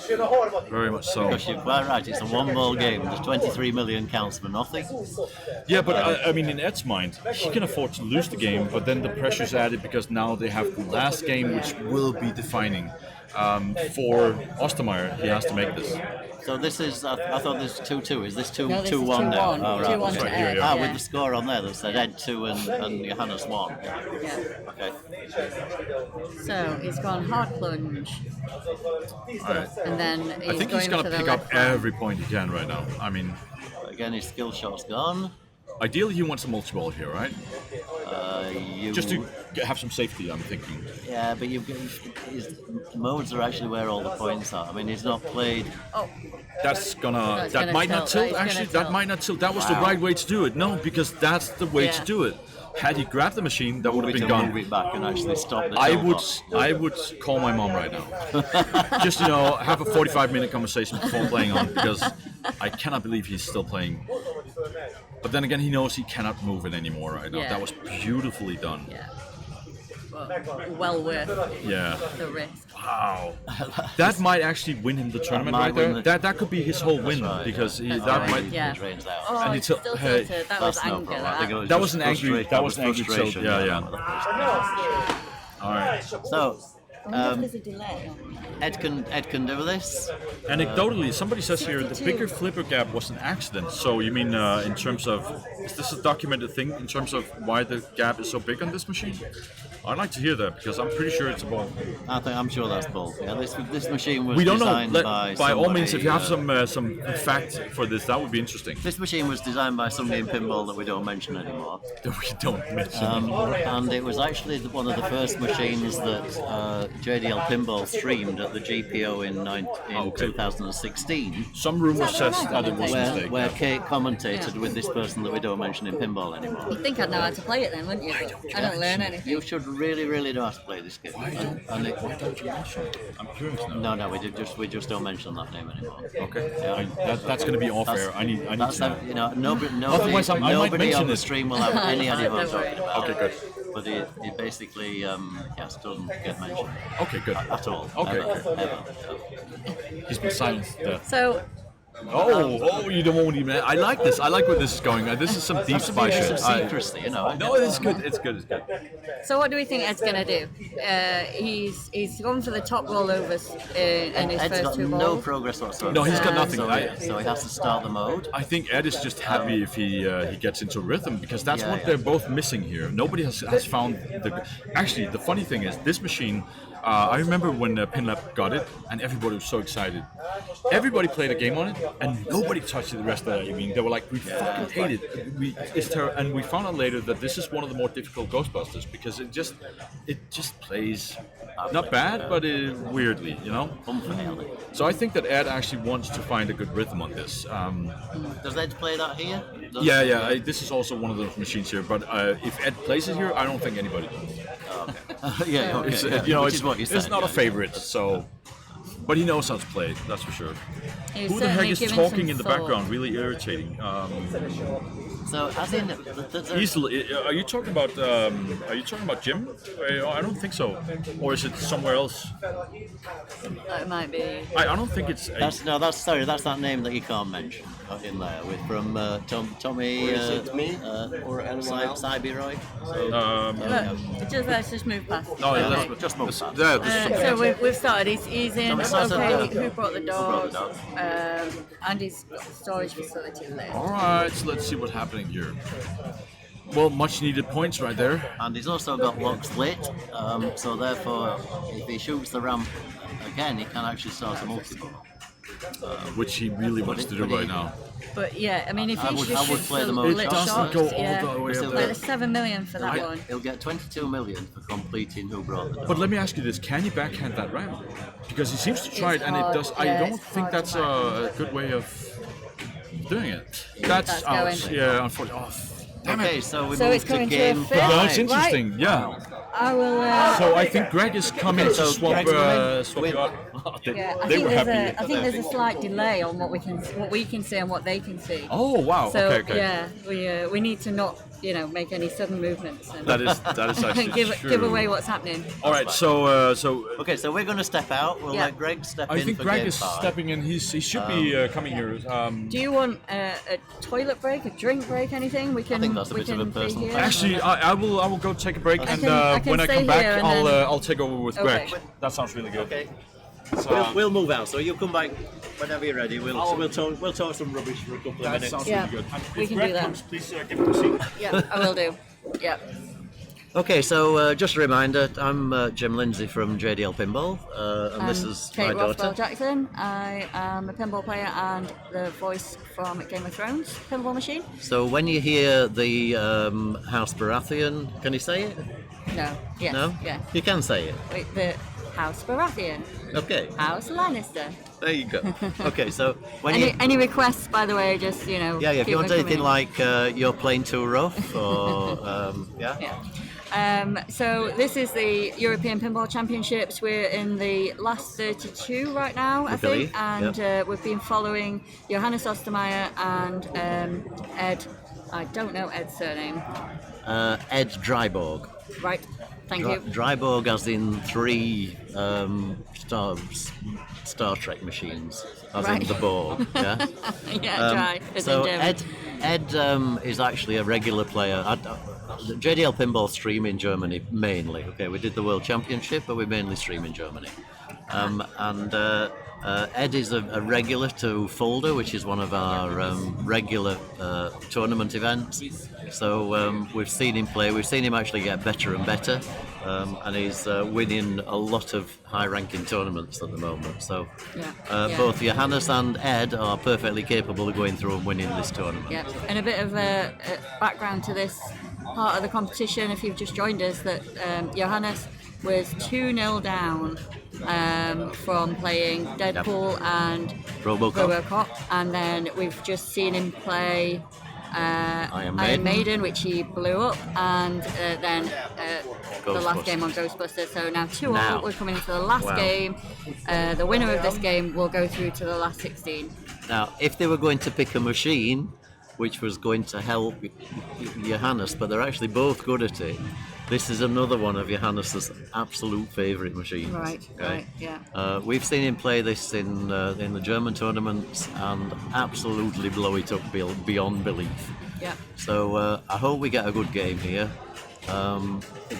Very much so. Because you're quite right, it's a one-ball game. There's 23 million counts for nothing. Yeah, but I mean, in Ed's mind, he can afford to lose the game, but then the pressure's added because now they have the last game, which will be defining. For Ostermeier, he has to make this. So this is, I thought this was 2-2. Is this 2-1 No, this is now? 2-1. Oh, right. 2-1 That's to right. Ed, Ah, yeah. with the score on there that said Ed 2 and Johannes 1. Yeah. Okay. So he's gone hard plunge. Alright. And then he's I think going he's going for to the pick left up hand. every point he can right now. I mean, Again, his skill shot's gone. ideally he wants a multi-ball here, right? You, Just to have some safety, I'm thinking. Yeah, but his modes are actually where all the points are. I mean, he's not played. Oh, That's gonna. it's that gonna might not tilt. tilt. That is Actually, gonna that tilt. might not tilt. That was the right way to do it. No, because that's the way Yeah. to do it. Had he grabbed the machine, that would have been Move gone. it back and actually stop the I tilt would. box. I would call my mom right now. Just have a 45-minute conversation before playing on, because I cannot believe he's still playing. But then again, he knows he cannot move it anymore right now. Yeah. That was beautifully done. yeah. Well worth Yeah. the risk. Wow. That might actually win him the tournament might right there. win the- That could be his whole win, right, because yeah. that might. Yeah. Drains out. Oh, And it's he took- still hey, tilted. That was That's no anger. problem. I think it That just was an angry- frustration- that was an angry tilt, frustration, yeah. All right. So, I wonder if there's a delay. Ed can do this. Anecdotally, somebody says here the bigger flipper gap was an accident. So you mean in terms of, is this a documented thing in terms of why the gap is so big on this machine? I'd like to hear that, because I'm pretty sure it's a ball. I'm sure that's bull. Yeah, this machine was We don't know. designed By all means, if you have somebody, some fact for this, that would be interesting. This machine was designed by somebody in pinball that we don't mention anymore. That we don't mention. And it was actually one of the first machines that JDL Pinball streamed at the JQO in 2016. Some rumor says that it was a mistake. Where Kate commentated with this person that we don't mention in pinball anymore. You'd think I'd know how to play it then, wouldn't you? But I don't learn anything. You should really know how to play this game. Why don't you mention it? I'm curious now. No, we just don't mention that name anymore. Okay. Yeah. That's going to be off air. I need That's to know. you know, nobody Otherwise, I might nobody mention on the it. stream will have any idea what I'm talking about. Okay, good. But it basically doesn't get mentioned Okay, good. at all. Okay, ever, okay. ever. He's been silenced. So You don't want even. I like this. I like where this is going. This is some deep spy Some shit. secrecy, you know. No, it's good. It's good. It's good. So what do we think Ed's gonna do? He's gone for the top rollovers in his Ed's first got two no balls. progress whatsoever. No, he's got nothing. So he has to start the mode. I think Ed is just happy if he gets into rhythm, because that's Yeah, what yeah. they're both missing here. Nobody has found the. Actually, the funny thing is, this machine. I remember when PinLab got it, and everybody was so excited. Everybody played a game on it, and nobody touched it the rest of the evening. They were like, "We fucking hate it. It's terrible." And we found out later that this is one of the more difficult Ghostbusters, because it just plays not bad, but weirdly, you know. So I think that Ed actually wants to find a good rhythm on this. Does Ed play that here? Yeah. This is also one of those machines here. But if Ed plays it here, I don't think anybody does. Yeah, okay. It's, yeah. you know, Which is what you it's said, not a yeah. favorite, so. But he knows how to play, that's for sure. He's Who the heck certainly is given talking some in the thought. background? Really irritating. So, as in, Are you talking about? Are you talking about Jim? I don't think so. Or is it somewhere else? That might be. I don't think it's. that's that name that you can't mention in there from Tommy. Or is it me or anyone else? Cyberoid. Let's just move past. No, Okay. let's Just move this, past. yeah, this is So we've started. He's in. Tommy started Okay, the- who brought the Who brought dog? the dog? And he's got the storage facility there. all right. So let's see what's happening here. Well, much needed points right there. And he's also got locks lit, so therefore, if he shoots the ramp again, he can actually start a multi-ball. which he really wants to do right now. But yeah, I mean, if I he would just play shoots the the most lit It doesn't shots, go all yeah, the way up like there. there's 7 million for that one. He'll get 22 million for completing Who Brought the Dog. But let me ask you this: can he backhand that ramp? Because he seems to try It's it, and hard, it does. I yeah, don't it's think hard to that's a good way of doing it. That's out. going. Yeah, unfortunately. Oh, damn Okay, it. so we So move it's to coming to a game fifth? No, five. it's interesting. Yeah. I will. So I think Greg is coming to So swap Greg's coming. swap Wait. you out. They, Yeah, I they think were there's happy. I think there's a slight delay on what we can see and what they can see. Oh wow. So okay. yeah, we need to not make any sudden movements and That is actually true. give away what's happening. All right. So Okay, so we're going to step out. We'll Yeah. let Greg step I in think for Greg game is 5. stepping in. He should be coming here. Do you want a toilet break, a drink break, anything? We can. think that's a we bit of a can be personal here. thing. Actually, I will go take a break, and I can when I stay come back, here and then- I'll take over with Okay. Greg. That sounds really good. Okay. So, We'll move out. So you come back whenever you're ready. We'll talk some rubbish for a couple of that minutes. sounds Yeah. really good. And We if can Greg do that. comes, please give him a seat. Yeah, I will do. Yeah. Okay, so just a reminder, I'm Jim Lindsay from JDL Pinball, and this is Kate my daughter. Rothwell Jackson. I am a pinball player and the voice from Game of Thrones pinball machine. So when you hear the House Baratheon, can you say it? No. Yes. No? Yeah. You can say it. Wait, the House Baratheon. Okay, House Lannister. there you go. Okay, so when Any requests, by the way, just yeah, if keep you want them anything coming. like you're playing too rough, or yeah. So this is the European Pinball Championships. We're in the last 32 right now, I think, believe, and we've been following Johannes Ostermeier and Ed. I don't know Ed's surname. Ed Dreiborg. Right. Thank you. Dreiborg as in 3 Star Trek machines, as in Right. the Borg. Yeah. Yeah, dry. As So in German. Ed is actually a regular player. JDL Pinball stream in Germany mainly. Okay, we did the World Championship, but we mainly stream in Germany. And Ed is a regular to Fulda, which is one of our regular tournament events. So we've seen him play. We've seen him actually get better and better, and he's winning a lot of high-ranking tournaments at the moment. So Yeah. both Johannes and Ed are perfectly capable of going through and winning this tournament. Yeah, and a bit of a background to this part of the competition, if you've just joined us, that Johannes was 2-0 down from playing Deadpool and Robocop, and then we've just seen him play Iron Maiden, which he blew up, and then the last game on Ghostbusters. So now 2-0, we're coming into the last game. The winner of this game will go through to the last 16. Now, if they were going to pick a machine which was going to help Johannes, but they're actually both good at it, this is another one of Johannes' absolute favourite machines. Right, yeah. We've seen him play this in the German tournaments and absolutely blow it up beyond belief. Yeah. So I hope we get a good game here.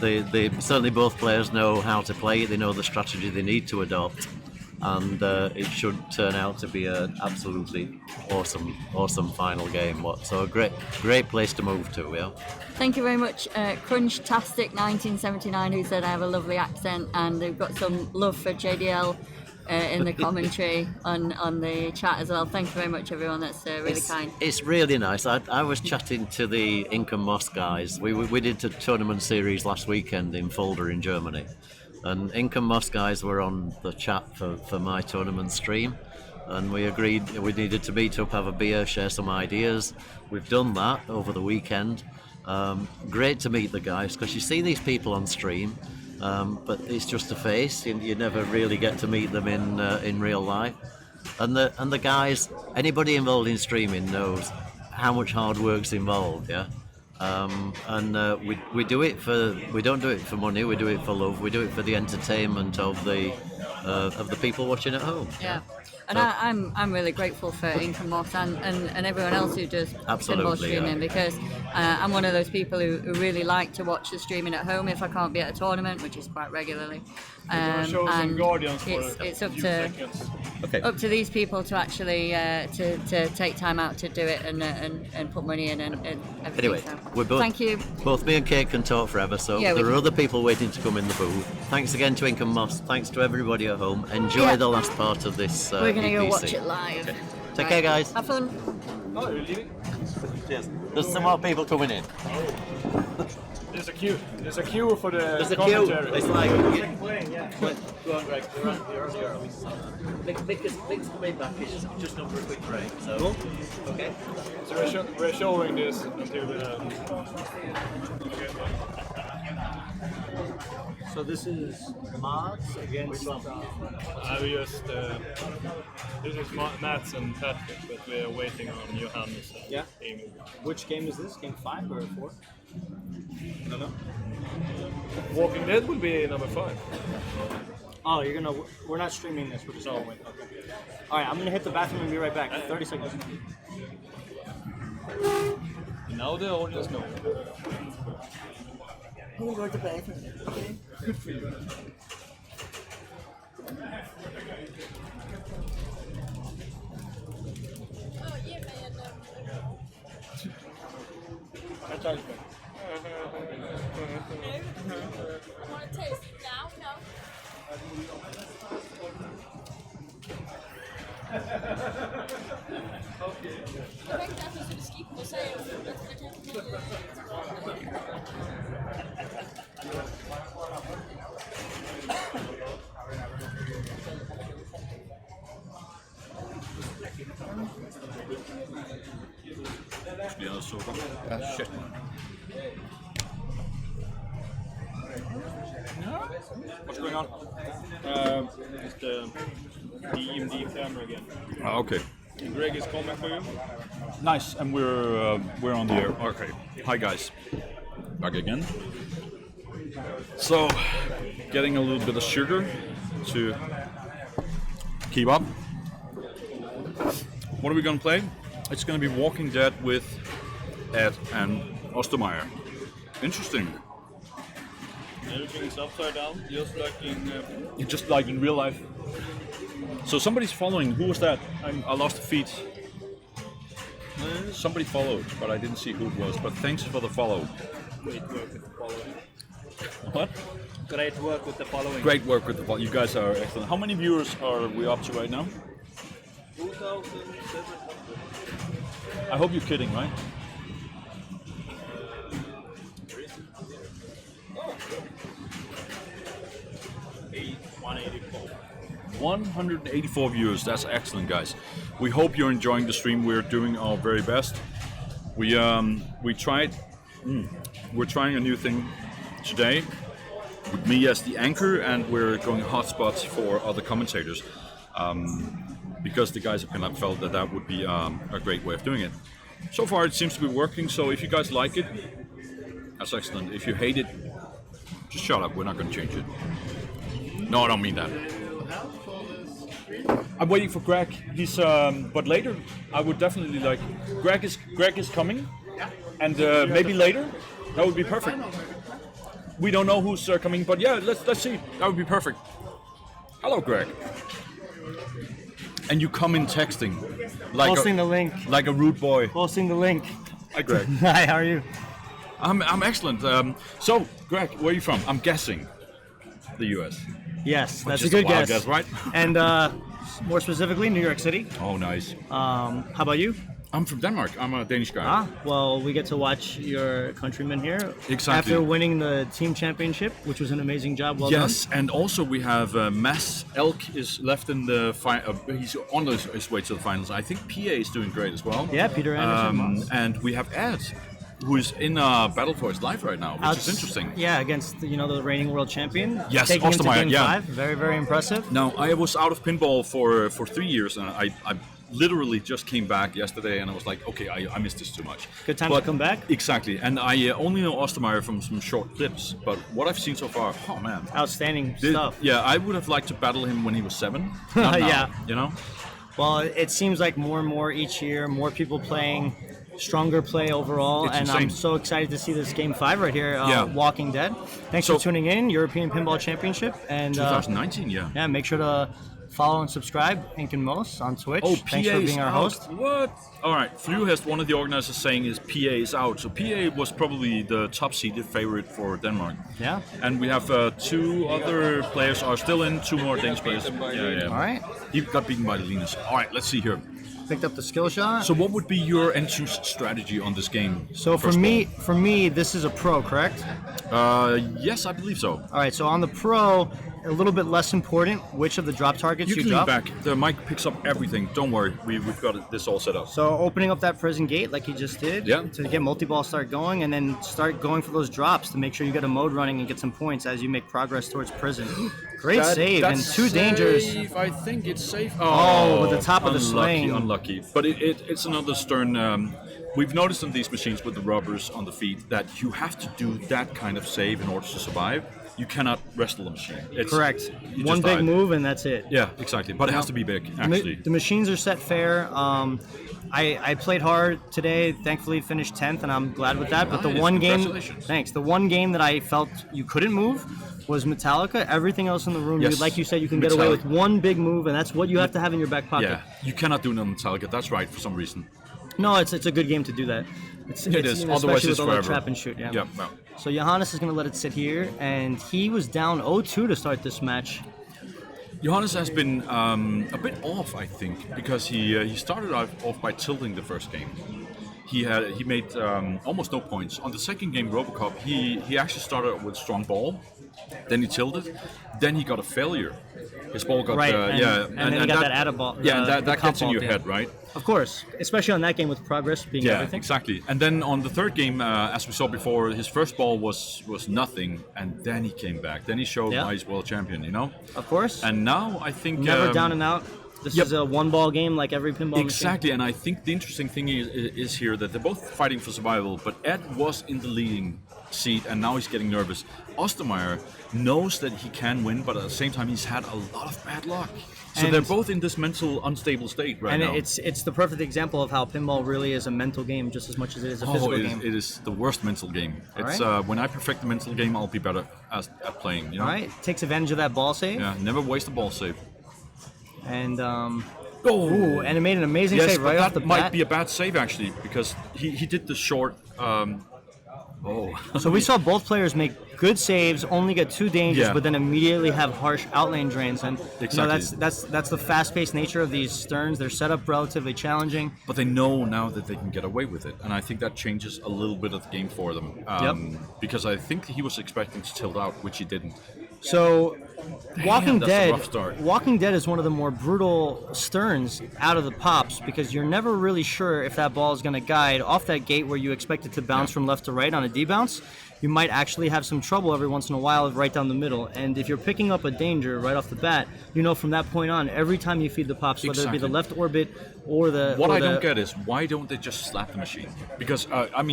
They certainly both players know how to play it. They know the strategy they need to adopt, and it should turn out to be an absolutely awesome final game. So a great place to move to. Yeah. Thank you very much, Crunchtastic 1979, who said I have a lovely accent, and they've got some love for JDL in the commentary on the chat as well. Thank you very much, everyone. That's really kind. It's really nice. I was chatting to the INK and MOS guys. We did a tournament series last weekend in Fulda in Germany, and INK and MOS guys were on the chat for my tournament stream, and we agreed we needed to meet up, have a beer, share some ideas. We've done that over the weekend. Great to meet the guys, because you see these people on stream, but it's just a face. You never really get to meet them in real life. And the guys, anybody involved in streaming knows how much hard work's involved. Yeah. We do it we don't do it for money. We do it for love. We do it for the entertainment of the people watching at home. Yeah. And I'm really grateful for INK and MOS and everyone else who does pinball streaming, because I'm one of those people who really like to watch the streaming at home if I can't be at a tournament, which is quite regularly. And it's up to these people to actually to take time out to do it and put money in and everything. Anyway, thank you. Both me and Kate can talk forever, so there are other people waiting to come in the booth. Thanks again to INK and MOS. Thanks to everybody at home. Enjoy the last part of this. gonna go EPC. watch it live. Okay. Take care, guys. Have fun. Oh, you're leaving? Cheers. There's some more people coming in. There's a queue. There's a queue for the There's a commentary. queue. It's like... Playing, yeah. Go on, Greg. Nick is coming back. It's just not for a quick break. So, okay. So we're showing this until So this is mods against. we just this is Mats and Patrick, but we are waiting on Johannes and Emil. Which game is this? Game 5 or 4? I don't know. Walking Dead will be number 5. Oh, you're gonna. We're not streaming this. We're just going. Okay. All right, I'm gonna hit the bathroom and be right back. 30 seconds. Now the audience know. I'm gonna go to the bathroom. Okay. Good for you. Want to taste it now? No. Jeg kan derfor så det skidt på sagen. Yeah, so shit. What's going on? It's the EMD camera again. Okay. Greg is coming for you. Nice, and we're on the air. Okay. Hi guys. Back again. So, getting a little bit of sugar to keep up. What are we gonna play? It's gonna be Walking Dead with Ed and Ostermeier. Interesting. Everything is upside down, Just like in real life. So somebody's following. Who was that? I lost the feed. Somebody followed, but I didn't see who it was. But thanks for the follow. Great work with the following. What? Great work with the following. Great work with the follow. You guys are excellent. How many viewers are we up to right now? 2,700. I hope you're kidding, right? 184 viewers. That's excellent, guys. We hope you're enjoying the stream. We're doing our very best. We're trying a new thing today with me as the anchor, and we're going hotspots for other commentators because the guys at Pinball felt that would be a great way of doing it. So far, it seems to be working. So if you guys like it, that's excellent. If you hate it, just shut up. We're not going to change it. No, I don't mean that. I'm waiting for Greg. He's but later I would definitely like Greg is coming, and maybe later that would be perfect. We don't know who's coming, but yeah, let's see. That would be perfect. Hello, Greg. And you come in texting, like Posting the link. like a rude boy. Posting the link. Hi, Greg. Hi, how are you? I'm excellent. So, Greg, where are you from? I'm guessing the U.S. Yes, that's Just a good wild guess. right? And more specifically, New York City. Oh, nice. How about you? I'm from Denmark. I'm a Danish guy. Ah, well, we get to watch your countrymen here. Exactly. After winning the team championship, which was an amazing job. Well Yes, done. and also we have Mads Elk is left in the he's on his way to the finals. I think PA is doing great as well. Yeah, Peter Anderson. And we have Ed, who is in battle for his life right now, which is interesting. Yeah, against the reigning world champion. Yes, taking him to Ostermeier, game 5. Very, very impressive. Now, I was out of pinball for 3 years, and I literally just came back yesterday, and I was like, okay, I missed this too much. Good time to come back. Exactly, and I only know Ostermeier from some short clips, but what I've seen so far, oh man, outstanding stuff. Yeah, I would have liked to battle him when he was 7. Not now, Yeah, you know. Well, it seems like more and more each year, more people playing, stronger play overall, It's and insane. I'm so excited to see this game 5 right here, Yeah. Walking Dead. Thanks for tuning in, European Pinball Championship, and 2019, yeah. yeah, make sure to Follow and subscribe, INK and MOS on Twitch. Oh, Thanks for being our host. What? All right, Fluhest, one of the organizers, saying is PA is out. So PA was probably the top-seeded favorite for Denmark. Yeah. And we have 2 other players are still in, 2 more Danish players. Yeah. All right. He got beaten by Linus. All right, let's see here. Picked up the skill shot. So what would be your entrance strategy on this game? So for me, this is a pro, correct? Yes, I believe so. All right, so on the pro, a little bit less important which of the drop targets you can drop. lean back. The mic picks up everything. Don't worry, we've got this all set up. So opening up that prison gate like you just did to get multi-ball start going, and then start going for those drops to make sure you get a mode running and get some points as you make progress towards prison. Great save and 2 dangers. I think it's safe. Oh, with the top of the swing. Unlucky. But it's another stern. We've noticed on these machines with the rubbers on the feet that you have to do that kind of save in order to survive. You cannot wrestle the machine. Correct. One big move and that's it. Yeah, exactly. But it has to be big, actually. The machines are set fair. I played hard today. Thankfully, finished 10th, and I'm glad with that. But the one game, the one game that I felt you couldn't move was Metallica. Everything else in the room, like you said, you can get away with one big move, and that's what you have to have in your back pocket. Yeah, you cannot do it on Metallica. That's right, for some reason. No, it's a good game to do that. It is. Otherwise, it's forever. Trap and shoot. Yeah. Yeah. So Johannes is going to let it sit here, and he was down 0-2 to start this match. Johannes has been a bit off, I think, because he started off by tilting the first game. He made almost no points. On the second game, Robocop, he actually started with strong ball, then he tilted, then he got a failure. His ball got and then he got that added ball. Yeah, and that gets in your head, right? Of course, especially on that game with progress being everything. Yeah, exactly. And then on the third game, as we saw before, his first ball was nothing, and then he came back. Then he showed why he's world champion, you know? Of course. And now I think never down and out. This is a one-ball game like every pinball Exactly, machine. And I think the interesting thing is here that they're both fighting for survival, but Ed was in the leading seat, and now he's getting nervous. Ostermeier knows that he can win, but at the same time, he's had a lot of bad luck. So they're both in this mental unstable state right now. And it's the perfect example of how pinball really is a mental game just as much as it is a physical game. It is the worst mental game. It's when I perfect the mental game, I'll be better at playing. You know? All right, takes advantage of that ball save. Yeah, never waste a ball save. And and it made an amazing save right off the bat. That might be a bad save actually, because he did the short. So we saw both players make good saves, only get 2 dangers, but then immediately have harsh outlane drains. And that's the fast-paced nature of these sterns. They're set up relatively challenging. But they know now that they can get away with it, and I think that changes a little bit of the game for them. Because I think he was expecting to tilt out, which he didn't. So, Walking Dead is one of the more brutal sterns out of the pops, because you're never really sure if that ball is going to guide off that gate where you expect it to bounce from left to right on a D-bounce. You might actually have some trouble every once in a while right down the middle. And if you're picking up a danger right off the bat, you know from that point on, every time you feed the pops, whether it be the left orbit or the... What I don't get is, why don't they just slap the machine? Because,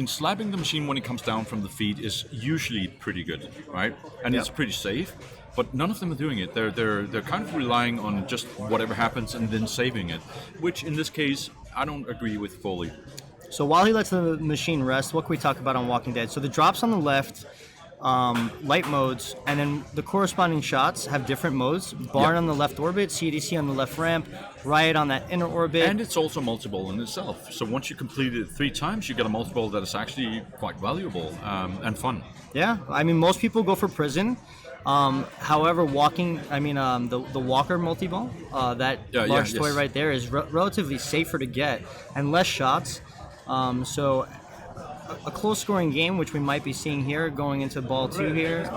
slapping the machine when it comes down from the feed is usually pretty good, right? And it's pretty safe. But none of them are doing it. They're kind of relying on just whatever happens and then saving it, which in this case, I don't agree with fully. So while he lets the machine rest, what can we talk about on Walking Dead? So the drops on the left, light modes, and then the corresponding shots have different modes. Barn on the left orbit, CDC on the left ramp, Riot on that inner orbit. And it's also multi-ball in itself. So once you complete it 3 times, you get a multi-ball that is actually quite valuable and fun. Yeah, I mean, most people go for prison. However, the Walker multi-ball, that large toy right there is relatively safer to get and less shots. So a close scoring game, which we might be seeing here going into ball 2 here.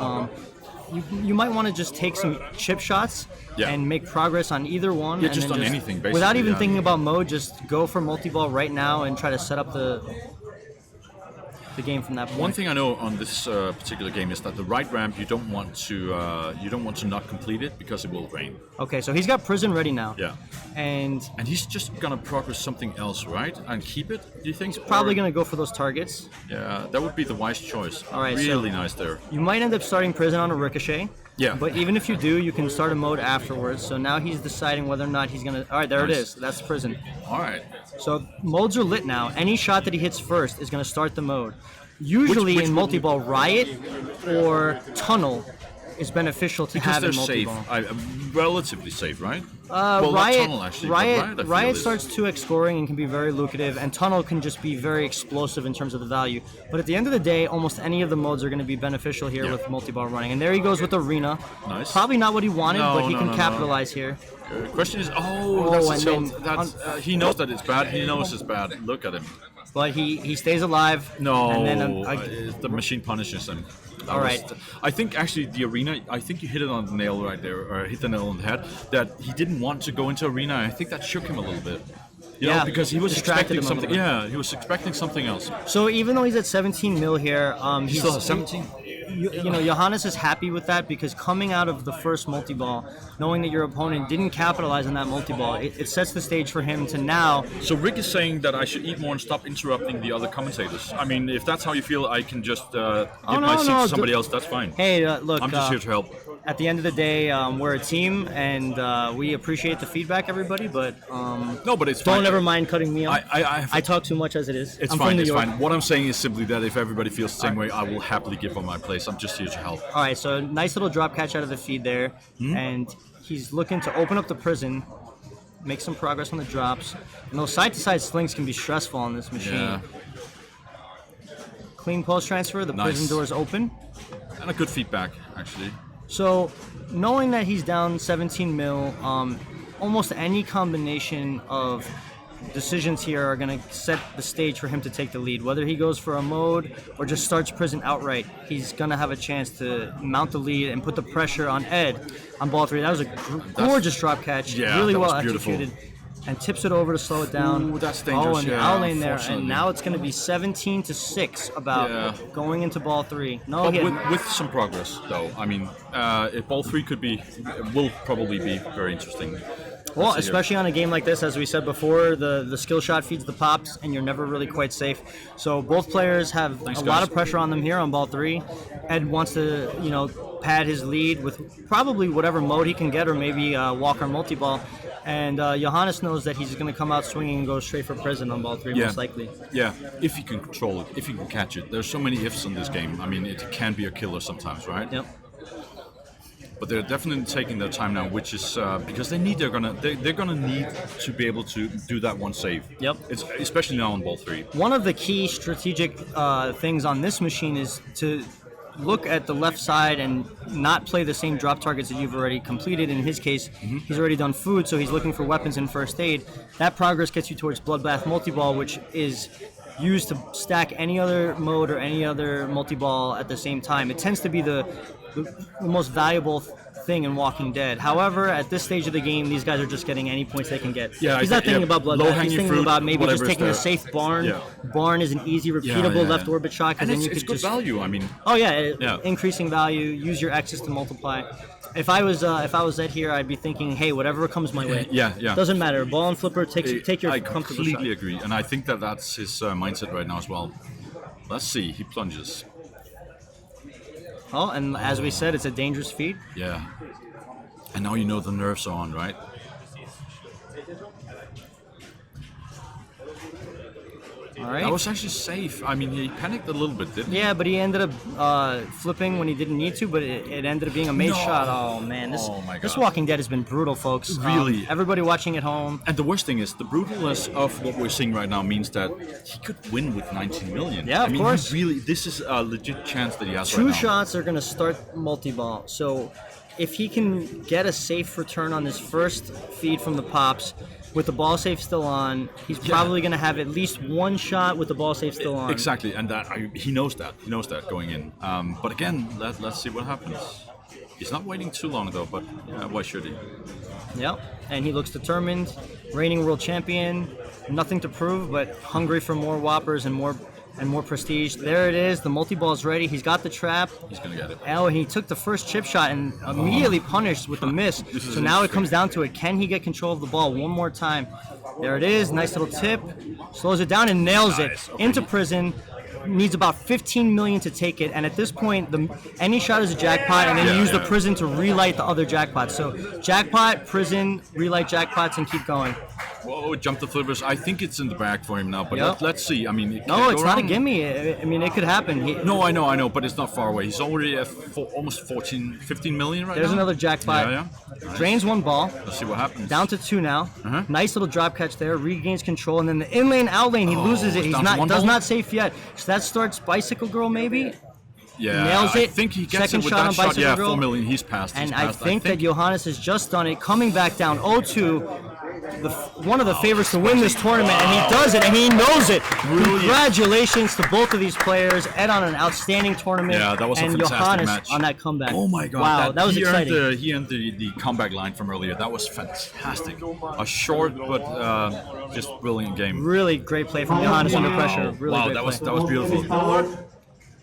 You might want to just take some chip shots and make progress on either one. Yeah, just on anything, basically. Without even thinking about mode, just go for multi-ball right now and try to set up the game from that point. One thing I know on this particular game is that the right ramp you don't want to not complete it because it will rain. Okay, so he's got prison ready now. Yeah. And he's just gonna progress something else, right? And keep it, do you think? He's probably gonna go for those targets. Yeah, that would be the wise choice. All right, really nice there. You might end up starting prison on a ricochet. Yeah. But even if you do, you can start a mode afterwards. So now he's deciding whether or not he's gonna. All right, there it is. That's prison. All right. So modes are lit now. Any shot that he hits first is gonna start the mode. Usually in multi-ball, Riot or Tunnel is beneficial to because have they're in safe, multi-ball. relatively safe, right? Well, not tunnel actually. But Riot starts 2x scoring and can be very lucrative, and tunnel can just be very explosive in terms of the value. But at the end of the day, almost any of the modes are going to be beneficial here with multi-ball running. And there he goes with Arena. Nice. Probably not what he wanted, but he can capitalize here. The question is, that's a tilt. He knows that it's bad. He knows it's bad. Look at him. But he stays alive. No, and then, the machine punishes him. All right. I think actually the Arena, I think you hit it on the nail right there, or hit the nail on the head, that he didn't want to go into Arena. I think that shook him a little bit. You know, because he was expecting something. Yeah, he was expecting something else. So even though he's at 17 mil here, he still has 17. You know, Johannes is happy with that because coming out of the first multi-ball, knowing that your opponent didn't capitalize on that multi-ball, it sets the stage for him to now. So Rick is saying that I should eat more and stop interrupting the other commentators. I mean, if that's how you feel, I can just give my seat to somebody else. That's fine. Hey, look, I'm just here to help. At the end of the day, we're a team, and we appreciate the feedback, everybody. But no, but it's don't ever mind cutting me off. I talk too much as it is. It's fine. It's fine. What I'm saying is simply that if everybody feels the same way, I will happily give up my place. I'm just here to help. All right. So nice little drop catch out of the feed there, and he's looking to open up the prison, make some progress on the drops. And those side-to-side slings can be stressful on this machine. Yeah. Clean post transfer. The prison door is open. And a good feedback, actually. So, knowing that he's down 17 mil, almost any combination of decisions here are going to set the stage for him to take the lead. Whether he goes for a mode or just starts prison outright, he's going to have a chance to mount the lead and put the pressure on Ed on ball 3. That was a gorgeous drop catch, really well executed. And tips it over to slow it down. Ooh, that's dangerous. And foul lane there, and now it's going to be 17-6 about going into ball 3. No, but with some progress, though. I mean, if ball 3 will probably be very interesting. Well, especially on a game like this, as we said before, the skill shot feeds the pops, and you're never really quite safe. So both players have a lot of pressure on them here on ball 3. Ed wants to, pad his lead with probably whatever mode he can get, or maybe Walker multi-ball. And Johannes knows that he's going to come out swinging and go straight for prison on ball 3, most likely. Yeah, if he can control it, if he can catch it. There's so many ifs in this game. I mean, it can be a killer sometimes, right? Yep. But they're definitely taking their time now, which is because they're gonna need to be able to do that one save. Yep. It's especially now on ball 3. One of the key strategic things on this machine is to look at the left side and not play the same drop targets that you've already completed. In his case, he's already done food, so he's looking for weapons and first aid. That progress gets you towards Bloodbath Multi-Ball, which is used to stack any other mode or any other multi-ball at the same time. It tends to be the most valuable thing in Walking Dead. However, at this stage of the game, these guys are just getting any points they can get. Yeah, he's not thinking about Bloodbath. He's thinking fruit, about maybe just taking there. a safe barn. Yeah. Barn is an easy, repeatable left orbit shot. And then you it's could good just value. I mean. Oh yeah, increasing value. Use your X's to multiply. If I was Ed here, I'd be thinking, hey, whatever comes my way. Yeah. Doesn't matter. Ball and flipper, take your I comfortable completely shot. agree, and I think that's his mindset right now as well. Let's see. He plunges. Oh, and as we said, it's a dangerous feed. Yeah. And now you know the nerves are on, right? All right. That was actually safe. I mean, he panicked a little bit, didn't he? Yeah, but he ended up flipping when he didn't need to, but it ended up being a made shot. Oh, man. This Walking Dead has been brutal, folks. Really. Everybody watching at home. And the worst thing is, the brutalness of what we're seeing right now means that he could win with 19 million. Yeah, of course. This is a legit chance that he has right now. 2 shots are going to start multi-ball. So if he can get a safe return on his first feed from the pops, with the ball safe still on, he's probably going to have at least 1 shot with the ball safe still on. Exactly, and he knows that. He knows that going in. But again, let's see what happens. He's not waiting too long though, but why should he? Yep, and he looks determined. Reigning world champion, nothing to prove, but hungry for more whoppers and more prestige. There it is. The multi-ball's ready. He's got the trap. He's going to get it. Oh, and he took the first chip shot and immediately punished with the miss. So now it comes down to it. Can he get control of the ball one more time? There it is. Nice little tip. Slows it down and nails it. Okay. Into prison. Needs about 15 million to take it. And at this point, any shot is a jackpot, and then you use the prison to relight the other jackpots. So jackpot, prison, relight jackpots, and keep going. Whoa, jump the flippers. I think it's in the bag for him now, but Yep. let's see. I mean, No, it's not a gimme. I mean, it could happen. No, I know, but it's not far away. He's already at almost 15 million right There's now. another jackpot. Yeah. Nice. Drains one ball. Let's see what happens. Down to 2 now. Uh-huh. Nice little drop catch there. Regains control, and then the in lane, out lane, he loses it. He's down to one does ball? not safe yet. So that starts Bicycle Girl maybe. Yeah, Nails it. I think he gets Second it with shot that on shot. Bicycle Yeah, Girl. 4 million. He's passed. And I think that Johannes has just done it, coming back down 0-2. One of the favorites to win this tournament, and he does it, and he knows it. Brilliant. Congratulations to both of these players. Ed on an outstanding tournament. Yeah, that was a and fantastic Johannes match. on that comeback. Oh my God! Wow, that was he exciting. He earned the comeback line from earlier. That was fantastic. A short but just brilliant game. Really great play from Johannes under pressure. Really wow, great that play. was beautiful.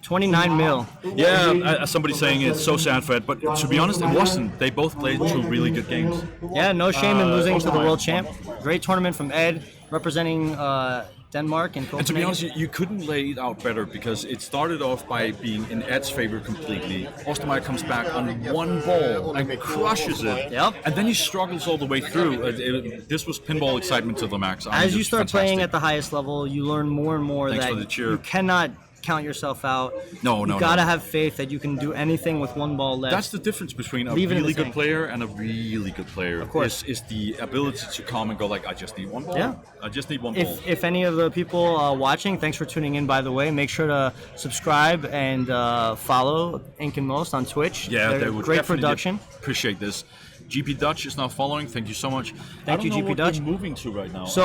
29 mil. Yeah, as somebody saying it's so sad for it, but to be honest, it wasn't. They both played two really good games. Yeah, no shame in losing to the world champ. Great tournament from Ed, representing Denmark and Copenhagen. And to be honest, you couldn't lay it out better because it started off by being in Ed's favor completely. Ostermeier comes back on one ball and crushes it. Yep. And then he struggles all the way through. This was pinball excitement to the max. As you start playing at the highest level, you learn more and more Thanks that for the cheer. you cannot count yourself out. No. You gotta have faith that you can do anything with one ball left. That's the difference between a Leave it in really the good tank. player and a really good player. Of course. Is the ability to come and go like, I just need one ball. Yeah. I just need one ball. If any of the people watching, thanks for tuning in, by the way. Make sure to subscribe and follow INK and MOS on Twitch. Yeah, They're they would great definitely production. Appreciate this. GP Dutch is now following. Thank you so much. Thank you, I don't know GP what Dutch. we're moving to right now. So